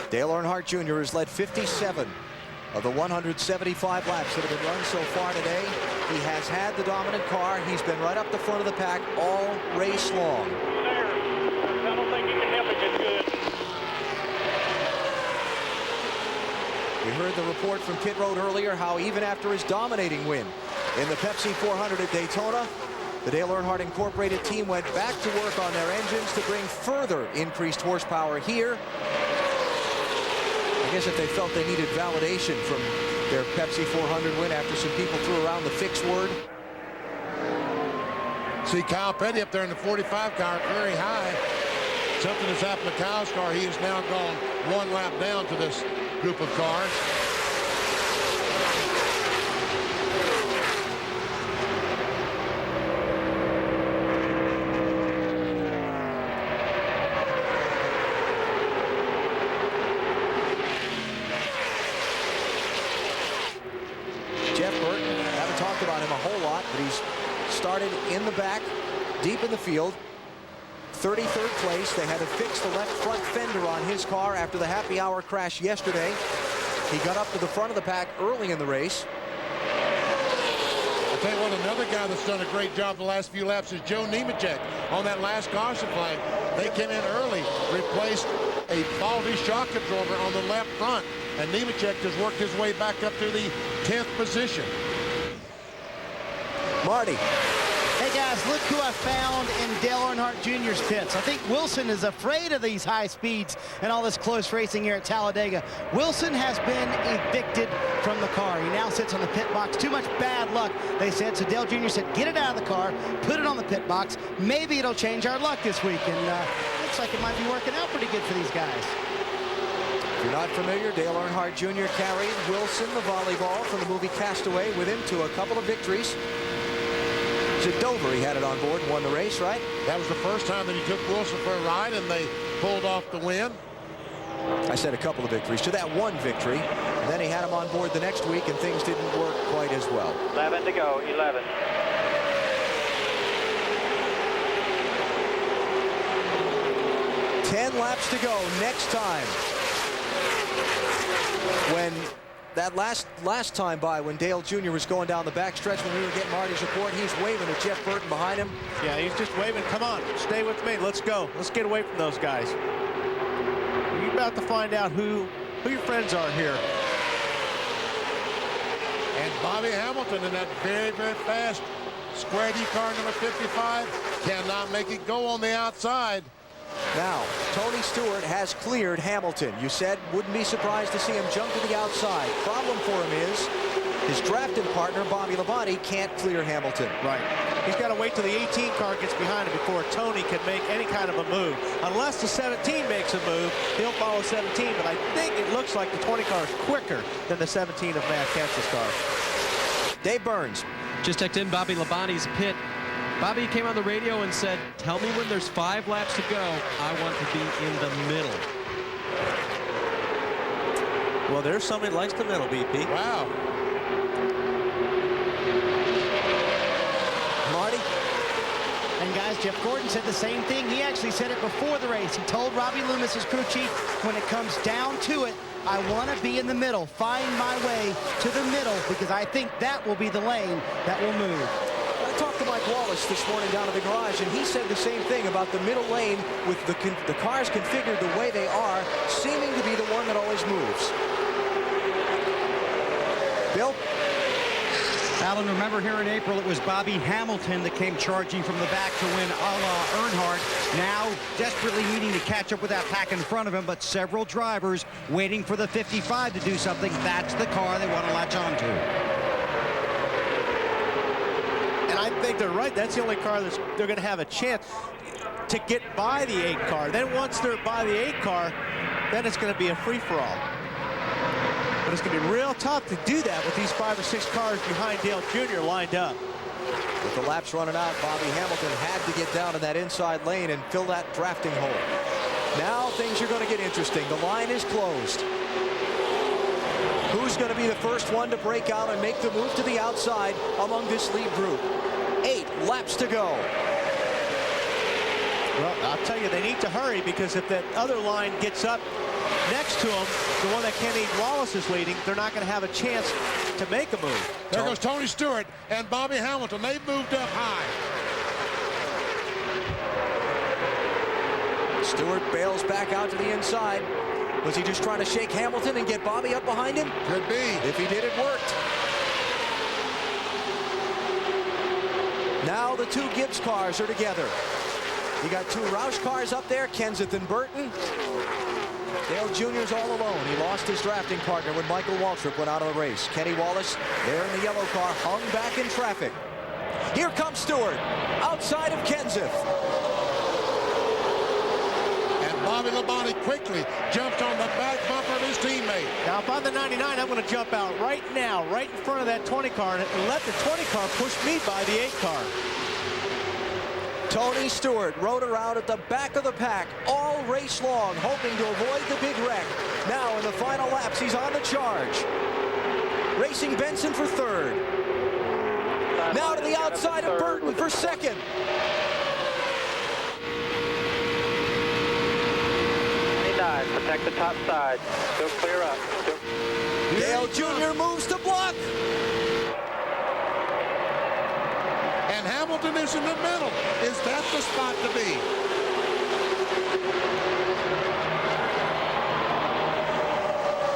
Dale Earnhardt Jr. has led 57 of the 175 laps that have been run so far today. He has had the dominant car. He's been right up the front of the pack all race long. I don't think you can help it good. We heard the report from pit road earlier how even after his dominating win in the Pepsi 400 at Daytona, the Dale Earnhardt Incorporated team went back to work on their engines to bring further increased horsepower here. I guess if they felt they needed validation from their Pepsi 400 win after some people threw around the fix word. See Kyle Petty up there in the 45 car, very high. Something has happened to Kyle's car. He has now gone one lap down to this group of cars. About him a whole lot, but he's started in the back, deep in the field. 33rd place. They had to fix the left front fender on his car after the happy hour crash yesterday. He got up to the front of the pack early in the race. I'll tell you what, another guy that's done a great job the last few laps is Joe Nemechek on that last caution flag. They came in early, replaced a faulty shock absorber on the left front, and Nemechek has worked his way back up to the 10th position. Marty. Hey guys, look who I found in Dale Earnhardt Jr.'s pits. I think Wilson is afraid of these high speeds and all this close racing here at Talladega. Wilson has been evicted from the car. He now sits on the pit box. Too much bad luck, they said. So Dale Jr. said, get it out of the car, put it on the pit box. Maybe it'll change our luck this week. And looks like it might be working out pretty good for these guys. If you're not familiar, Dale Earnhardt Jr. carried Wilson, the volleyball, from the movie Castaway with him to a couple of victories. At Dover, he had it on board and won the race, right? That was the first time that he took Wilson for a ride, and they pulled off the win. I said a couple of victories. To that one victory, and then he had him on board the next week, and things didn't work quite as well. 11 to go, 11. Ten laps to go next time. When that last time by, when Dale Jr. was going down the backstretch, when we were getting Marty's report, he's waving at Jeff Burton behind him. Yeah, he's just waving. Come on, stay with me. Let's go. Let's get away from those guys. You're about to find out who your friends are here. And Bobby Hamilton in that very, very fast Square D car number 55 cannot make it go on the outside. Now, Tony Stewart has cleared Hamilton. You said wouldn't be surprised to see him jump to the outside. Problem for him is his drafting partner, Bobby Labonte, can't clear Hamilton. Right. He's got to wait till the 18 car gets behind him before Tony can make any kind of a move. Unless the 17 makes a move, he'll follow 17. But I think it looks like the 20 car is quicker than the 17 of Matt Kenseth's car. Dave Burns. Just checked in Bobby Labonte's pit. Bobby came on the radio and said, tell me when there's 5 laps to go. I want to be in the middle. Well, there's somebody that likes the middle, BP. Wow. Marty? And guys, Jeff Gordon said the same thing. He actually said it before the race. He told Robbie Loomis, his crew chief, when it comes down to it, I want to be in the middle, find my way to the middle, because I think that will be the lane that will move. I talked to Mike Wallace this morning down at the garage, and he said the same thing about the middle lane with the cars configured the way they are, seeming to be the one that always moves. Bill? Alan, remember here in April, it was Bobby Hamilton that came charging from the back to win a la Earnhardt. Now desperately needing to catch up with that pack in front of him, but several drivers waiting for the 55 to do something. That's the car they want to latch on to. And I think they're right. That's the only car that they're going to have a chance to get by the 8 car. Then once they're by the 8 car, then it's going to be a free-for-all. But it's going to be real tough to do that with these 5 or 6 cars behind Dale Jr. lined up. With the laps running out, Bobby Hamilton had to get down in that inside lane and fill that drafting hole. Now things are going to get interesting. The line is closed. Who's Who's going to be the first one to break out and make the move to the outside among this lead group? 8 laps to go. Well, I'll tell you, they need to hurry, because if that other line gets up next to them, the one that Kenny Wallace is leading, they're not going to have a chance to make a move. There goes Tony Stewart and Bobby Hamilton. They've moved up high. Stewart bails back out to the inside. Was he just trying to shake Hamilton and get Bobby up behind him? Could be. If he did, it worked. Now the 2 Gibbs cars are together. You got 2 Roush cars up there, Kenseth and Burton. Dale Jr.'s all alone. He lost his drafting partner when Michael Waltrip went out of the race. Kenny Wallace, there in the yellow car, hung back in traffic. Here comes Stewart, outside of Kenseth. And Bobby Labonte quickly jumps on the back bumper of his teammate. Now, if I'm the 99, I'm going to jump out right now, right in front of that 20 car, and let the 20 car push me by the 8 car. Tony Stewart rode around at the back of the pack all race long, hoping to avoid the big wreck. Now in the final laps, he's on the charge. Racing Benson for 3rd. Now to the outside of Burton for 2nd. Protect the top side. Still clear up. Dale Jr. moves to block. And Hamilton is in the middle. Is that the spot to be?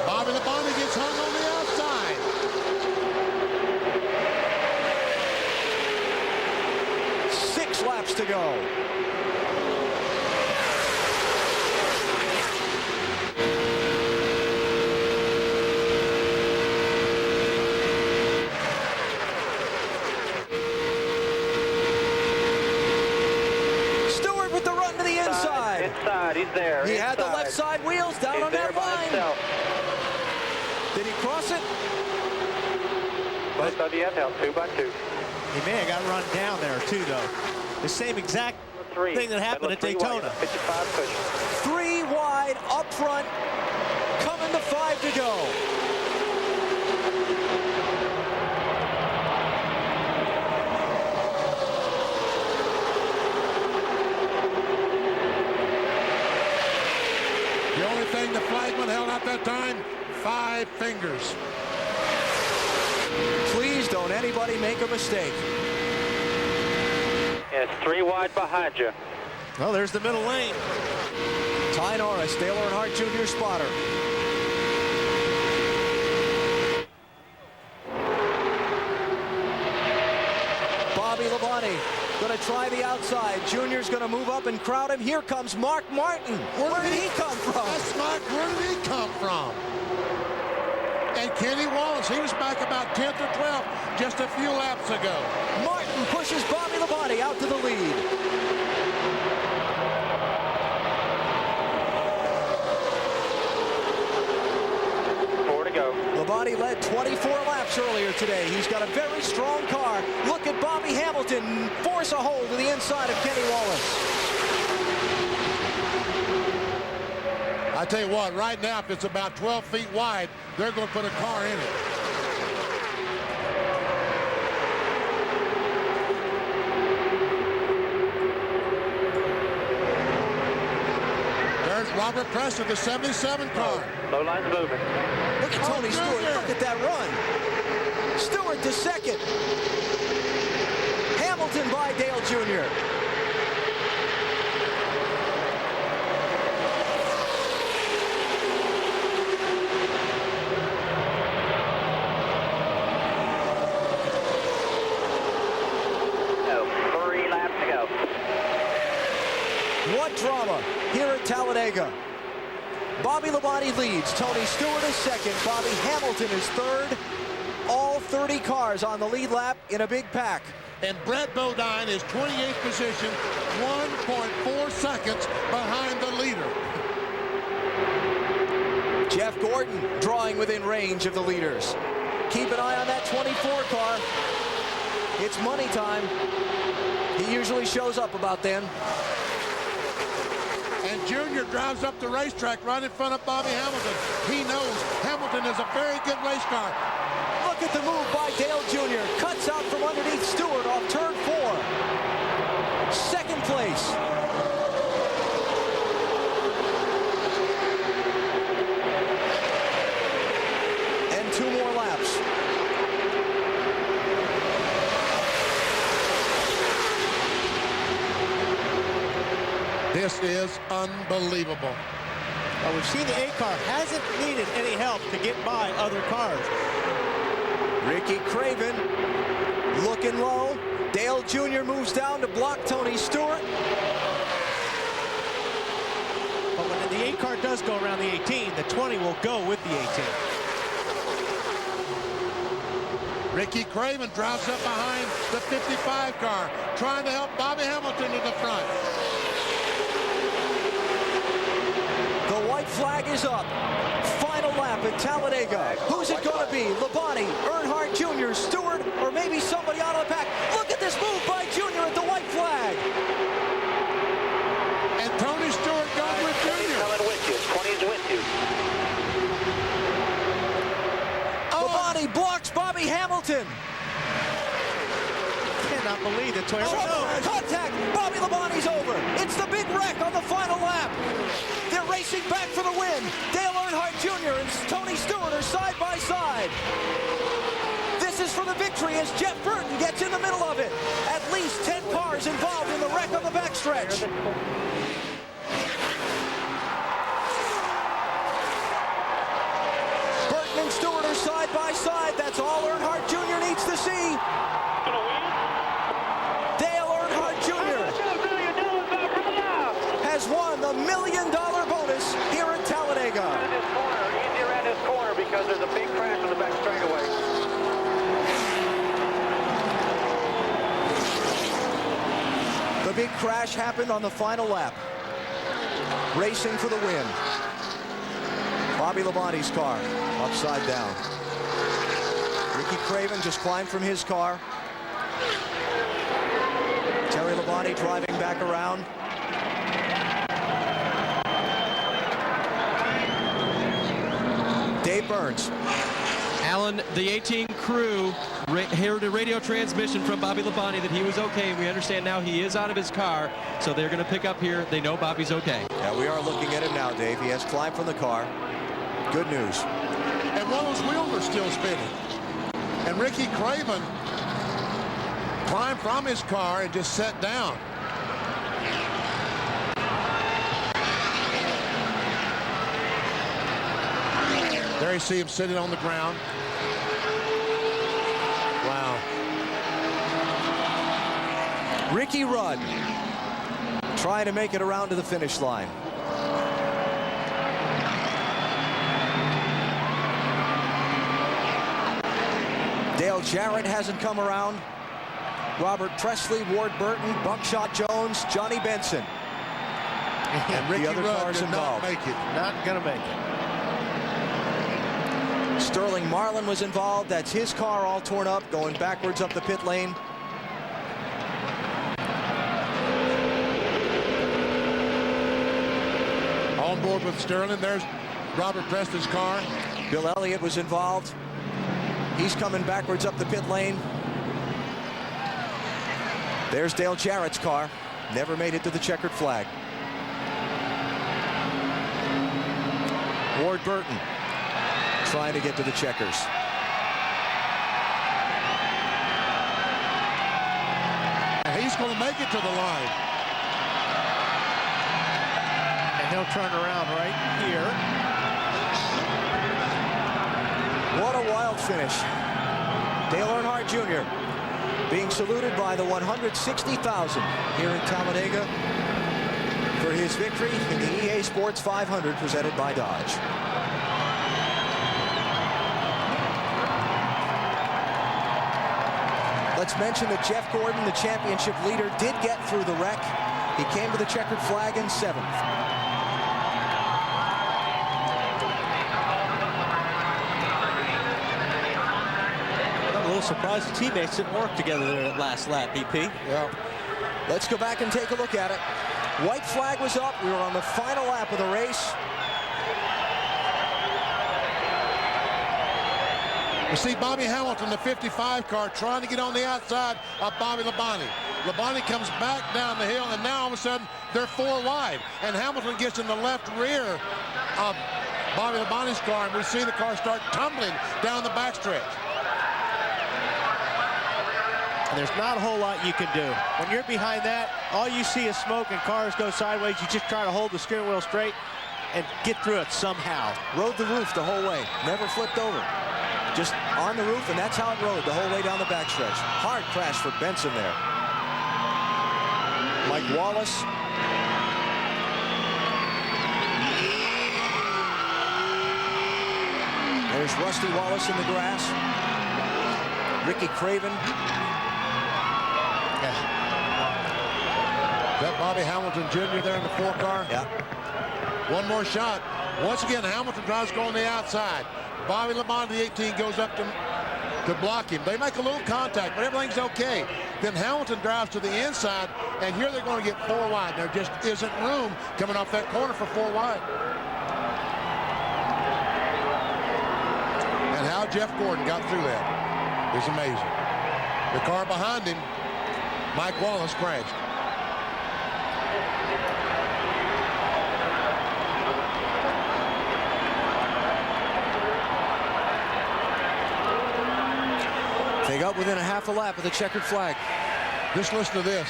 Bobby Labonte gets hung on the outside. Six laps to go. Inside, he's there. He had the left side wheels down on that line. Did he cross it? Both of you have help, 2 by 2. He may have got run down there too, though. The same exact thing that happened at Daytona. 55 push. 3 wide up front, coming to 5 to go. The flagman held out that time, 5 fingers. Please don't anybody make a mistake. It's 3 wide behind you. Well, there's the middle lane. Ty Norris, Dale Earnhardt Jr. spotter. Bobby Labonte going to try the outside. Junior's going to move up and crowd him. Here comes Mark Martin. Where did he come from? That's Mark. Where did he come from? And Kenny Wallace, he was back about 10th or 12th just a few laps ago. Martin pushes Bobby Labonte out to the lead. Labonte led 24 laps earlier today. He's got a very strong car. Look at Bobby Hamilton force a hole to the inside of Kenny Wallace. I tell you what, right now, if it's about 12 feet wide, they're going to put a car in it. There's Robert Preston, the 77 car. Low line's moving. Look at Tony Stewart. Look at that run. Stewart to 2nd. Hamilton by Dale Jr. Oh, 3 laps to go. What drama here at Talladega. Bobby Labonte leads. Tony Stewart is 2nd. Bobby Hamilton is 3rd. All 30 cars on the lead lap in a big pack. And Brett Bodine is 28th position, 1.4 seconds behind the leader. Jeff Gordon drawing within range of the leaders. Keep an eye on that 24 car. It's money time. He usually shows up about then. And And Junior drives up the racetrack right in front of Bobby Hamilton. He knows Hamilton is a very good race car. Look at the move by Dale Jr. Cuts out from underneath Stewart off turn 4. Second place. And 2 more laps. This is unbelievable. Well, we've seen the 8 car hasn't needed any help to get by other cars. Ricky Craven looking low. Dale Jr. moves down to block Tony Stewart. But when the 8 car does go around the 18, the 20 will go with the 18. Ricky Craven drives up behind the 55 car, trying to help Bobby Hamilton to the front. The white flag is up. Final lap at Talladega. Who's it going to be? Labonte, Earnhardt Jr., Stewart, or maybe somebody out of the pack? Look at this move by Jr. at the white flag. And Tony Stewart goes with Jr. Coming with you. 20's with you. Labonte blocks Bobby Hamilton. Cannot believe the Toyota. Contact. Bobby Labonte's over. It's the big wreck on the final lap. They're racing back for the win. Dale Earnhardt Jr. and Tony Stewart are side by side. This is for the victory as Jeff Burton gets in the middle of it. At least 10 cars involved in the wreck on the backstretch. Burton and Stewart are side by side. That's all Earnhardt Jr. needs to see. Dale Earnhardt Jr. has won the $1 million bonus here at Talladega. Easy around this corner because there's a big crash on the back straightaway. The big crash happened on the final lap. Racing for the win. Bobby Labonte's car upside down. Ricky Craven just climbed from his car. Terry Labonte driving back around. Dave Burns. Alan, the 18 crew heard a radio transmission from Bobby Labonte that he was okay. We understand now he is out of his car, so they're going to pick up here. They know Bobby's okay. Yeah, we are looking at him now, Dave. He has climbed from the car. Good news. And one of those wheels are still spinning. And Ricky Craven climbed from his car and just sat down. There you see him sitting on the ground. Wow. Ricky Rudd trying to make it around to the finish line. Dale Jarrett hasn't come around. Robert Presley, Ward Burton, Buckshot Jones, Johnny Benson. And Ricky the other Rudd cars did involved. not make it. Not going to make it. Sterling Marlin was involved. That's his car all torn up, going backwards up the pit lane. On board with Sterling. There's Robert Presley's car. Bill Elliott was involved. He's coming backwards up the pit lane. There's Dale Jarrett's car. Never made it to the checkered flag. Ward Burton trying to get to the checkers. And he's going to make it to the line. And he'll turn around right here. What a wild finish. Dale Earnhardt Jr. being saluted by the 160,000 here in Talladega for his victory in the EA Sports 500 presented by Dodge. Let's mention that Jeff Gordon, the championship leader, did get through the wreck. He came to the checkered flag in 7th. I'm a little surprised the teammates didn't work together there at last lap, BP. Yeah. Let's go back and take a look at it. White flag was up. We were on the final lap of the race. You see Bobby Hamilton, the 55 car, trying to get on the outside of Bobby Labonte. Labonte comes back down the hill, and now all of a sudden they're 4 wide. And Hamilton gets in the left rear of Bobby Labonte's car, and we see the car start tumbling down the backstretch. And there's not a whole lot you can do. When you're behind that, all you see is smoke and cars go sideways. You just try to hold the steering wheel straight and get through it somehow. Rode the roof the whole way, never flipped over. Just on the roof, and that's how it rode the whole way down the backstretch. Hard crash for Benson there. Mike Wallace. There's Rusty Wallace in the grass. Ricky Craven. Is that Bobby Hamilton Jr. there in the 4 car? Yeah. One more shot. Once again, Hamilton tries to go on the outside. Bobby Labonte, the 18, goes up to block him. They make a little contact, but everything's okay. Then Hamilton drives to the inside, and here they're going to get 4 wide. There just isn't room coming off that corner for 4 wide. And how Jeff Gordon got through that is amazing. The car behind him, Mike Wallace, crashed. They got within a half a lap of the checkered flag. Just listen to this.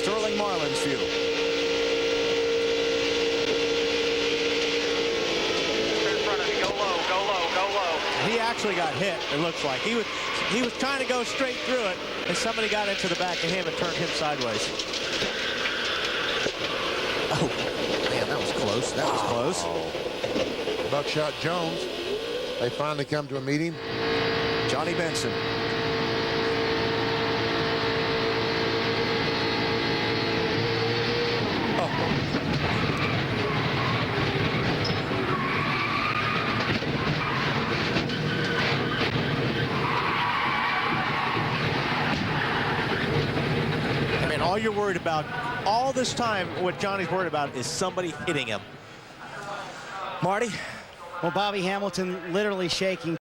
Sterling Marlin's view. In front of you. Go low, go low, go low. He actually got hit, it looks like. He was trying to go straight through it, and somebody got into the back of him and turned him sideways. Oh, man, that was close. That was close. Buckshot Jones. They finally come to a meeting. Johnny Benson. All you're worried about all this time, what Johnny's worried about is somebody hitting him. Marty? Well, Bobby Hamilton literally shaking.